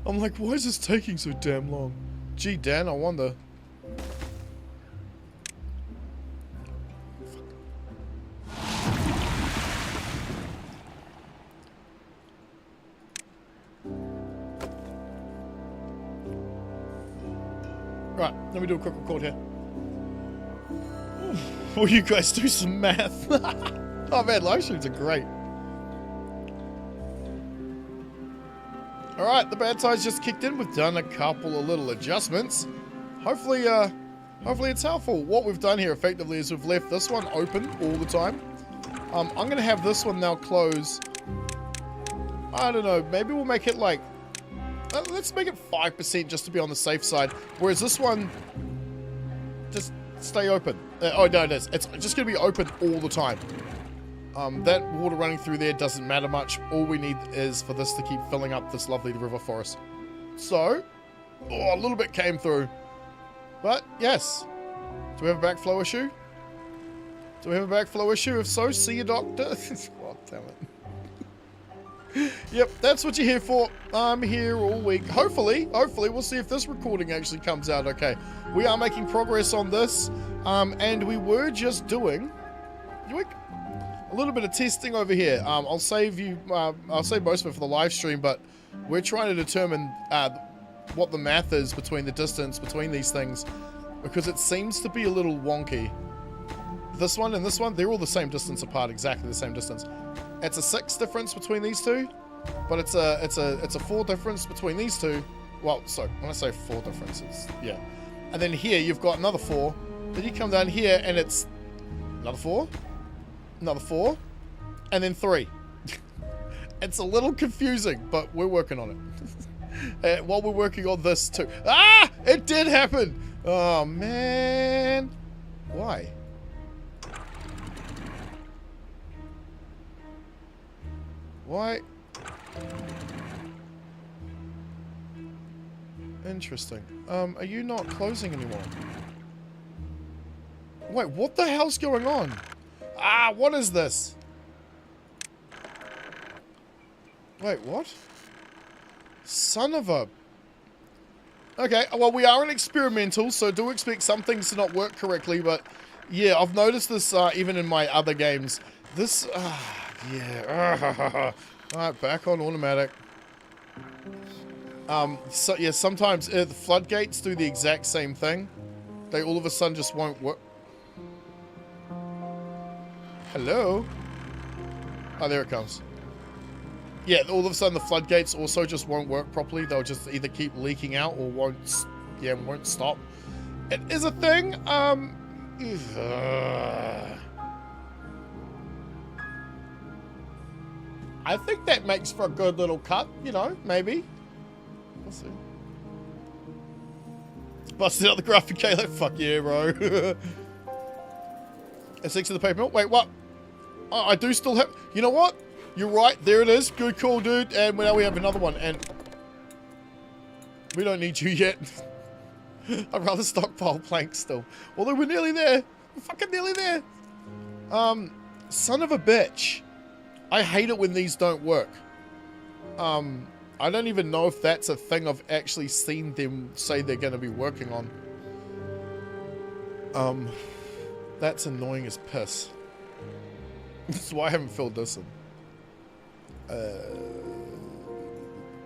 I'm like, why is this taking so damn long? Gee, Dan, I wonder. Right, let me do a quick record here. Will you guys do some math? Oh man, live streams are great. Alright, the bad side's just kicked in. We've done a couple of little adjustments. Hopefully it's helpful. What we've done here effectively is we've left this one open all the time. I'm going to have this one now close. I don't know, maybe we'll make it like... let's make it 5% just to be on the safe side. Whereas this one, just stay open. Oh no, it is. It's just going to be open all the time. That water running through there doesn't matter much. All we need is for this to keep filling up this lovely river for us. So, a little bit came through. But, yes. Do we have a backflow issue? Do we have a backflow issue? If so, see a doctor. God damn it. Yep, that's what you're here for. I'm here all week. Hopefully, we'll see if this recording actually comes out okay. We are making progress on this. And we were just doing... a little bit of testing over here. I'll save most of it for the live stream, but we're trying to determine what the math is between the distance between these things, because it seems to be a little wonky. This one and this one, they're all the same distance apart, exactly the same distance. It's a 6 difference between these two, but it's a 4 difference between these two. Well, so when I say 4 differences, yeah. And then here you've got another 4. Then you come down here and it's another 4. Another 4, and then 3. It's a little confusing, but we're working on it. While we're working on this too. Ah! It did happen! Oh, man. Why? Why? Interesting. Are you not closing anymore? Wait, what the hell's going on? Ah, what is this? Wait, what? Son of a... Okay, well, we are an experimental, so do expect some things to not work correctly, but yeah, I've noticed this even in my other games. This, yeah. Alright, back on automatic. So yeah, sometimes the floodgates do the exact same thing. They all of a sudden just won't work. Hello? Oh, there it comes. Yeah, all of a sudden the floodgates also just won't work properly. They'll just either keep leaking out or won't stop. It is a thing. I think that makes for a good little cut, you know, maybe. We'll see. Busted out the graphic Kalo. Fuck yeah, bro. It's next to the paper mill. Wait, what? Oh, I do still have... You know what? You're right. There it is. Good call, dude. And now we have another one. And we don't need you yet. I'd rather stockpile planks still. Although we're nearly there. We're fucking nearly there. Son of a bitch. I hate it when these don't work. I don't even know if that's a thing I've actually seen them say they're going to be working on. That's annoying as piss. That's why I haven't filled this in.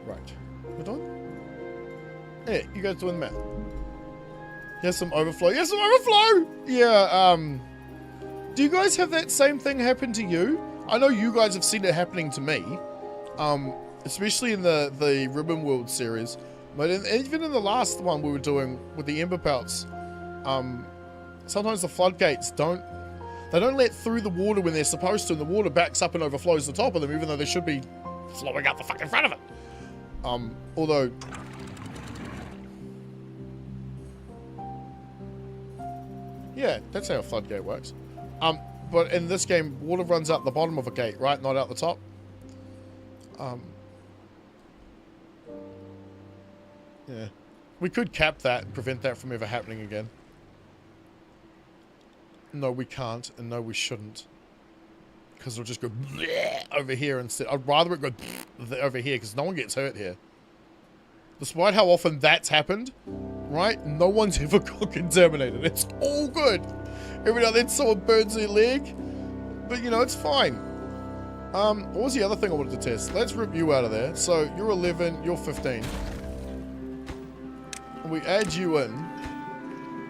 Right. We're done? Yeah, you guys doing the math. Here's some overflow. Here's some overflow! Yeah, do you guys have that same thing happen to you? I know you guys have seen it happening to me. Especially in the Ribbon World series. But even in the last one we were doing with the Ember Pelts, sometimes the floodgates don't let through the water when they're supposed to, and the water backs up and overflows the top of them, even though they should be flowing out the fucking front of it. Although... yeah, that's how a floodgate works. But in this game, water runs out the bottom of a gate, right? Not out the top. Yeah. We could cap that and prevent that from ever happening again. No, we can't, and no, we shouldn't. Because it'll just go over here instead. I'd rather it go over here, because no one gets hurt here. Despite how often that's happened, right? No one's ever got contaminated. It's all good. Every now and then someone burns their leg. But, you know, it's fine. What was the other thing I wanted to test? Let's rip you out of there. So, you're 11, you're 15. We add you in.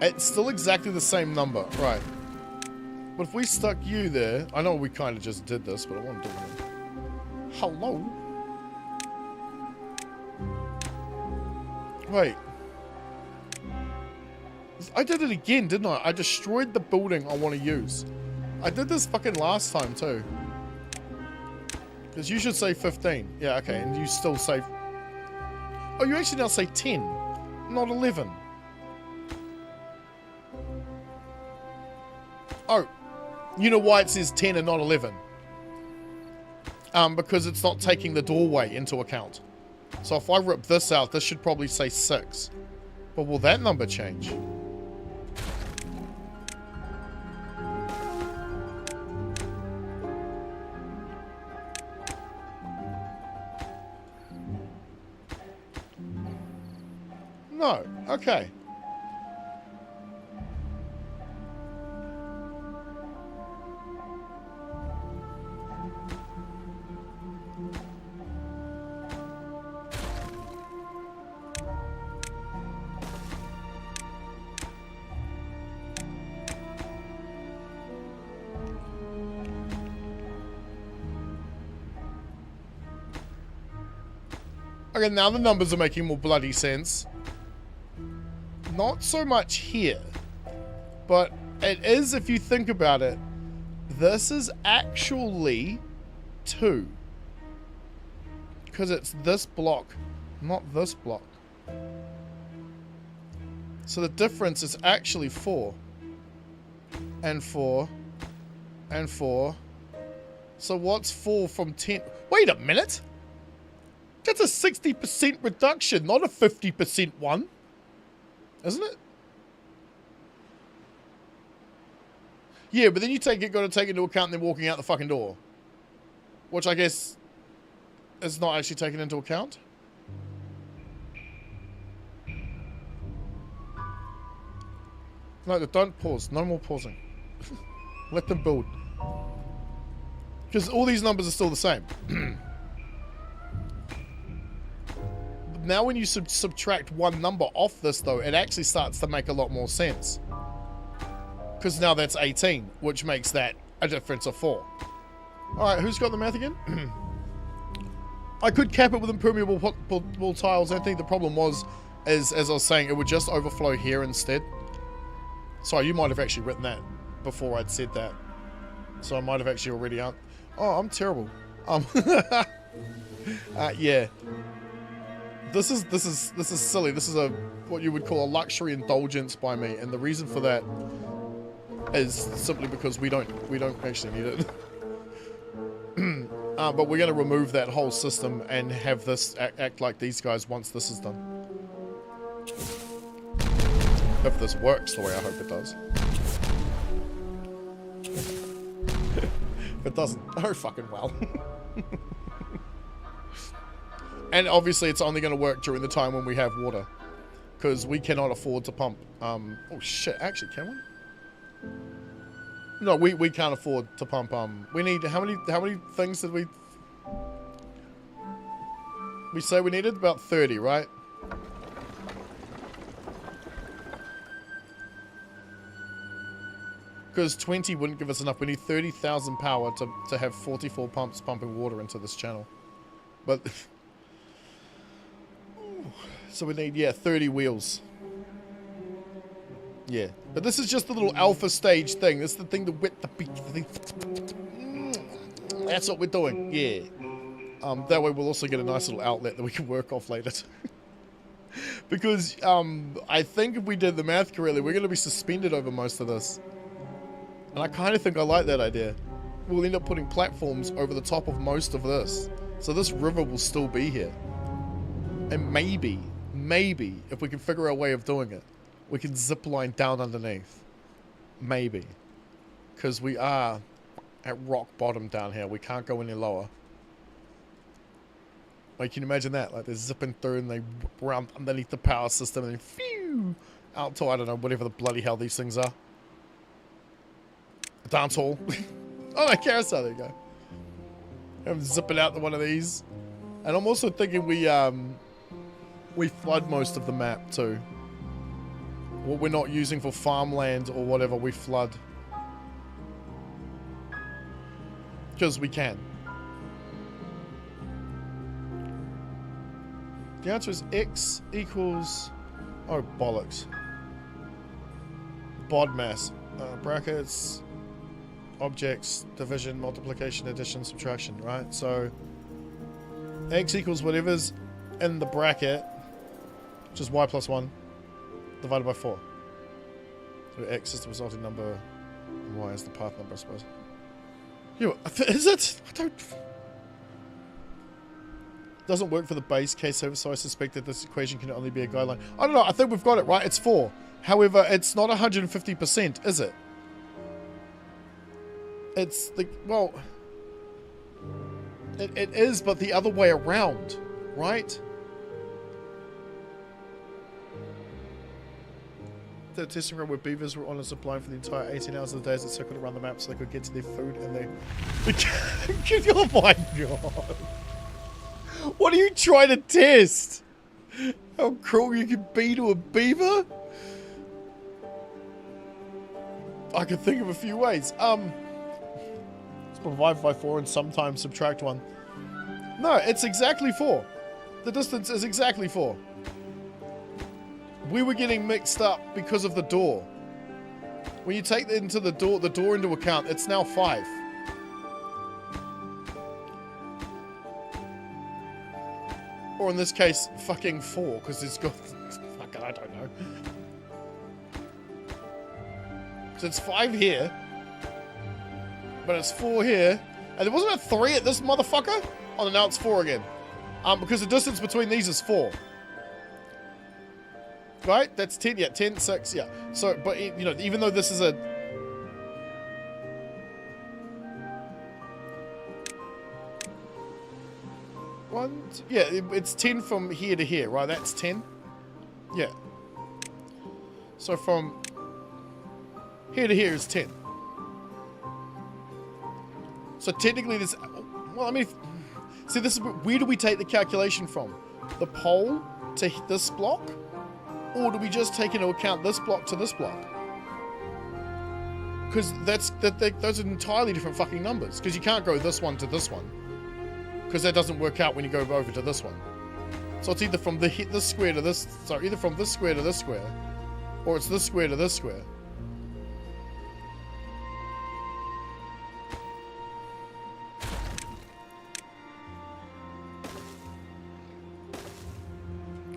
It's still exactly the same number. Right. But if we stuck you there... I know we kind of just did this, but I want to do it. Hello? Wait. I did it again, didn't I? I destroyed the building I want to use. I did this fucking last time, too. Because you should say 15. Yeah, okay. And you still say... Oh, you actually now say 10, not 11. Oh. You know why it says 10 and not 11? Because it's not taking the doorway into account. So if I rip this out, this should probably say 6. But will that number change? No. Okay. Okay, now the numbers are making more bloody sense. Not so much here, but it is, if you think about it, this is actually 2. Because it's this block, not this block. So the difference is actually 4. And 4. And 4. So what's 4 from 10? Wait a minute! That's a 60% reduction, not a 50% one. Isn't it? Yeah, but then you got to take into account them walking out the fucking door. Which I guess is not actually taken into account. No, don't pause. No more pausing. Let them build. Because all these numbers are still the same. Now when you subtract one number off this, though, it actually starts to make a lot more sense. Because now that's 18, which makes that a difference of 4. Alright, who's got the math again? I could cap it with impermeable tiles, Anthony. The problem was, as I was saying, it would just overflow here instead. Sorry, you might have actually written that before I'd said that. So I might have actually already... Oh, I'm terrible. Yeah. This is silly. This is what you would call a luxury indulgence by me, and the reason for that is simply because we don't actually need it. But we're going to remove that whole system and have this act like these guys once this is done. If this works the way I hope it does. If it doesn't, oh fucking well. And obviously it's only going to work during the time when we have water. Because we cannot afford to pump. Oh shit, actually can we? No, we can't afford to pump. We need, how many things did we say we needed? About 30, right? Because 20 wouldn't give us enough. We need 30,000 power to have 44 pumps pumping water into this channel. But... So we need, yeah, 30 wheels. Yeah. But this is just the little alpha stage thing. This is the thing to wet the beak. That's what we're doing. Yeah. That way we'll also get a nice little outlet that we can work off later. Because I think if we did the math correctly, we're going to be suspended over most of this. And I kind of think I like that idea. We'll end up putting platforms over the top of most of this. So this river will still be here. And maybe, if we can figure out a way of doing it, we can zip line down underneath. Maybe. Because we are at rock bottom down here. We can't go any lower. Like, can you imagine that? Like, they're zipping through and they round underneath the power system and then phew, out to, I don't know, whatever the bloody hell these things are. A dance hall. Oh, my carousel, there you go. I'm zipping out to one of these. And I'm also thinking we flood most of the map too. what we're not using for farmland or whatever, we flood. Because we can. The answer is x equals... Oh, bollocks. Bod mass. Brackets, objects, division, multiplication, addition, subtraction, right? So, x equals whatever's in the bracket, which is y plus 1, divided by 4. So x is the resulting number, and y is the path number, I suppose. Is it? I don't... Doesn't work for the base case, so I suspect that this equation can only be a guideline. I don't know, I think we've got it, right? It's 4. However, it's not 150%, is it? It's the... Well... It is, but the other way around, right? The testing ground where beavers were on a zip line for the entire 18 hours of the day as it circled around the map so they could get to their food and they... Oh my god! What are you trying to test? How cruel you can be to a beaver? I can think of a few ways. Let's divide by 4 and sometimes subtract 1. No, it's exactly 4. The distance is exactly 4. We were getting mixed up because of the door. When you take the door into account, it's now 5. Or in this case, fucking 4, because it's got... Fucking, I don't know. So it's 5 here. But it's 4 here. And there wasn't a 3 at this motherfucker? Oh, now it's 4 again. Because the distance between these is 4. Right? That's 10, yeah, 10, 6, yeah. So, but, you know, even though this is a... Yeah, it's 10 from here to here, right? That's 10? Yeah. So from here to here is 10. So technically this... Well, I mean... See, this is... Where do we take the calculation from? The pole to this block? Or do we just take into account this block to this block? Because those are entirely different fucking numbers. Because you can't go this one to this one. Because that doesn't work out when you go over to this one. So it's either from this square to this... Sorry, either from this square to this square. Or it's this square to this square.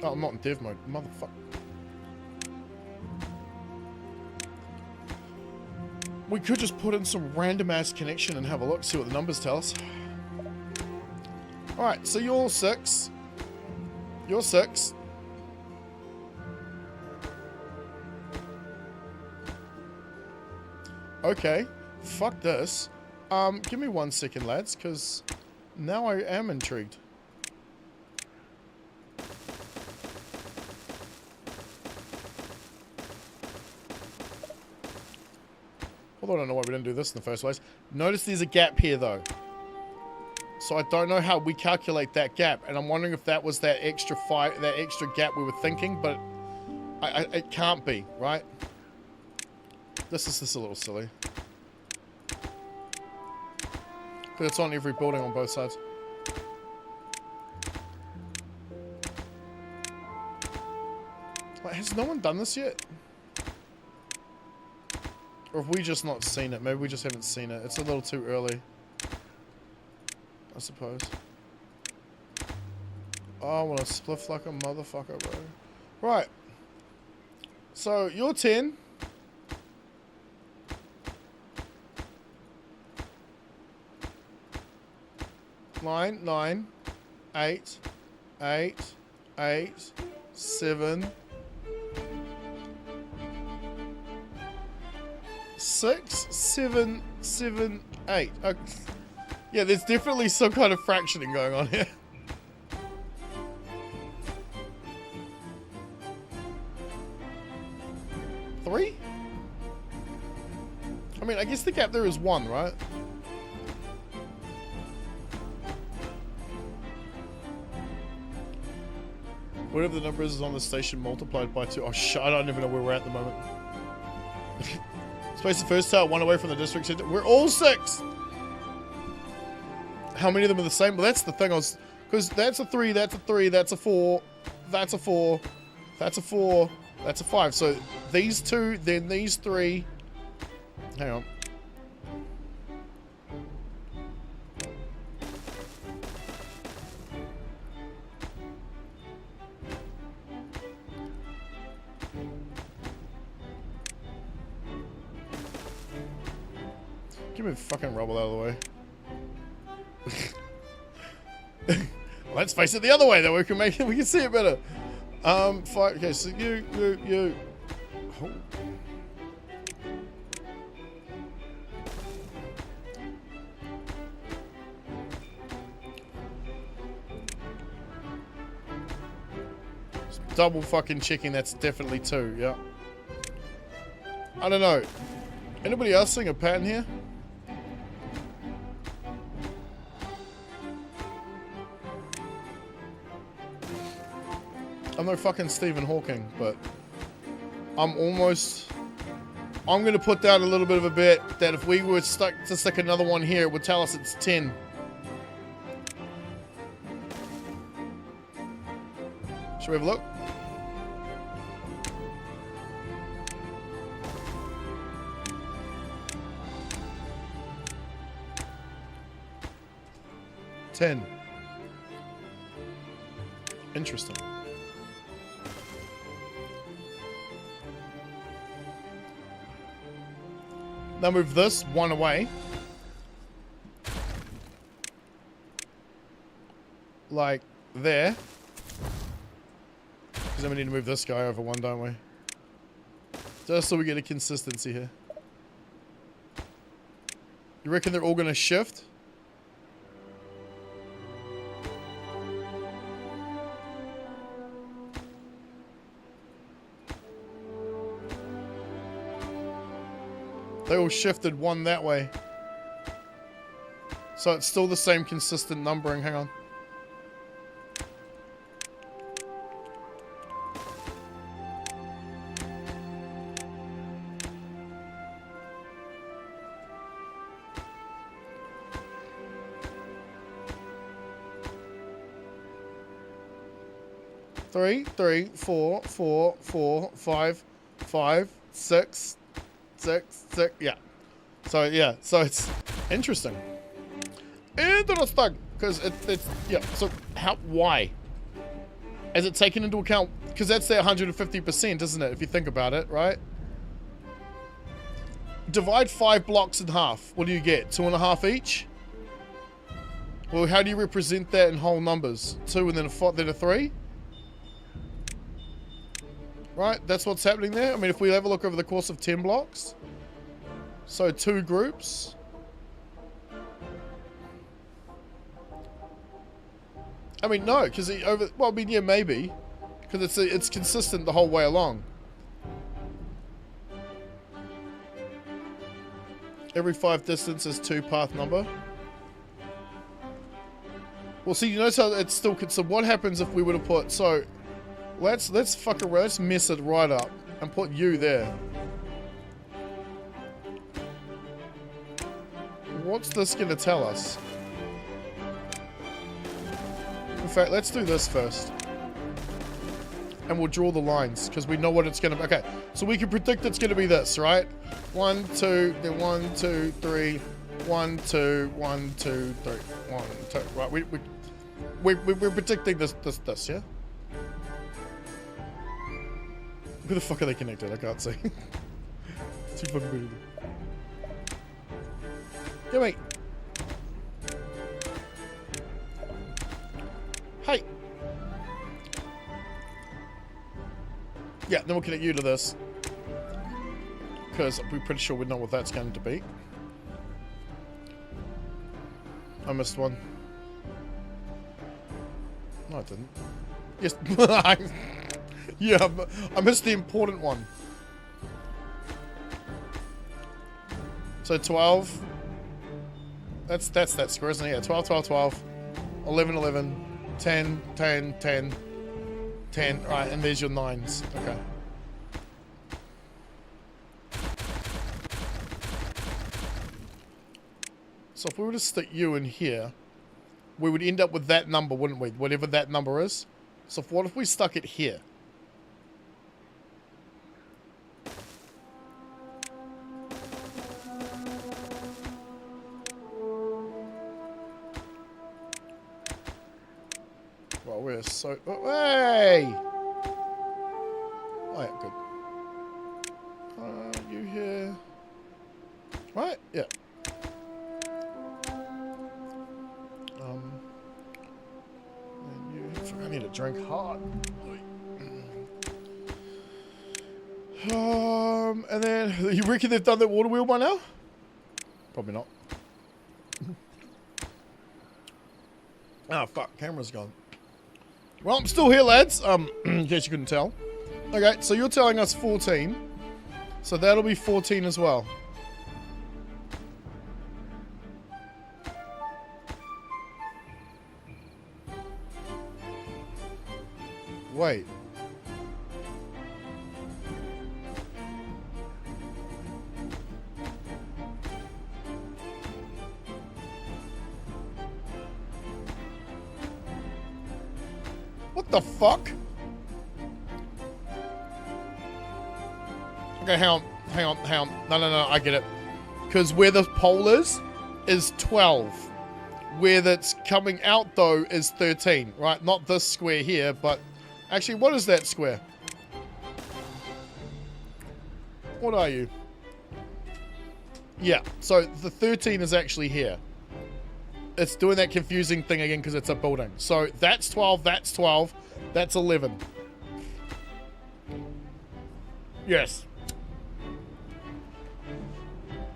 Oh, I'm not in dev mode. Motherfucker. We could just put in some random ass connection and have a look, see what the numbers tell us. Alright, so you're 6. You're 6. Okay. Fuck this. Give me 1 second, lads, because now I am intrigued. Although I don't know why we didn't do this in the first place. Notice there's a gap here, though. So I don't know how we calculate that gap, and I'm wondering if that was that extra gap we were thinking, but it can't be, right? This is a little silly. But it's on every building on both sides. Like, has no one done this yet? Or have we just not seen it? Maybe we just haven't seen it. It's a little too early, I suppose. Oh, I want to spliff like a motherfucker, bro. Right. So, you're 10. Nine, 9, 8, 8, 8, 7, 6, 7, 7, 8. Okay. Yeah, there's definitely some kind of fractioning going on here. Three? I mean, I guess the gap there is 1, right? Whatever the number is on the station multiplied by 2. Oh shit, I don't even know where we're at the moment. Space the first tower, 1 away from the district center. We're all 6! How many of them are the same? Well, that's the thing I was... Because that's a 3, that's a 3, that's a 4, that's a 4, that's a 4, that's a 5. So these 2, then these 3. Hang on. Give me the fucking rubble out of the way. Let's face it the other way, though. We can make it. We can see it better. 5. Okay, so you. Oh. Just double fucking checking. That's definitely 2. Yeah. I don't know. Anybody else seeing a pattern here? I'm no fucking Stephen Hawking, but I'm going to put down a little bit of a bet that if we were stuck to stick another one here, it would tell us it's 10. Should we have a look? $10. Interesting. Now move this 1 away. Like there. Because then we need to move this guy over 1, don't we? Just so we get a consistency here. You reckon they're all going to shift? They all shifted 1 that way. So it's still the same consistent numbering. Hang on. Three, 4, 4, 4, 5, 5, 6. 6, yeah. So yeah, so it's interesting. Interesting, because it's yeah. So why? Is it taken into account? Because that's their 150%, isn't it? If you think about it, right? Divide 5 blocks in half. What do you get? 2.5 each. Well, how do you represent that in whole numbers? 2 and then a 3. Right, that's what's happening there. I mean, if we have a look over the course of 10 blocks. So 2 groups. I mean, no, because well, I mean, yeah, maybe. Because it's consistent the whole way along. Every 5 distance is 2 path number. Well, see, you notice how it's still... So what happens if we were to put... So... Let's fuck around. Let's mess it right up and put you there. What's this gonna tell us? In fact, let's do this first. And we'll draw the lines, because we know what it's gonna be. Okay, so we can predict it's gonna be this, right? 1, 2, then 1, 2, 3, 1, 2, 1, 2, 3, 1, 2. Right, we're predicting this, yeah? Who the fuck are they connected? I can't see. Too fucking good. Yeah, mate. Hey. Yeah, then we'll connect you to this. Because we're pretty sure we know what that's going to be. I missed one. No, I didn't. Yes. Yeah, I missed the important one. So 12. That's that square, isn't it? Yeah, 12, 12, 12. 11, 11. 10, 10, 10. 10. Right, and there's your 9s. Okay. So if we were to stick you in here, we would end up with that number, wouldn't we? Whatever that number is. So what if we stuck it here? Well, we're so... Oh, hey! Oh, yeah, good. You here? Right? Yeah. I need a drink hard. And then, you reckon they've done that water wheel by now? Probably not. Ah, fuck, camera's gone. Well, I'm still here, lads. In case you couldn't tell. Okay, so you're telling us 14. So that'll be 14 as well. Wait. What the fuck? Okay, hang on. No, I get it. Because where the pole is 12. Where that's coming out, though, is 13, right? Not this square here, but... Actually, what is that square? What are you? Yeah, so the 13 is actually here. It's doing that confusing thing again because it's a building. So that's 12, that's 12, that's 11. Yes.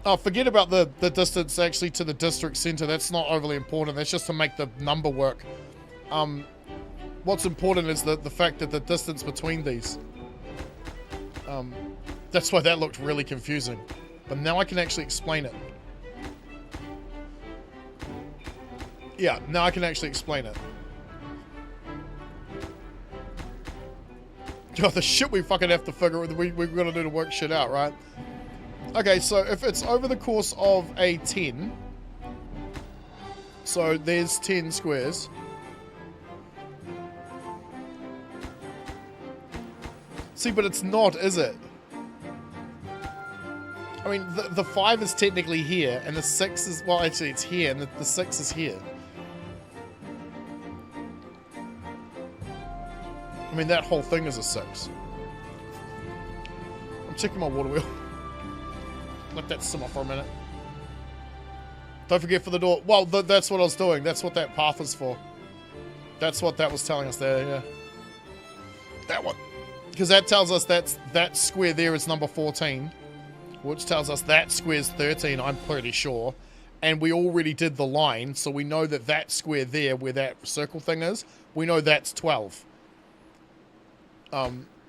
Oh, forget about the distance actually to the district center. That's not overly important. That's just to make the number work. What's important is the fact that the distance between these. That's why that looked really confusing. But now I can actually explain it. Yeah, now I can actually explain it. God, the shit we fucking have to figure we're gonna do to work shit out, right? Okay, so if it's over the course of a 10, so there's 10 squares. See, but it's not, is it? I mean, the 5 is technically here, and the 6 is... Well, actually, it's here, and the 6 is here. I mean, that whole thing is a 6. I'm checking my water wheel. Let that simmer for a minute. Don't forget for the door. Well, that's what I was doing. That's what that path is for. That's what that was telling us there, yeah. That one. Because that tells us that square there is number 14. Which tells us that square's 13, I'm pretty sure. And we already did the line, so we know that that square there, where that circle thing is, we know that's 12.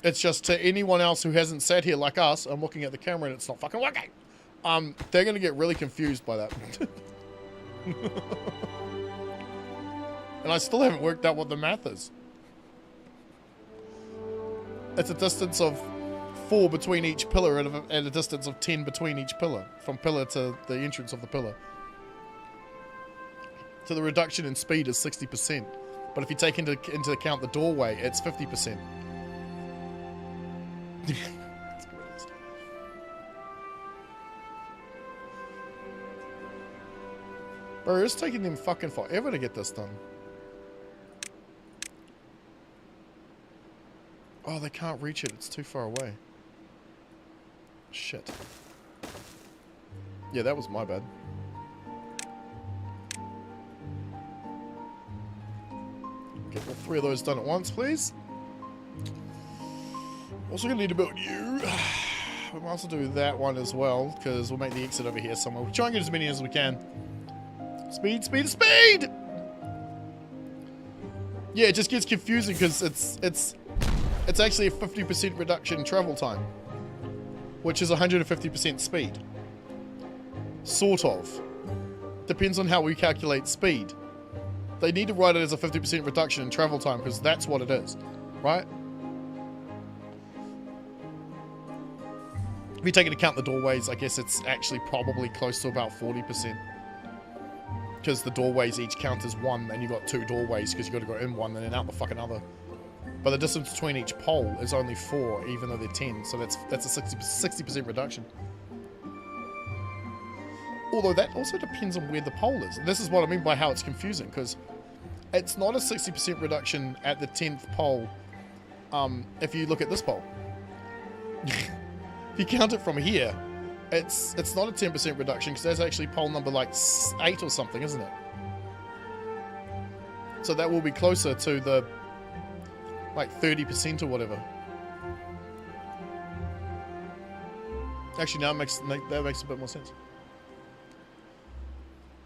It's just to anyone else who hasn't sat here like us, I'm looking at the camera and it's not fucking working. They're going to get really confused by that. And I still haven't worked out what the math is. It's a distance of 4 between each pillar and a distance of 10 between each pillar. From pillar to the entrance of the pillar. So the reduction in speed is 60%. But if you take into account the doorway, it's 50%. Bro, it's taking them fucking forever to get this done. Oh, they can't reach it. It's too far away. Shit. Yeah, that was my bad. Get all 3 of those done at once, please. Also gonna need to build you. We might also do that one as well, because we'll make the exit over here somewhere. We'll try and get as many as we can. Speed, speed, speed! Yeah, it just gets confusing because it's actually a 50% reduction in travel time, which is 150% speed. Sort of. Depends on how we calculate speed. They need to write it as a 50% reduction in travel time because that's what it is. right? If you take into account the doorways, I guess it's actually probably close to about 40%. Because the doorways each count as 1, and you've got 2 doorways because you've got to go in one and then out the fucking other. But the distance between each pole is only 4, even though they're 10, so that's a 60% reduction. Although that also depends on where the pole is. And this is what I mean by how it's confusing, because it's not a 60% reduction at the 10th pole if you look at this pole. If you count it from here, it's not a 10% reduction, because that's actually pole number like 8 or something, isn't it? So that will be closer to the like 30% or whatever. Actually, now that makes a bit more sense.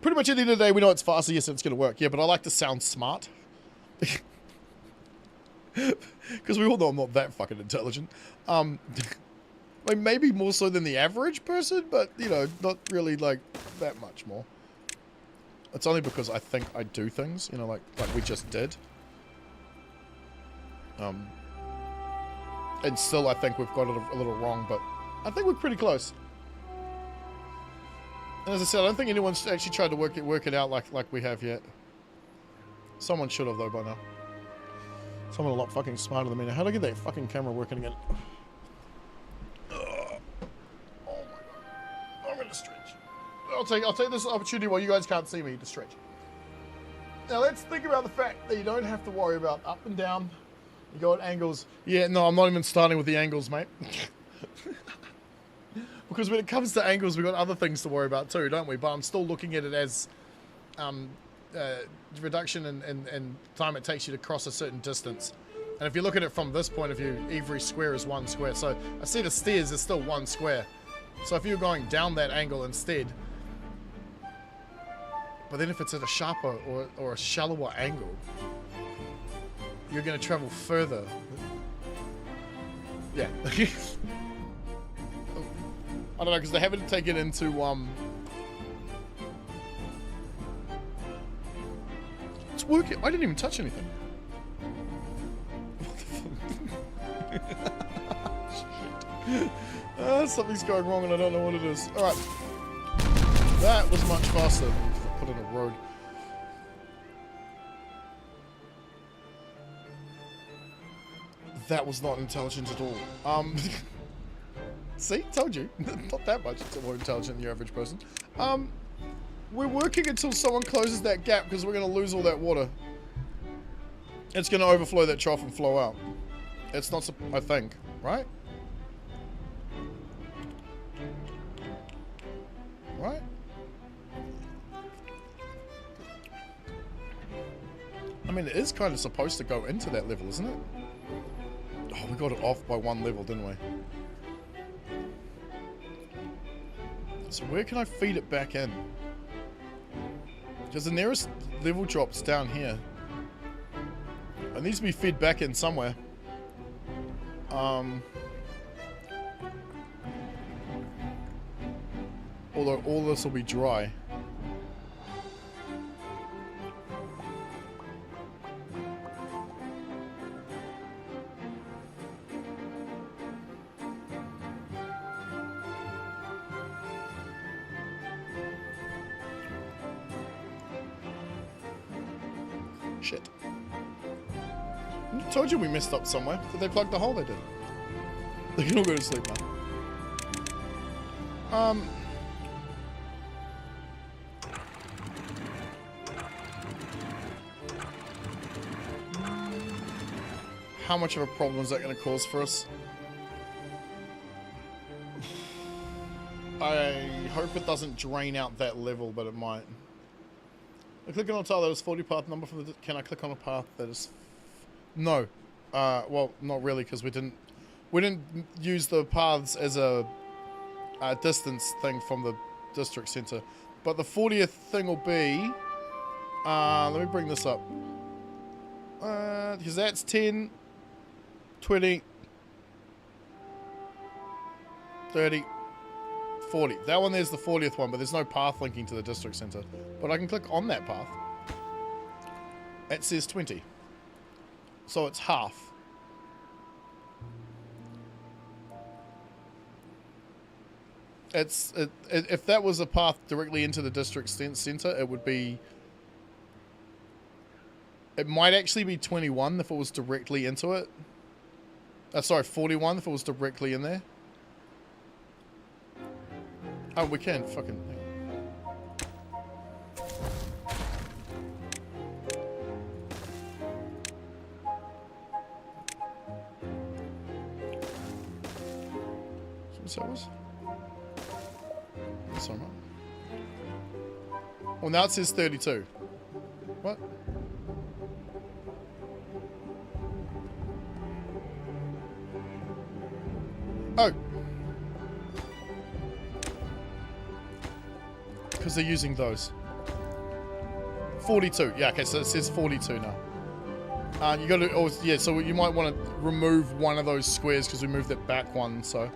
Pretty much at the end of the day, we know it's faster, yes, it's going to work. Yeah, but I like to sound smart. Because we all know I'm not that fucking intelligent. Like maybe more so than the average person, but, you know, not really, like, that much more. It's only because I think I do things, you know, like we just did. And still I think we've got it a little wrong, but I think we're pretty close. And as I said, I don't think anyone's actually tried to work it out like we have yet. Someone should have, though, by now. Someone a lot fucking smarter than me. Now, how do I get that fucking camera working again? Oh my god. I'm gonna stretch. I'll take this opportunity while you guys can't see me to stretch. Now, let's think about the fact that you don't have to worry about up and down. You go at angles. Yeah, no, I'm not even starting with the angles, mate. Because when it comes to angles, we've got other things to worry about too, don't we? But I'm still looking at it as reduction in time it takes you to cross a certain distance. And if you look at it from this point of view, every square is 1 square. So a set of stairs is still 1 square. So if you're going down that angle instead, but then if it's at a sharper or a shallower angle, you're going to travel further. Yeah. I don't know, because they haven't taken into, it's working. I didn't even touch anything. What the fuck? Shit. Something's going wrong and I don't know what it is. Alright. That was much faster than I put in a road. That was not intelligent at all. See? Told you. Not that much more intelligent than the average person. We're working until someone closes that gap because we're going to lose all that water. It's going to overflow that trough and flow out. It's not, I think, right? Right? I mean, it is kind of supposed to go into that level, isn't it? Oh, we got it off by 1 level, didn't we? So where can I feed it back in? Because the nearest level drop's down here. It needs to be fed back in somewhere. Although all this will be dry. Shit. I told you we messed up somewhere. Did they plug the hole? They did. They can all go to sleep now. How much of a problem is that going to cause for us? I hope it doesn't drain out that level, but it might. I click on a tile that is 40 path number from the... Can I click on a path that is... No. Well, not really, because we didn't use the paths as a distance thing from the district center. But the 40th thing will be... let me bring this up. Because that's 10, 20, 30... 40. That one there's the 40th one, but there's no path linking to the district center. But I can click on that path. It says 20. So it's half. If that was a path directly into the district center, it would be. It might actually be 21 if it was directly into it. Sorry, 41 if it was directly in there. Oh, we can fucking. Some servers. Sorry, well, now it says 32. What? Oh. Because they're using those. 42. Yeah, okay, so it says 42 now. You gotta, oh, yeah, so you might want to remove one of those squares because we moved it back one, so.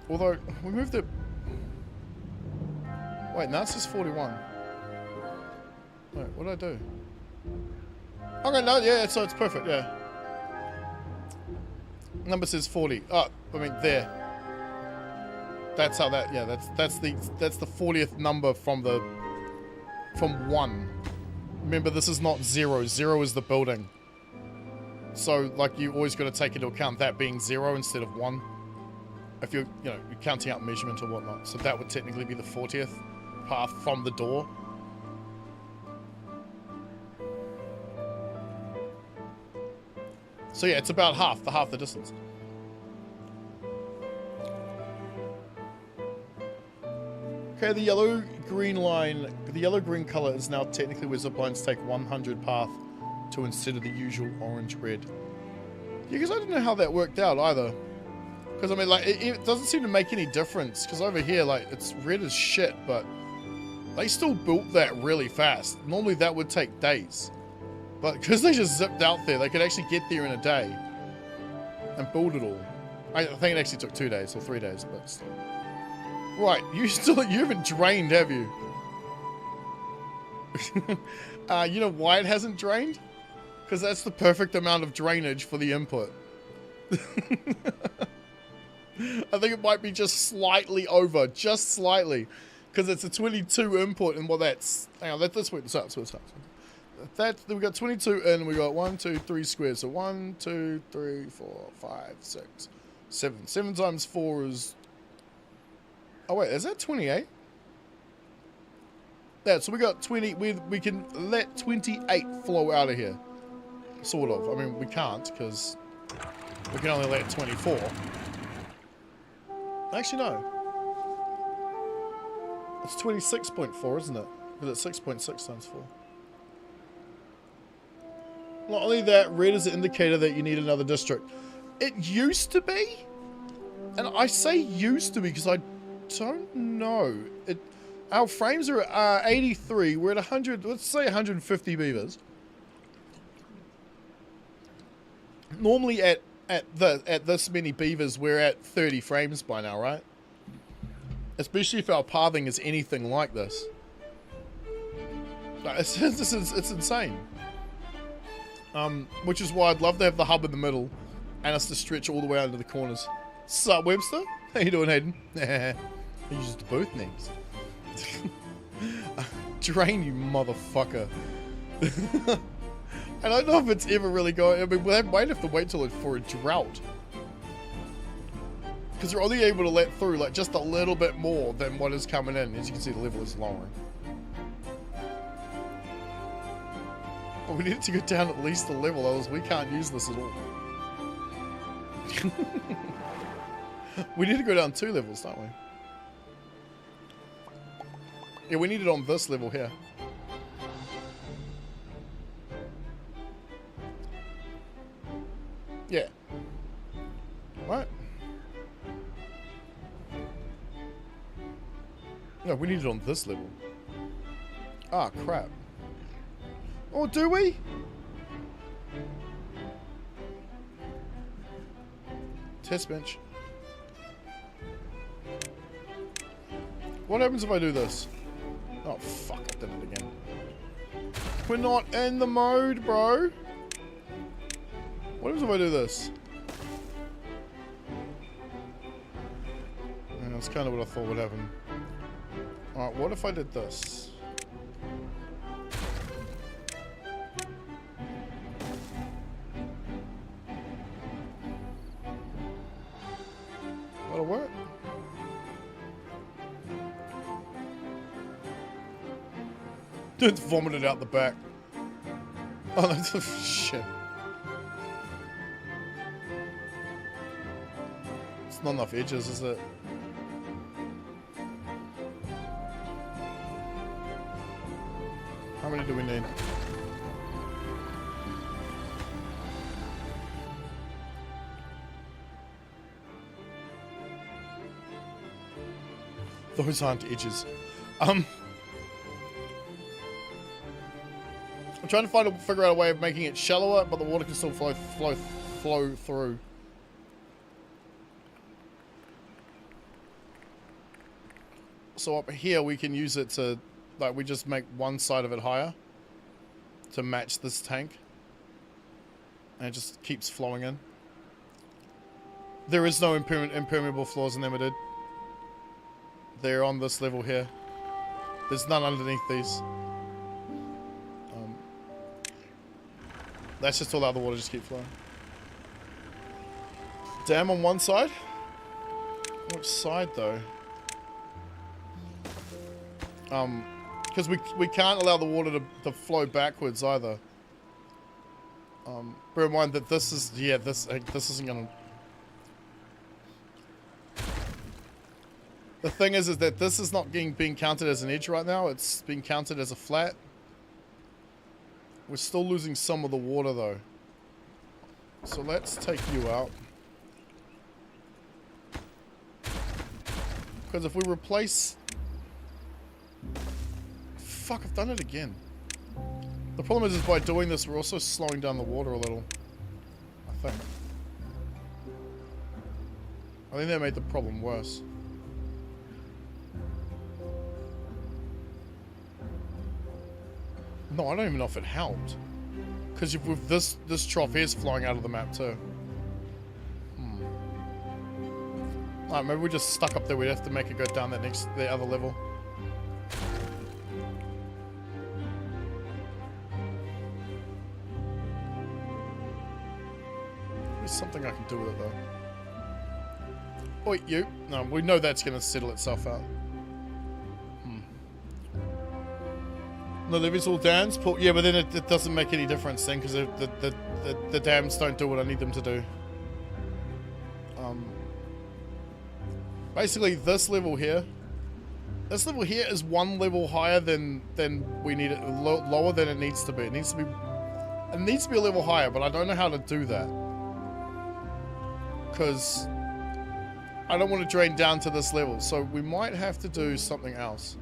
Although, we moved it. Wait, now it says 41. Wait, what did I do? Okay, no, yeah, so it's perfect, yeah. Number says 40. Oh, I mean, there. That's how that, yeah, that's the 40th number from 1. Remember, this is not 0. 0 is the building. So, like, you always got to take into account that being 0 instead of 1. If you're, you're counting out measurement or whatnot. So that would technically be the 40th path from the door. So yeah, it's about half the distance. Okay, the yellow-green line, the yellow-green color is now technically where ziplines take 100 path to instead of the usual orange-red. Yeah, because I didn't know how that worked out either. Because, I mean, like, it doesn't seem to make any difference. Because over here, like, it's red as shit, but they still built that really fast. Normally that would take days. But because they just zipped out there, they could actually get there in a day. And build it all. I think it actually took 2 days or 3 days, but still. Right, you haven't drained, have you? You know why it hasn't drained? Because that's the perfect amount of drainage for the input. I think it might be just slightly over, just slightly, because it's a 22 input, and well, that's, hang on, let's work this out. We got 22 in, we got 1, 2, 3 squares, so 1, 2, 3, 4, 5, 6, 7. 7 times 4 is, oh wait, is that 28? Yeah, so we got 20, we can let 28 flow out of here, sort of. I mean, we can't, because we can only let 24. Actually, no. It's 26.4, isn't it? Because it's 6.6 times 4. Not only that, red is an indicator that you need another district. It used to be, and I say used to be because I don't know. Our frames are at 83. We're at 100. Let's say 150 beavers. Normally at this many beavers, we're at 30 frames by now, right? Especially if our pathing is anything like this. It's insane. Which is why I'd love to have the hub in the middle and us to stretch all the way out into the corners. Sup, Webster? How you doing, Hayden? I used both names. Drain, you motherfucker. I don't know if it's ever really going. I mean, we might have to wait till it's for a drought. Because they're only able to let through like just a little bit more than what is coming in. As you can see, the level is lowering. But we need to go down at least a level, else we can't use this at all. We need to go down 2 levels, don't we? Yeah, we need it on this level here. Yeah. What? No, we need it on this level. Ah, crap. Oh, do we? Test bench. What happens if I do this? Oh, fuck, I did it again. We're not in the mode, bro. What happens if I do this? That's kind of what I thought would happen. Alright, what if I did this? That'll work. It's vomited out the back. Oh, that's shit. It's not enough edges, is it? How many do we need? Those aren't edges. I'm trying to figure out a way of making it shallower, but the water can still flow through. So up here we can use it to, like, we just make one side of it higher to match this tank, and it just keeps flowing in. There is no impermeable floors in Limited. They're on this level here. There's none underneath these. That's just to allow the water to just keep flowing. Dam on one side? Which side though? Because we can't allow the water to flow backwards either. Bear in mind that this is, yeah, this isn't gonna... The thing is that this is not being counted as an edge right now, it's being counted as a flat. We're still losing some of the water though. So let's take you out. Because if we replace... Fuck, I've done it again. The problem is by doing this, we're also slowing down the water a little. I think that made the problem worse. No, I don't even know if it helped. Because with this trough is flowing out of the map too. Alright, maybe we just stuck up there. We'd have to make it go down the other level. There's something I can do with it though. Oi, you. No, we know that's going to settle itself out. No, there is all dams. Yeah, but then it doesn't make any difference then, because the dams don't do what I need them to do. Basically, this level here is one level higher than we need it, lower than it needs to be. It needs to be a level higher, but I don't know how to do that. Because I don't want to drain down to this level, so we might have to do something else.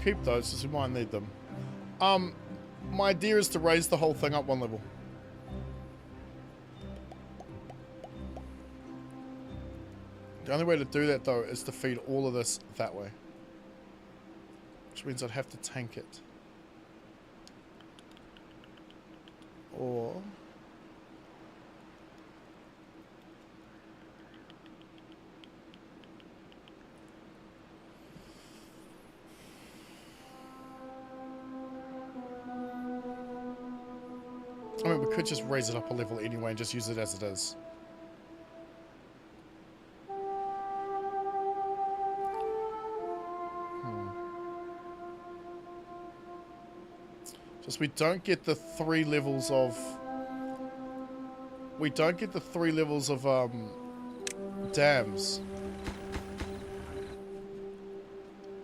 Keep those because we might need them. My idea is to raise the whole thing up one level. The only way to do that though is to feed all of this that way, which means I'd have to tank it, or I mean, we could just raise it up a level anyway and just use it as it is. Just we don't get the 3 levels of... We don't get the 3 levels of, dams.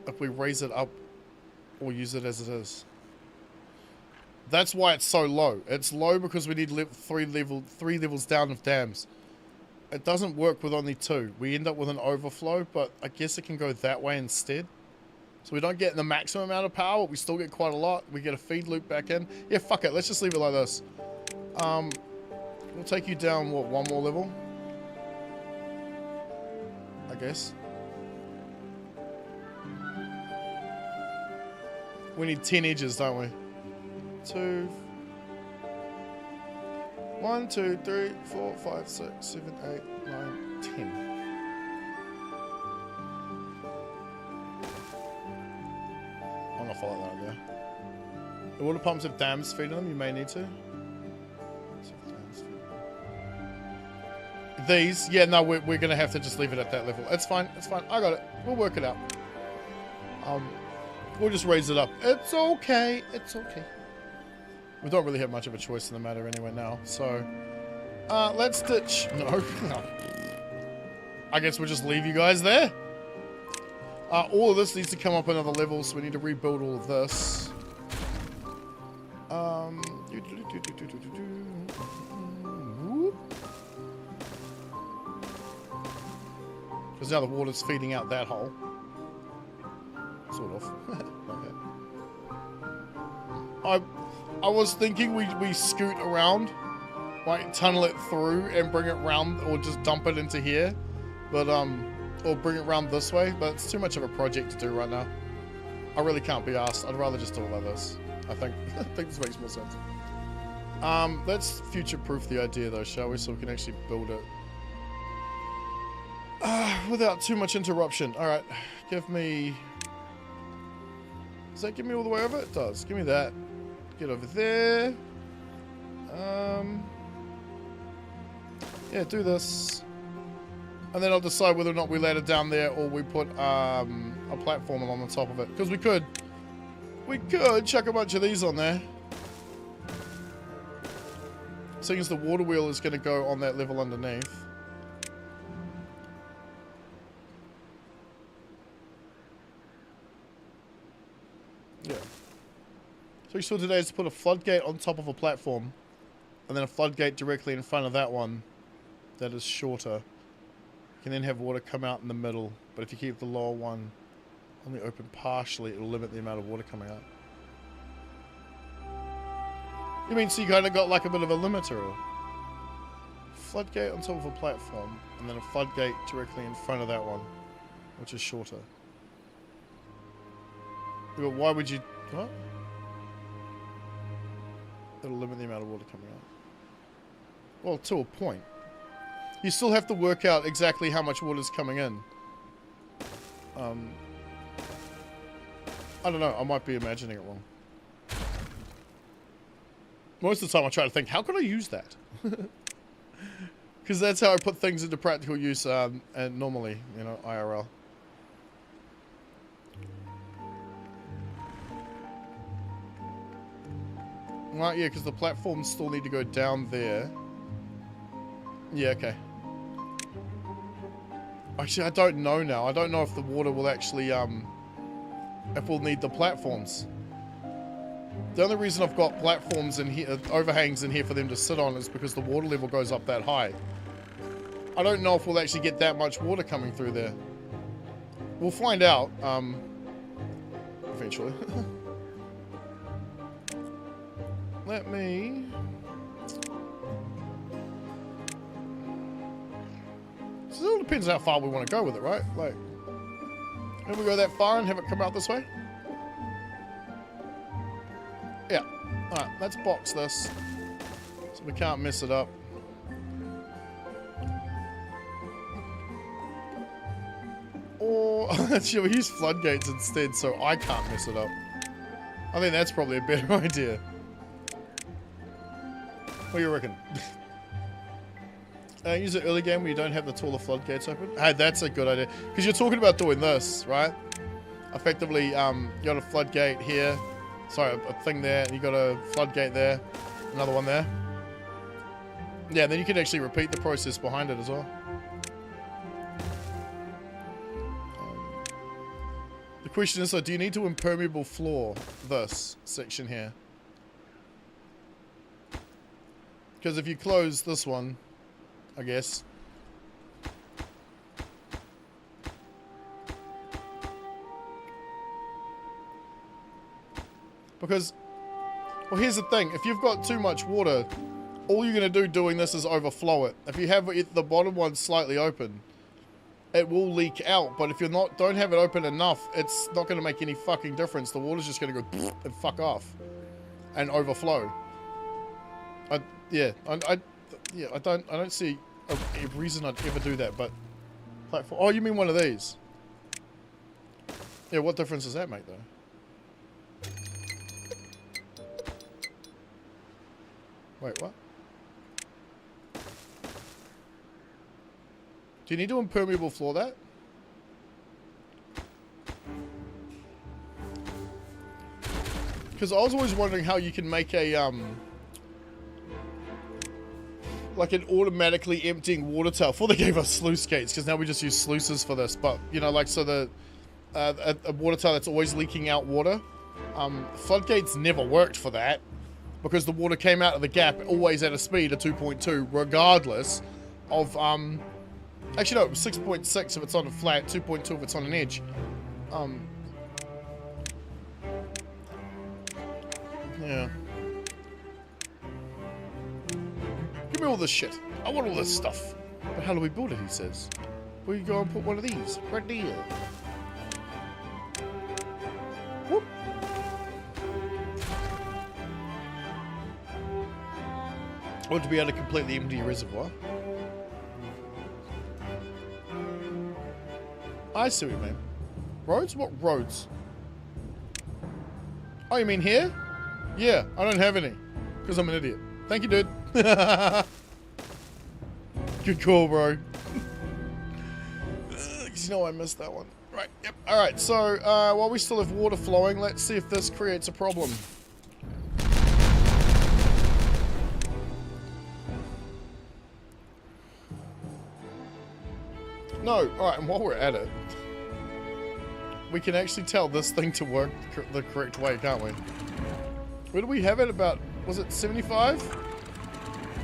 If we raise it up or use it as it is. That's why it's so low. It's low because we need 3 levels down of dams. It doesn't work with only 2. We end up with an overflow, but I guess it can go that way instead. So we don't get the maximum amount of power, but we still get quite a lot. We get a feed loop back in. Yeah, fuck it. Let's just leave it like this. We'll take you down, what, one more level? I guess. We need 10 edges, don't we? 2... 1, 2, 3, 4, 5, 6, 7, 8, 9, 10. I'm gonna follow that idea. The water pumps have dams feeding them, you may need to. These, yeah, no, we're gonna have to just leave it at that level. It's fine, it's fine. I got it. We'll work it out. We'll just raise it up. It's okay, it's okay. We don't really have much of a choice in the matter anyway now, so... let's ditch... No. I guess we'll just leave you guys there. All of this needs to come up another level, so we need to rebuild all of this. Because now the water's feeding out that hole. Sort of. Okay. I was thinking we scoot around, like tunnel it through and bring it round, or just dump it into here, but or bring it round this way. But it's too much of a project to do right now. I really can't be asked. I'd rather just do it like this. I think this makes more sense. Let's future-proof the idea though, shall we? So we can actually build it without too much interruption. All right, give me. Does that give me all the way over? It does. Give me that. Get over there. Yeah, do this. And then I'll decide whether or not we let it down there or we put a platform on the top of it. Because we could chuck a bunch of these on there. Seeing as the water wheel is going to go on that level underneath. Yeah. So we saw today is to put a floodgate on top of a platform, and then a floodgate directly in front of that one that is shorter. You can then have water come out in the middle, but if you keep the lower one only open partially, it'll limit the amount of water coming out. You mean so you kind of got like a bit of a limiter? Floodgate on top of a platform, and then a floodgate directly in front of that one, which is shorter. But why would you... What? It'll limit the amount of water coming out. Well, to a point. You still have to work out exactly how much water is coming in. I don't know. I might be imagining it wrong. Most of the time I try to think, how can I use that? Because that's how I put things into practical use and normally, you know, IRL. Right, yeah, because the platforms still need to go down there. Yeah, okay. Actually, I don't know now. I don't know if the water will actually, if we'll need the platforms. The only reason I've got platforms in here, overhangs in here for them to sit on is because the water level goes up that high. I don't know if we'll actually get that much water coming through there. We'll find out, eventually. Let me... So it all depends how far we want to go with it, right? Like, can we go that far and have it come out this way? Yeah. Alright, let's box this. So we can't mess it up. Or, should we use floodgates instead so I can't mess it up? I think that's probably a better idea. What do you reckon? Use an early game where you don't have the taller floodgates open. Hey, that's a good idea. Because you're talking about doing this, right? Effectively, you got a floodgate here. Sorry, a thing there. And you got a floodgate there. Another one there. Yeah, then you can actually repeat the process behind it as well. The question is, so do you need to impermeable floor this section here? Because if you close this one, I guess. Because, well, here's the thing. If you've got too much water, all you're going to do doing this is overflow it. If you have the bottom one slightly open, it will leak out. But if you're don't have it open enough, it's not going to make any fucking difference. The water's just going to go and fuck off and overflow. I don't see a reason I'd ever do that. But oh, you mean one of these? Yeah, what difference does that make though? Wait, what? Do you need to impermeable floor that? Because I was always wondering how you can make a, like an automatically emptying water tower. Before they gave us sluice gates, because now we just use sluices for this. But, you know, like, so the, a water tower that's always leaking out water. Floodgates never worked for that. Because the water came out of the gap always at a speed of 2.2, regardless of, actually no, it was 6.6 if it's on a flat, 2.2 if it's on an edge. Yeah. Give me all this shit. I want all this stuff. But how do we build it, he says. Where you go and put one of these? Right there. Whoop. I want to be able to completely empty a reservoir. I see what you mean. Roads? What roads? Oh, you mean here? Yeah, I don't have any. Because I'm an idiot. Thank you, dude. Good call, bro. You know I missed that one. Right, yep. Alright, so while we still have water flowing, let's see if this creates a problem. No, alright, and while we're at it, we can actually tell this thing to work the correct way, can't we? Where do we have it about, was it 75?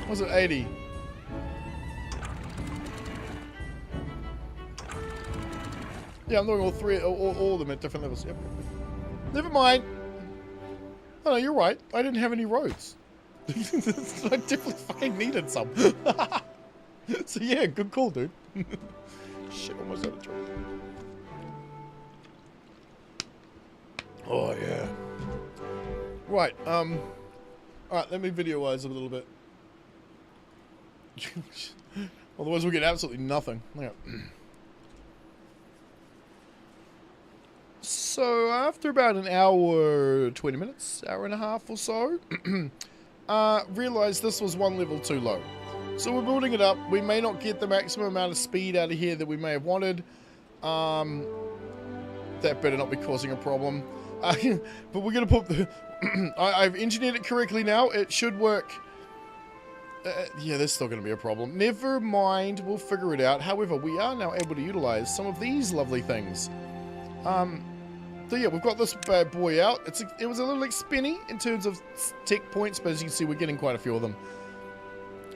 Was it 80? Yeah, I'm doing all three, all of them at different levels, yep. Never mind. Oh no, you're right, I didn't have any roads. I definitely fucking needed some. So yeah, good call, dude. Shit, almost out of truck. Oh yeah. Right, alright, let me videoize a little bit. Otherwise we'll get absolutely nothing. So after about an hour, 20 minutes, hour and a half or so, realized this was one level too low. So we're building it up. We may not get the maximum amount of speed out of here that we may have wanted. That better not be causing a problem. But we're going to put the... I've engineered it correctly now. It should work. Yeah, there's still going to be a problem. Never mind. We'll figure it out. However, we are now able to utilize some of these lovely things. So yeah, we've got this bad boy out. It was a little like spinny in terms of tech points, but as you can see, we're getting quite a few of them.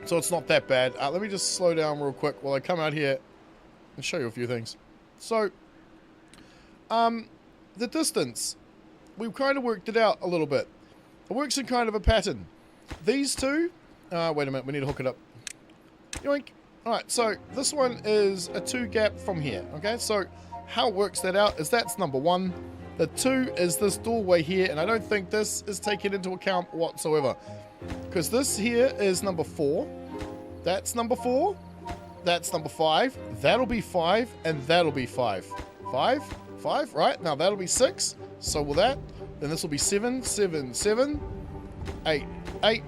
So it's not that bad. Let me just slow down real quick while I come out here and show you a few things. So, the distance, we've kind of worked it out a little bit. It works in kind of a pattern. These two, wait a minute, we need to hook it up. Yoink. Alright, so this one is a 2 gap from here, okay? So, how it works that out is that's number 1. The 2 is this doorway here, and I don't think this is taken into account whatsoever. Because this here is number 4. That's number 4. That's number 5. That'll be 5, and that'll be 5. 5, 5, right? Now that'll be 6. So will that. Then this will be 7, 7, 7, 8, 8,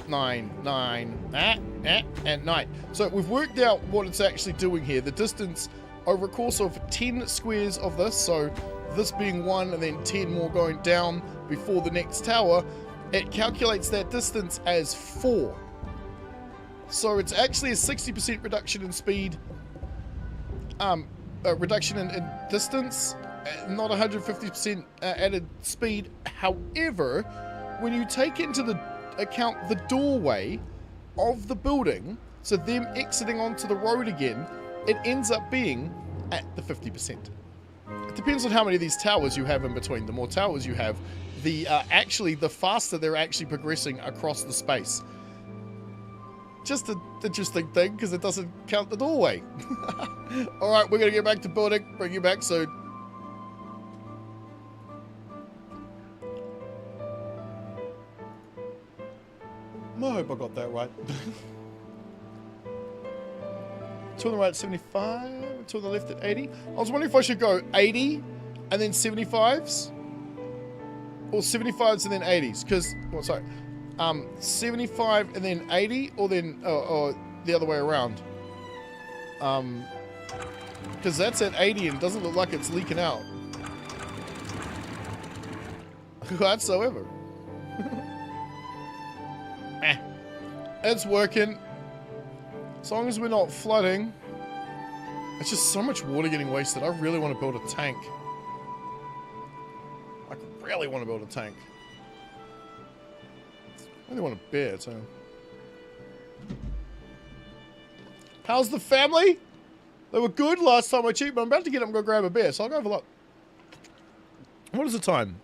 9, 9, and 9. So we've worked out what it's actually doing here. The distance over a course of 10 squares of this, so this being 1 and then 10 more going down before the next tower, it calculates that distance as 4. So it's actually a 60% reduction in speed, reduction in distance, not 150% added speed. However, when you take into the account the doorway of the building, so them exiting onto the road again, it ends up being at the 50%. It depends on how many of these towers you have in between. The more towers you have, the faster they're actually progressing across the space. Just an interesting thing, because it doesn't count the doorway. Alright, we're going to get back to building. Bring you back soon. I hope I got that right. Two on the right, 75. Two on the left at 80. I was wondering if I should go 80 and then 75s. Or 75s and then 80s. Because, well, sorry. 75 and then 80, or then or the other way around. Because that's at 80 and doesn't look like it's leaking out whatsoever. It's working. As long as we're not flooding. It's just so much water getting wasted. I really want to build a tank. I really want to build a tank. I really want a bear too. How's the family? They were good last time I cheated, but I'm about to get up and go grab a beer, so I'll go have a look. What is the time?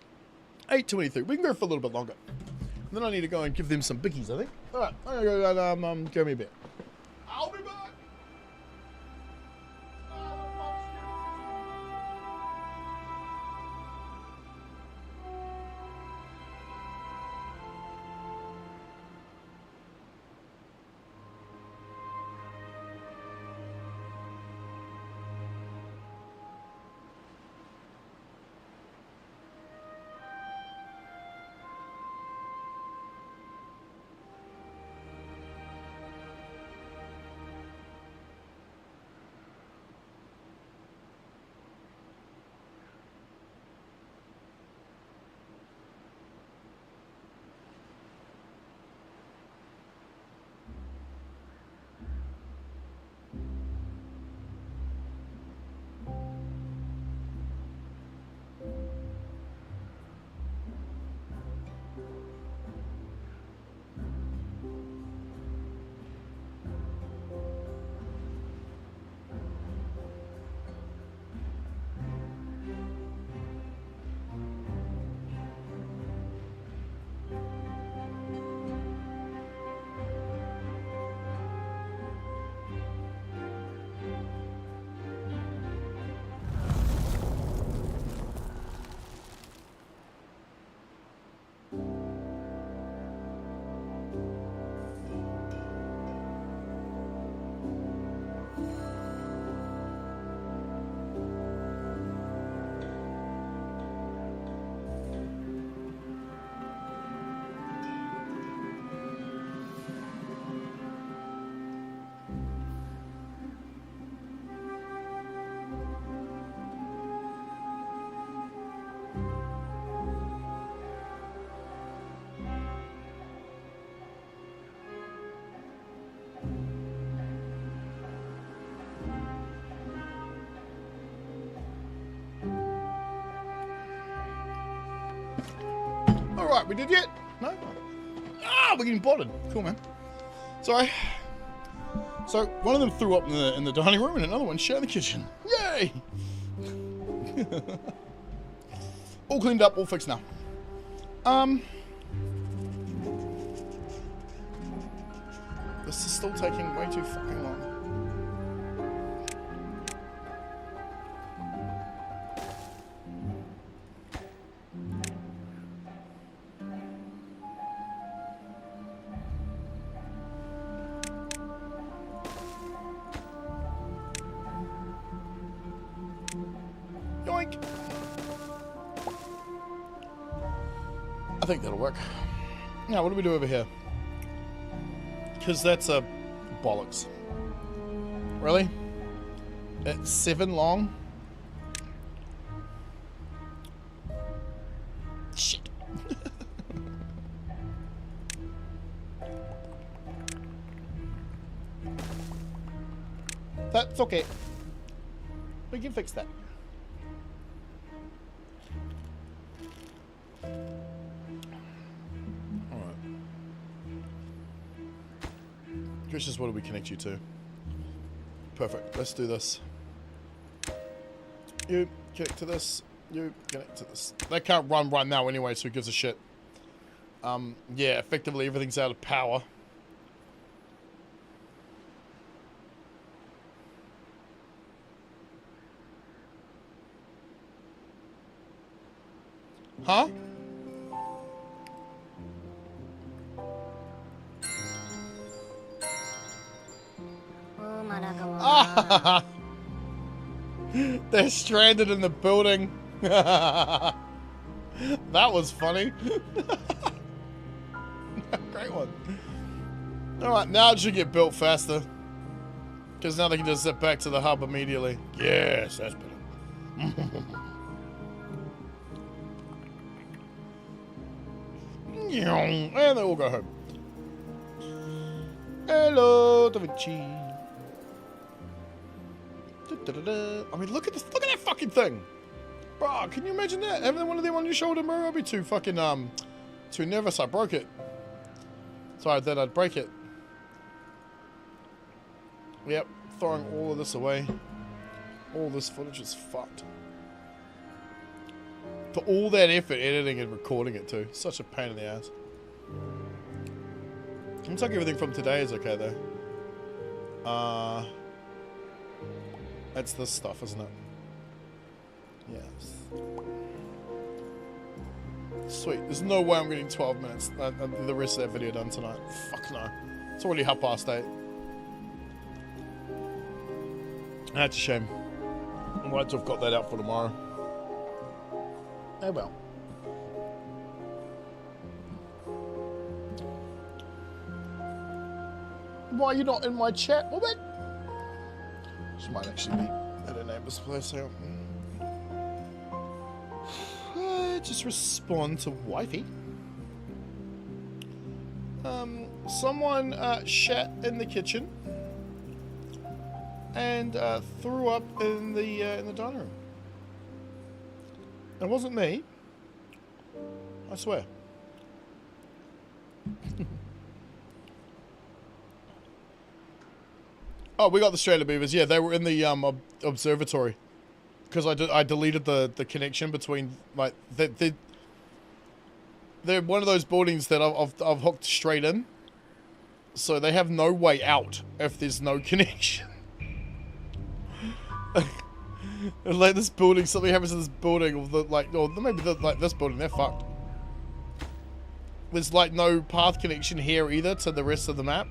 8:23. We can go for a little bit longer. And then I need to go and give them some bickies, I think. Alright, I'm gonna go grab me a beer. I'll be back! Alright, we did yet? No? Ah, we're getting botted. Cool, man. Sorry. So, one of them threw up in the dining room and another one shared the kitchen. Yay! All cleaned up, all fixed now. This is still taking way too fucking long. Yoink! I think that'll work. Now, what do we do over here? Because that's a bollocks. Really? It's 7 long? Shit. That's okay. We can fix that. Just what do we connect you to? Perfect. Let's do this. You connect to this. You connect to this. They can't run right now anyway, so who gives a shit? Yeah, effectively everything's out of power. Huh? Ah! They're stranded in the building. That was funny. Great one. Alright, now it should get built faster. Because now they can just zip back to the hub immediately. Yes, that's better. And they all go home. Hello, Da Vinci. I mean, look at this. Look at that fucking thing. Bro, can you imagine that? Having one of them on your shoulder, bro? I'd be too fucking, too nervous. I broke it. Sorry, then I'd break it. Yep, throwing all of this away. All this footage is fucked. For all that effort editing and recording it too. Such a pain in the ass. Looks like everything from today is okay though. That's this stuff, isn't it? Yes. Sweet. There's no way I'm getting 12 minutes. The rest of that video done tonight. Fuck no. It's already 8:30. That's a shame. I'd like to have got that out for tomorrow. Oh well. Why are you not in my chat, woman? She might actually be at her neighbour's place. So. Just respond to wifey. Someone shat in the kitchen and threw up in the dining room. It wasn't me. I swear. Oh, we got the stranded beavers. Yeah, they were in the observatory. Because I deleted the connection between, like, they're one of those buildings that I've hooked straight in. So they have no way out if there's no connection. Like this building, something happens to this building, or maybe this building, they're fucked. There's like no path connection here either to the rest of the map.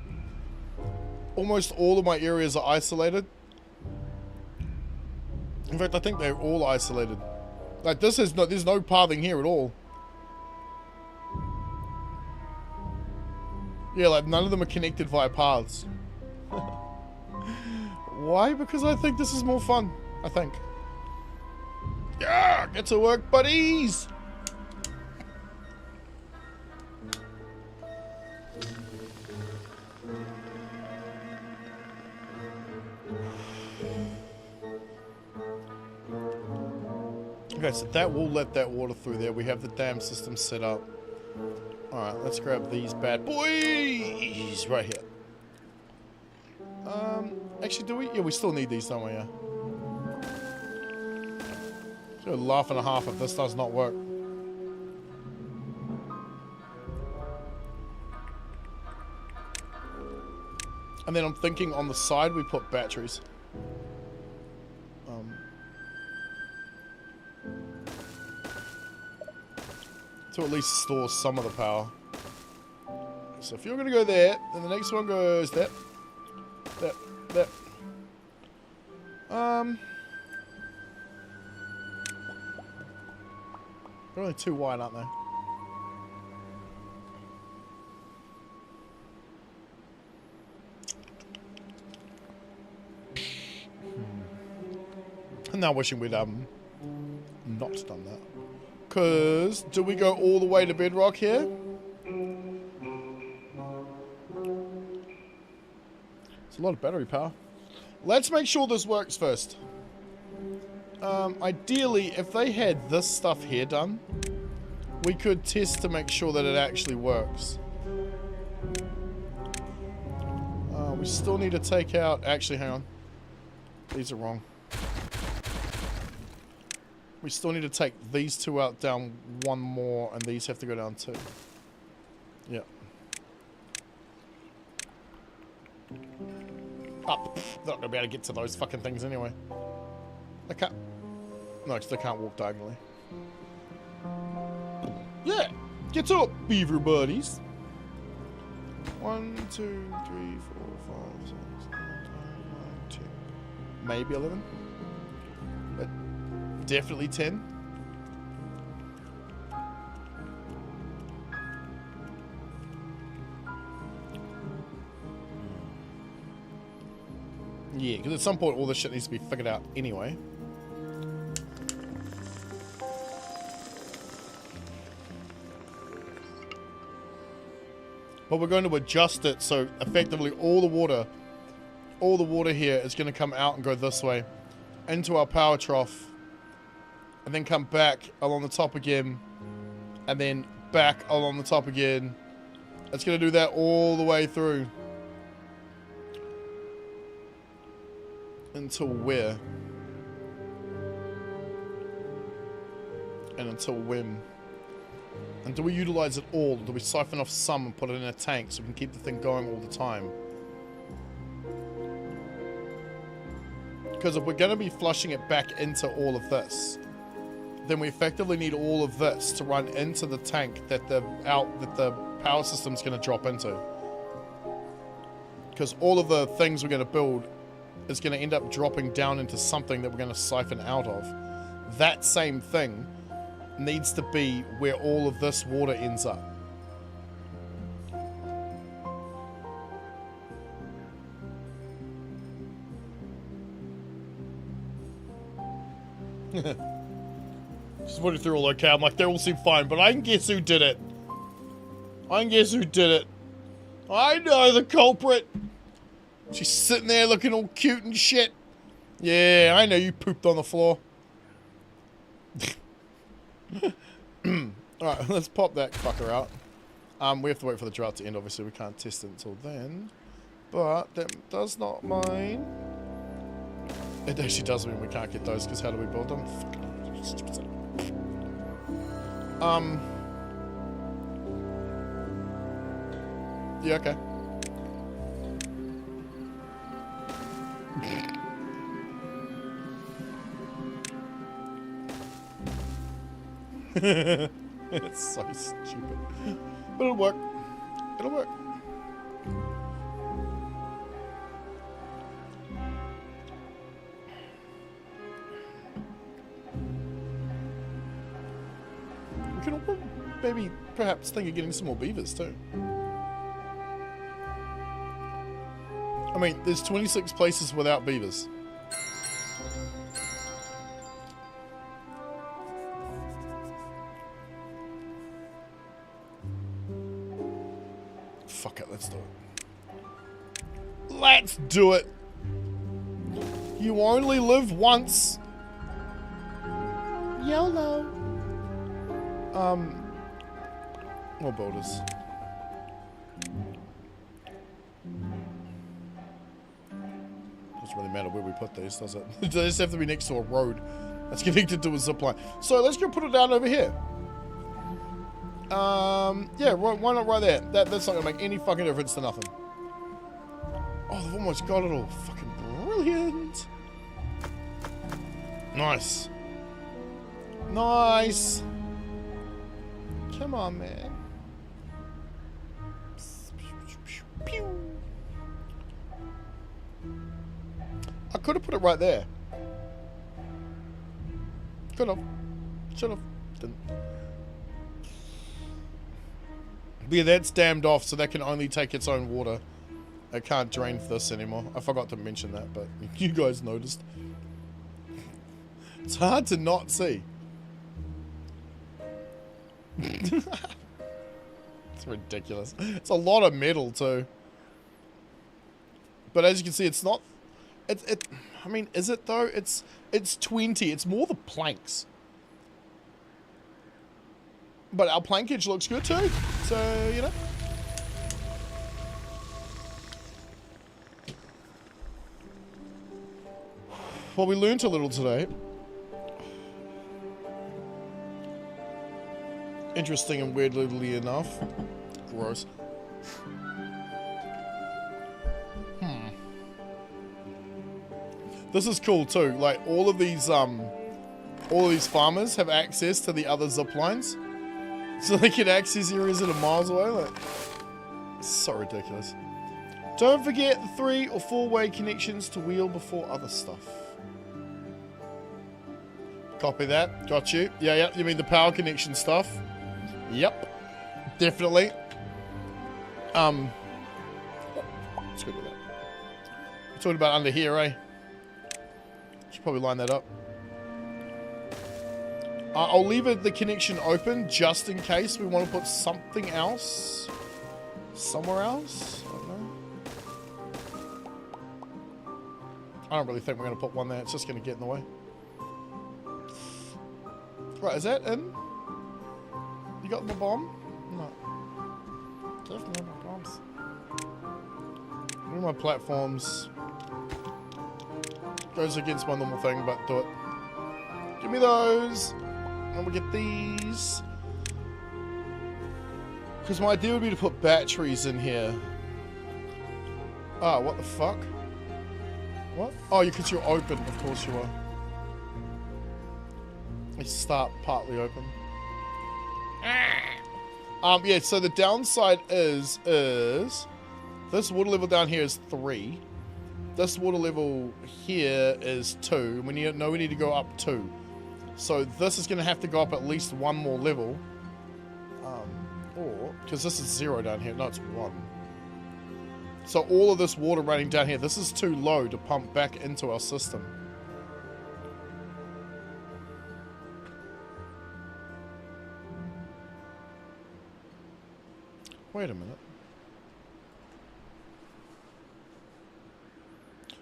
Almost all of my areas are isolated. In fact, I think they're all isolated. Like this is there's no pathing here at all. Yeah, like none of them are connected via paths. Why? Because I think this is more fun. I think. Yeah, get to work, buddies. Okay, so that will let that water through there. We have the dam system set up. Alright, let's grab these bad boys right here. Actually, do we? Yeah, we still need these, don't we? Yeah. So a laugh and a half if this does not work. And then I'm thinking on the side we put batteries. To at least store some of the power. So if you're going to go there, then the next one goes there. There. They're only too wide, aren't they? I'm now wishing we'd not done that. Because, do we go all the way to bedrock here? It's a lot of battery power. Let's make sure this works first. Ideally, if they had this stuff here done, we could test to make sure that it actually works. We still need to take out... Actually, hang on. These are wrong. We still need to take these two out down one more, and these have to go down two. Yeah. Up. They're not going to be able to get to those fucking things anyway. They can't. No, because they can't walk diagonally. Yeah! Get to it, beaver buddies! 1, 2, 3, 4, 5, 6, 7, 8, 9, 10. Maybe 11. But definitely 10. Yeah, because at some point all this shit needs to be figured out anyway. But we're going to adjust it so effectively all the water here is going to come out and go this way into our power trough, and then come back along the top again, and then back along the top again. It's going to do that all the way through. Until where? And until when? And do we utilize it all? Do we siphon off some and put it in a tank so we can keep the thing going all the time? Because if we're going to be flushing it back into all of this, then we effectively need all of this to run into the tank that the power system's going to drop into. Because all of the things we're going to build is going to end up dropping down into something that we're going to siphon out of. That same thing needs to be where all of this water ends up. Just went through all okay. I'm like, they all seem fine, but I can guess who did it. I can guess who did it. I know the culprit. She's sitting there looking all cute and shit. Yeah, I know you pooped on the floor. Alright, let's pop that fucker out. We have to wait for the drought to end, obviously. We can't test it until then. But that does not mean... It actually does mean we can't get those, because how do we build them? Yeah, okay. It's so stupid. But it'll work. It'll work. We can maybe perhaps think of getting some more beavers too. I mean, there's 26 places without beavers. Fuck it, let's do it. Let's do it! You only live once! YOLO! More builders. Doesn't really matter where we put these, does it? They just have to be next to a road that's connected to a zipline. So let's go put it down over here. Yeah, why not right there? That's not gonna make any fucking difference to nothing. Oh, they've almost got it all. Fucking brilliant. Nice. Nice. Come on, man. I could have put it right there. Could have. Should have. Didn't. But yeah, that's dammed off, so that can only take its own water. It can't drain this anymore. I forgot to mention that, but you guys noticed. It's hard to not see. It's ridiculous. It's a lot of metal too. But as you can see, it's not... I mean, is it though? It's 20. It's more the planks. But our plankage looks good too. So, you know. Well, we learned a little today. Interesting and weirdly enough. Gross. This is cool too. Like all of these farmers have access to the other zip lines. So they can access areas that are miles away. Like, it's so ridiculous. Don't forget the 3- or 4-way connections to wheel before other stuff. Copy that. Got you. Yeah. You mean the power connection stuff? Yep. Definitely. Let's go do that. We're talking about under here, eh? Should probably line that up. I'll leave the connection open just in case we want to put something else somewhere else. I don't know. I don't really think we're going to put one there. It's just going to get in the way. Right, is that in? You got my bomb? No. Definitely my bombs. Where are my platforms? Goes against my normal thing, but do it. Give me those. And we'll get these. Because my idea would be to put batteries in here. Ah, what the fuck? What? Oh, because you're open. Of course you are. They start partly open. Yeah, so the downside is this water level down here is 3. This water level here is 2. We need to go up 2. So this is going to have to go up at least 1 more level. Or, because this is 0 down here. No, it's 1. So all of this water running down here, this is too low to pump back into our system. Wait a minute.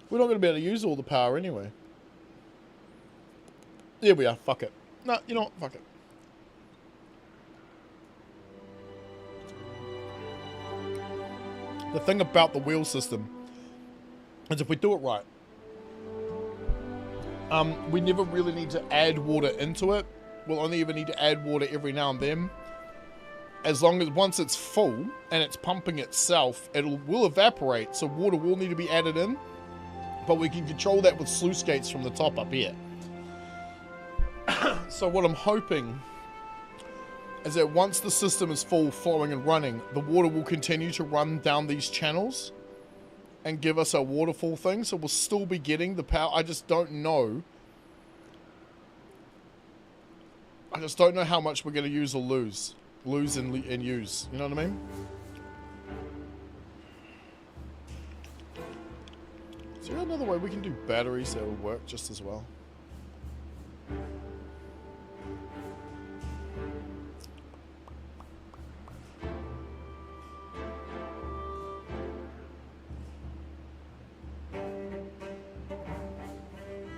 We're not going to be able to use all the power anyway. There we are. Fuck it. No, you know what? Fuck it. The thing about the wheel system is if we do it right, we never really need to add water into it. We'll only ever need to add water every now and then. As long as once it's full and it's pumping itself, it will evaporate. So water will need to be added in. But we can control that with sluice gates from the top up here. So what I'm hoping is that once the system is full, flowing and running, the water will continue to run down these channels and give us a waterfall thing. So we'll still be getting the power. I just don't know. I just don't know how much we're going to use or lose. Lose and use. You know what I mean? Is there another way we can do batteries that will work just as well?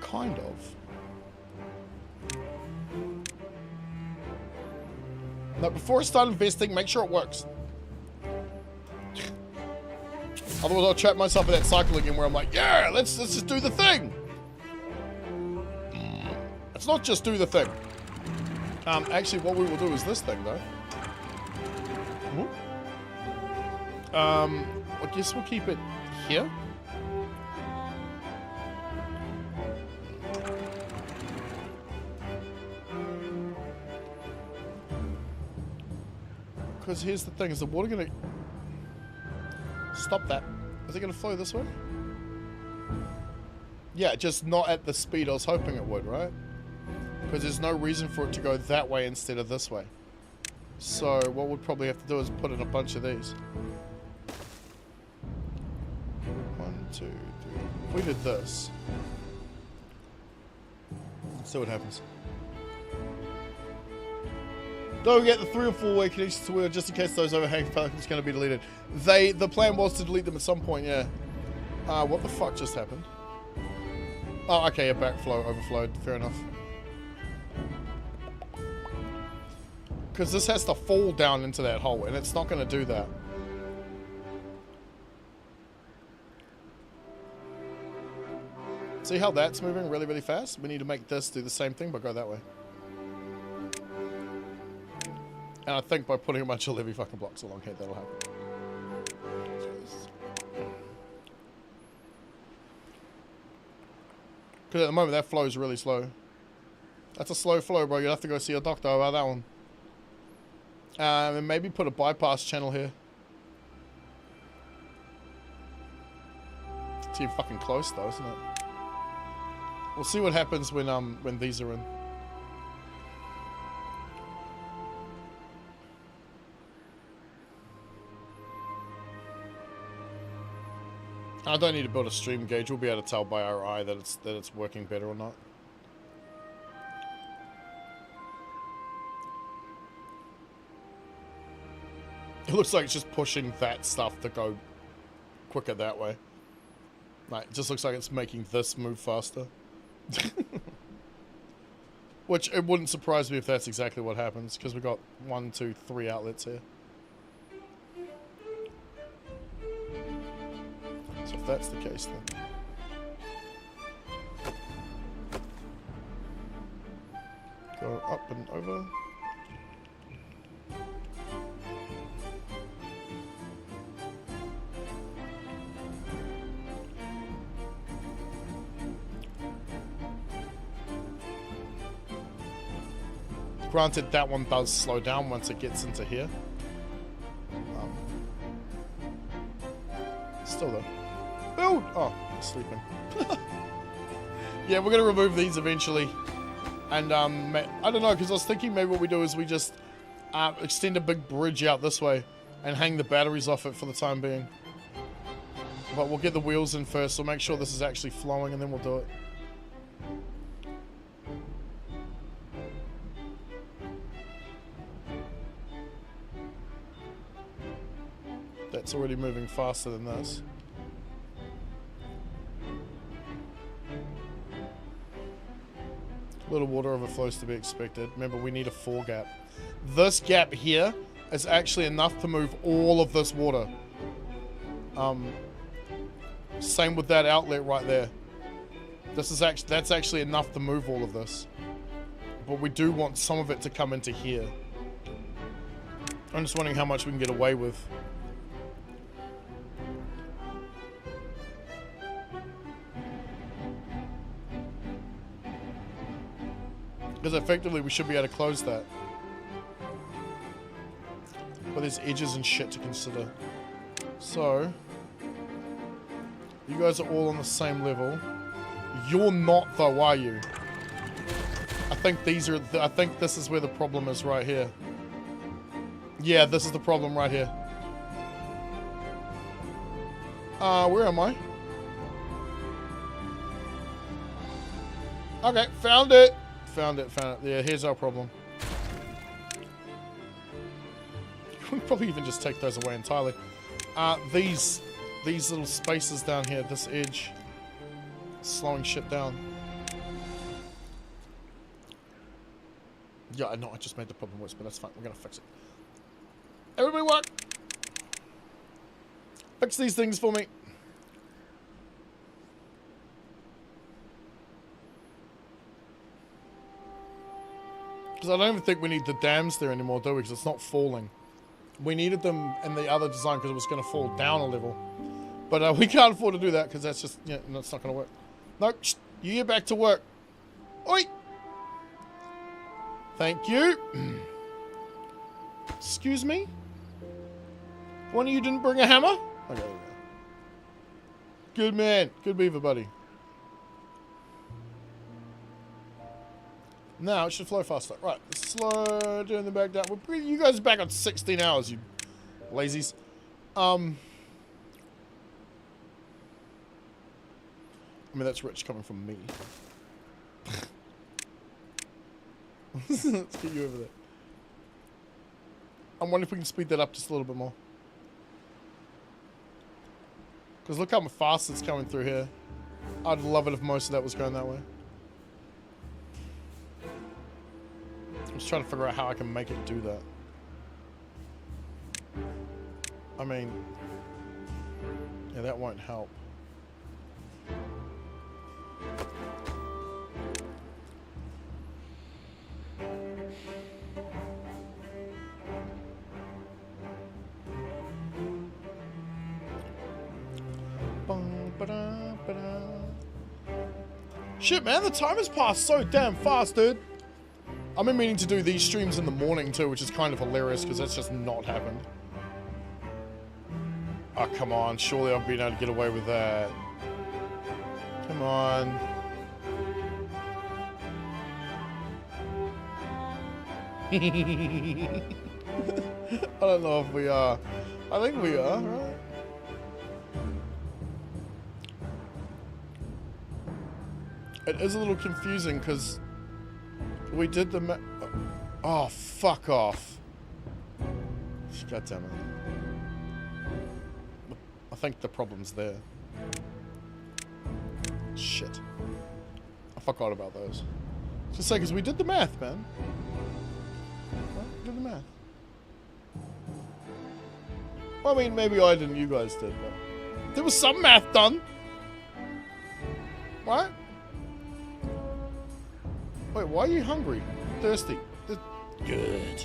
Kind of. Now, before I start investing, make sure it works. Otherwise, I'll trap myself in that cycle again where I'm like, yeah, let's just do the thing. Let's not just do the thing. Actually, what we will do is this thing, though. I guess we'll keep it here. Because here's the thing, is the water going to... Stop that. Is it going to flow this way? Yeah, just not at the speed I was hoping it would, right? Because there's no reason for it to go that way instead of this way. So what we'll probably have to do is put in a bunch of these. 1, 2, 3. If we did this. Let's see what happens. Don't forget the 3 or 4-way connections to wheel just in case those overhang pelicans are going to be deleted. The plan was to delete them at some point, yeah. What the fuck just happened? Oh, okay, a backflow overflowed. Fair enough. Because this has to fall down into that hole, and it's not going to do that. See how that's moving really, really fast? We need to make this do the same thing, but go that way. And I think by putting a bunch of levee fucking blocks along here, that'll happen. Because at the moment, that flow's really slow. That's a slow flow, bro. You'll have to go see a doctor about that one. And maybe put a bypass channel here. It's too fucking close, though, isn't it? We'll see what happens when these are in. I don't need to build a stream gauge. We'll be able to tell by our eye that it's working better or not. It looks like it's just pushing that stuff to go quicker that way. Like, it just looks like it's making this move faster. Which, it wouldn't surprise me if that's exactly what happens, because we've got 1, 2, 3 outlets here. So if that's the case, then... go up and over. Granted, that one does slow down once it gets into here. Still though. Build! Oh, I'm sleeping. Yeah, we're going to remove these eventually. And, I don't know, because I was thinking maybe what we do is we just extend a big bridge out this way and hang the batteries off it for the time being. But we'll get the wheels in first, so make sure this is actually flowing, and then we'll do it. That's already moving faster than this. Little water overflows to be expected. Remember, we need a 4 gap. This gap here is actually enough to move all of this water. Same with that outlet right there. That's actually enough to move all of this. But we do want some of it to come into here. I'm just wondering how much we can get away with. Because effectively we should be able to close that. But there's edges and shit to consider. So, you guys are all on the same level. You're not though, are you? I think these are, I think this is where the problem is right here. Yeah, this is the problem right here. Where am I? Okay, found it. Found it. Yeah, here's our problem. We probably even just take those away entirely. These little spaces down here, this edge, slowing shit down. Yeah, I know, I just made the problem worse, but that's fine. We're gonna fix it. Everybody work! Fix these things for me. Because I don't even think we need the dams there anymore, do we? Because it's not falling. We needed them in the other design because it was going to fall down a level. But we can't afford to do that because that's just, yeah, that's not going to work. Nope, you get back to work. Oi! Thank you. Excuse me? One of you didn't bring a hammer? Okay. Good man. Good beaver, buddy. Now it should flow faster. Right, slow down the back down. You guys are back on 16 hours, you lazies. I mean, that's rich coming from me. Let's get you over there. I'm wondering if we can speed that up just a little bit more. Because look how fast it's coming through here. I'd love it if most of that was going that way. I'm just trying to figure out how I can make it do that. I mean, yeah, that won't help. Shit, man, the time has passed so damn fast, dude. I've been meaning to do these streams in the morning too, which is kind of hilarious because that's just not happened. Oh, come on. Surely I've been able to get away with that. Come on. I don't know if we are. I think we are, right? It is a little confusing because we did the oh, fuck off. God damn it. I think the problem's there. Shit. I forgot about those. Just say, because we did the math, man. Well, we did the math. Well, I mean, maybe I didn't, you guys did, but there was some math done. What? Wait, why are you hungry? Thirsty? Good.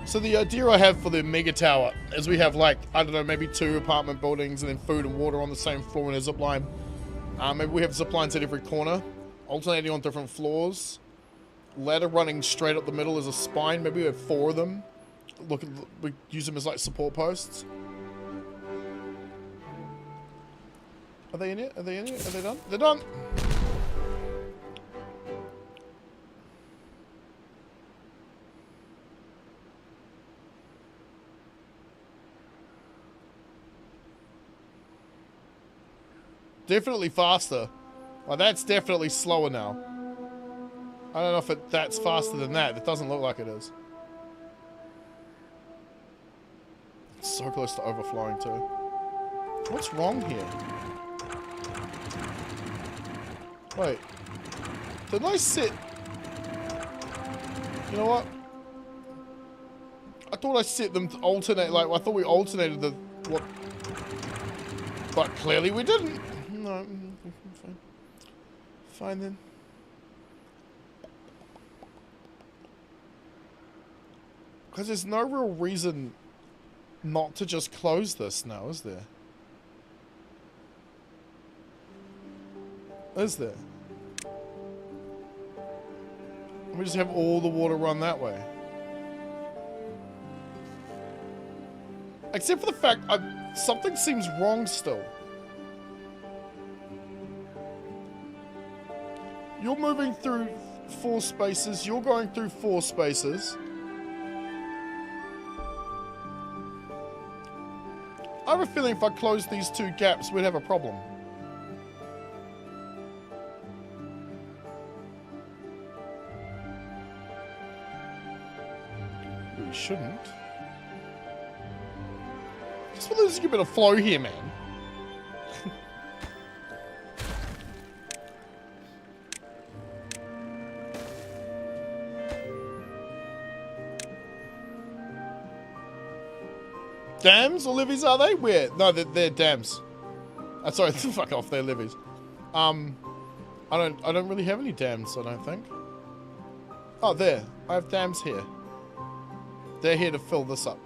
So the idea I have for the mega tower is we have, like, I don't know, maybe 2 apartment buildings and then food and water on the same floor and a zip line. Maybe we have zip lines at every corner, alternating on different floors. Ladder running straight up the middle as a spine. Maybe we have 4 of them. Look, we use them as like support posts. Are they in it? Are they in it? Are they done? They're done. Definitely faster. Well, that's definitely slower now. I don't know if that's faster than that. It doesn't look like it is. It's so close to overflowing too. What's wrong here? Wait. Didn't I sit... You know what? I thought I set them to alternate, like, I thought we alternated the... What? But clearly we didn't. No, fine. Fine then. Because there's no real reason not to just close this now, is there? Is there? We just have all the water run that way. Except for the fact something seems wrong still. You're moving through 4 spaces. You're going through 4 spaces. I have a feeling if I close these 2 gaps, we'd have a problem. We shouldn't. Just want to get a bit of flow here, man. Dams or levees are they? Where? No, they're dams. Sorry, fuck off, they're levees. I don't really have any dams, I don't think. Oh, there. I have dams here. They're here to fill this up.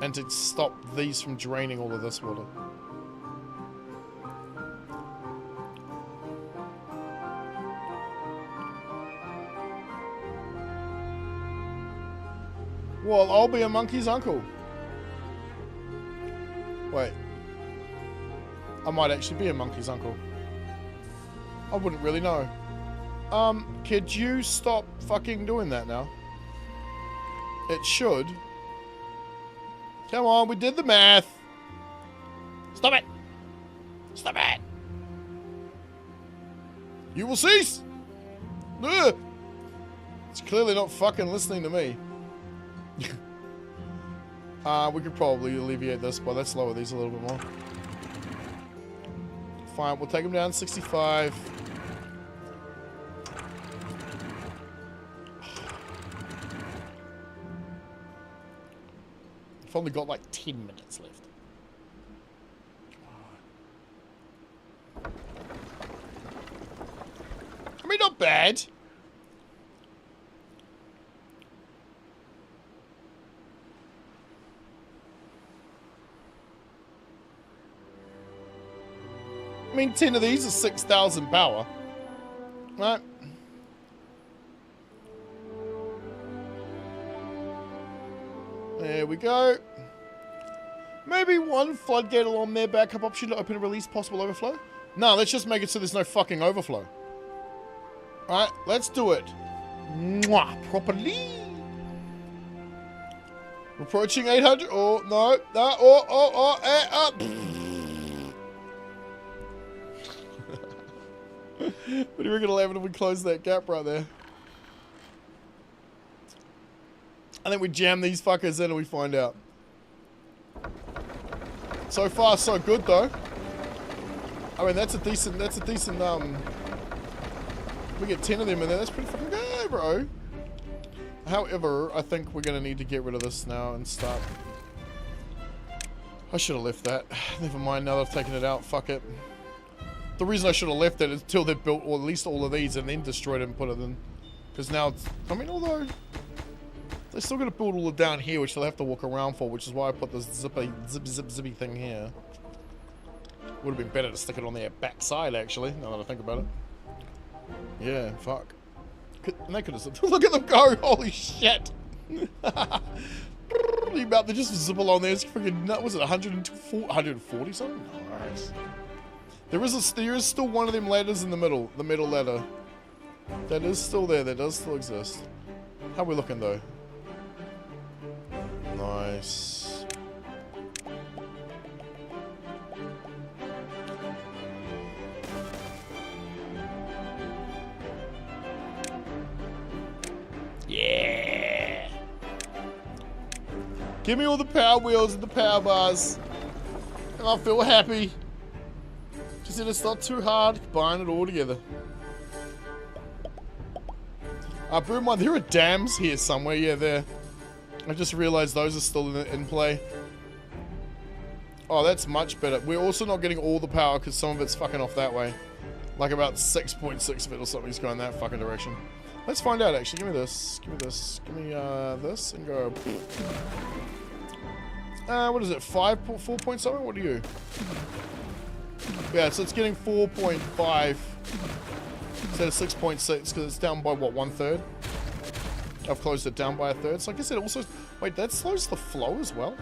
And to stop these from draining all of this water. Well, I'll be a monkey's uncle. Wait. I might actually be a monkey's uncle. I wouldn't really know. Could you stop fucking doing that now? It should. Come on, we did the math. Stop it. Stop it. You will cease. Ugh. It's clearly not fucking listening to me. We could probably alleviate this, but let's lower these a little bit more. Fine, we'll take them down 65. I've only got like 10 minutes left. I mean, not bad. I mean, 10 of these are 6,000 power. Right. There we go. Maybe one floodgate along there, backup option to open and release possible overflow. No, let's just make it so there's no fucking overflow. Alright, let's do it. Mwah, properly. Approaching 800. Oh, no. No. What do you reckon will happen if we close that gap right there? I think we jam these fuckers in and we find out. So far, so good, though. I mean, that's a decent, we get 10 of them in there, that's pretty fucking good, bro. However, I think we're gonna need to get rid of this now and start. I should have left that. Never mind, now that I've taken it out, fuck it. The reason I should have left it is until they've built or at least all of these and then destroyed it and put it in. Because now it's, I mean, although they're still gonna build all it down here, which they'll have to walk around for, which is why I put this zippy thing here. Would have been better to stick it on their backside, actually, now that I think about it. Yeah, fuck. And they could have... Look at them go! Holy shit! You about to just zip along there. It's freaking nut. Was it 140 something? Nice. There is still one of them ladders in the middle. The middle ladder. That is still there. That does still exist. How are we looking, though? Nice. Yeah! Give me all the power wheels and the power bars. And I'll feel happy. Just that it's not too hard. Combine it all together. Bear in mind, there are dams here somewhere. Yeah, there. I just realized those are still in play. Oh, that's much better. We're also not getting all the power because some of it's fucking off that way. Like about 6.6 of it or something's going that fucking direction. Let's find out, actually. Give me this. Give me this. Give me this and go. What is it? 4 point something? What are you? Yeah, so it's getting 4.5 instead of 6.6 because it's down by what, 1/3? I've closed it down by 1/3. So I guess it also. Wait, that slows the flow as well?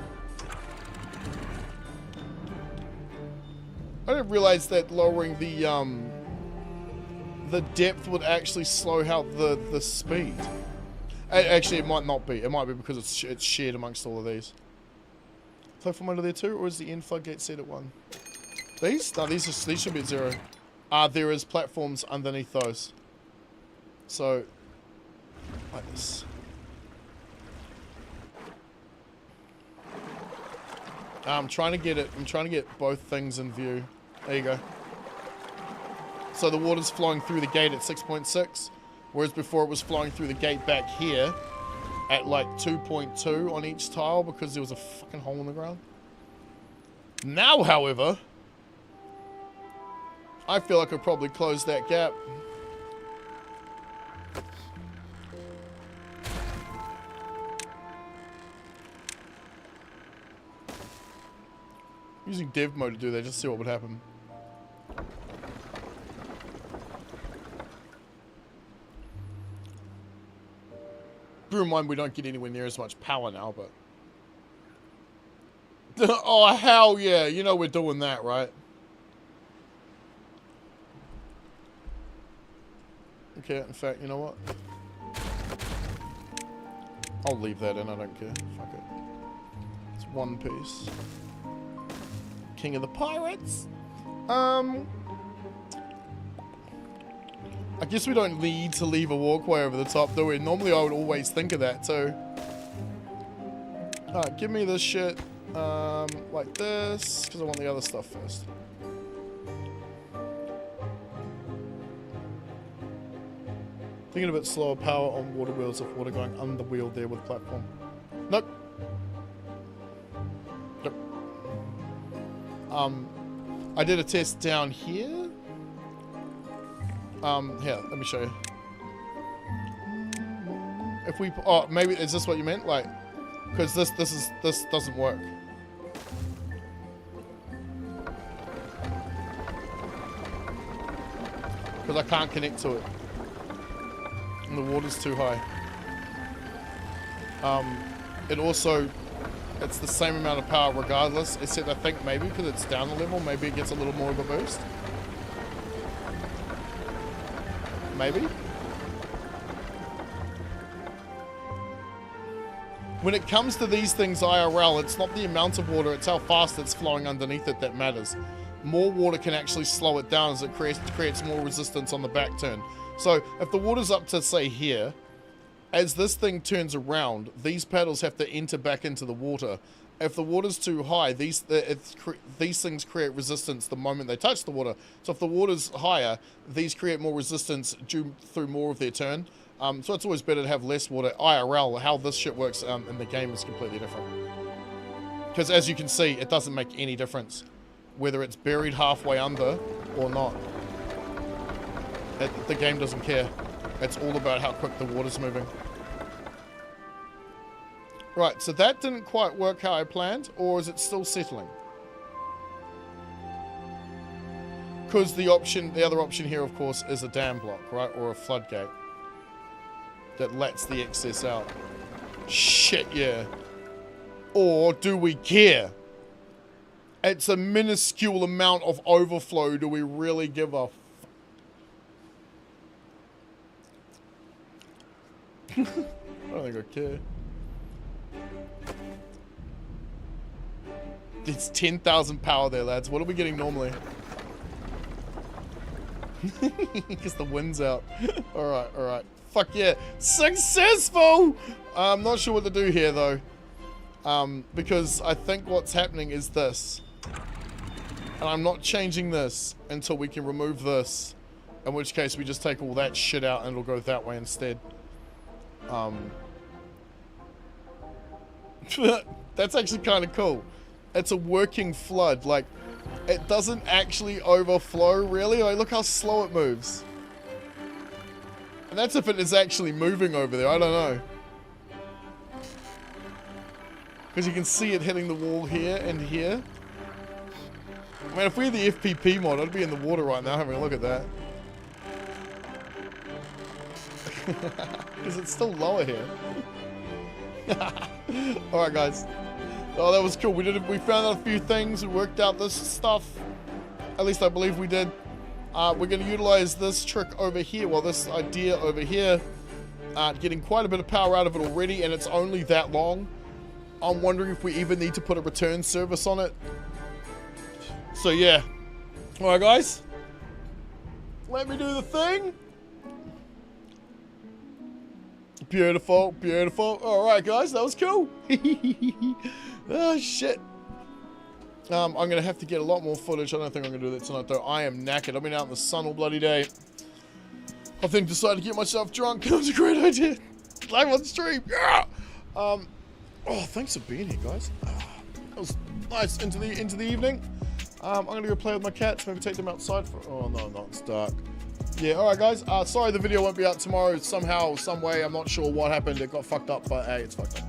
I didn't realize that lowering the depth would actually slow out the speed. Actually, it might not be. It might be because it's shared amongst all of these. Platform under there too, or is the end floodgate set at 1? These? No, these should be at 0. There is platforms underneath those. So, like this. I'm trying to get it. I'm trying to get both things in view. There you go. So the water's flowing through the gate at 6.6, whereas before it was flowing through the gate back here at like 2.2 on each tile because there was a fucking hole in the ground. Now, however, I feel like I could probably close that gap. Using dev mode to do that, just see what would happen. Bear in mind, we don't get anywhere near as much power now, but... Oh, hell yeah. You know we're doing that, right? Okay, in fact, you know what? I'll leave that in, I don't care. Fuck it. It's one piece. King of the Pirates. I guess we don't need to leave a walkway over the top, do we? Normally I would always think of that too. Alright, give me this shit. Like this, because I want the other stuff first. Thinking a bit slower power on water wheels if water going under wheel there with platform. Nope. Nope. I did a test down here. Here, let me show you. If we, oh, maybe, is this what you meant? Like, because this doesn't work. because I can't connect to it. And the water's too high. It also, it's the same amount of power regardless, except I think maybe because it's down a level, maybe it gets a little more of a boost. Maybe? When it comes to these things IRL, it's not the amount of water, it's how fast it's flowing underneath it that matters. More water can actually slow it down as it creates more resistance on the back turn. So if the water's up to, say, here, as this thing turns around, these paddles have to enter back into the water. If the water's too high, these things create resistance the moment they touch the water. So if the water's higher, these create more resistance through more of their turn. So it's always better to have less water. IRL, how this shit works in the game is completely different. Because as you can see, it doesn't make any difference whether it's buried halfway under or not. The game doesn't care. It's all about how quick the water's moving. Right, so that didn't quite work how I planned, or is it still settling? Because the other option here, of course, is a dam block, right? Or a floodgate that lets the excess out. Shit, yeah. Or do we care? It's a minuscule amount of overflow. Do we really give a I don't think I care. It's 10,000 power there, lads. What are we getting normally? Because the wind's out. Alright, alright. Fuck yeah. Successful! I'm not sure what to do here, though. Because I think what's happening is this. And I'm not changing this until we can remove this. In which case, we just take all that shit out and it'll go that way instead. That's actually kind of cool. It's a working flood. Like, it doesn't actually overflow, really. Like, look how slow it moves. And that's if it is actually moving over there. I don't know. Because you can see it hitting the wall here and here. Man, if we had the FPP mod, I'd be in the water right now having a look at that. Because it's still lower here. Alright, guys. Oh, that was cool. We found out a few things. We worked out this stuff. At least I believe we did. We're going to utilize this trick over here. Well, this idea over here. Getting quite a bit of power out of it already, and it's only that long. I'm wondering if we even need to put a return service on it. So, yeah. Alright, guys. Let me do the thing. Beautiful, beautiful. Alright, guys. That was cool. Oh, shit. I'm going to have to get a lot more footage. I don't think I'm going to do that tonight, though. I am knackered. I've been out in the sun all bloody day. I think decided to get myself drunk. That was a great idea. Live on stream. Yeah. Oh, thanks for being here, guys. That was nice into the evening. I'm going to go play with my cats. Maybe take them outside for... Oh, no, not. It's dark. Yeah, alright, guys. Sorry the video won't be out tomorrow somehow, some way. I'm not sure what happened. It got fucked up, but hey, it's fucked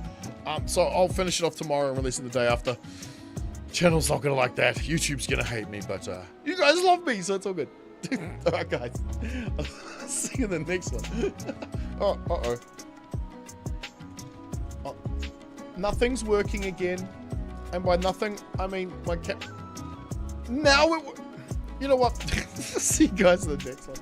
up. So I'll finish it off tomorrow and release it the day after. Channel's not gonna like that. YouTube's gonna hate me, but you guys love me, so it's all good. Alright, guys. I'll see you in the next one. Oh, uh-oh. Oh, nothing's working again. And by nothing, I mean my cat. Now it... You know what? See you guys in the next one.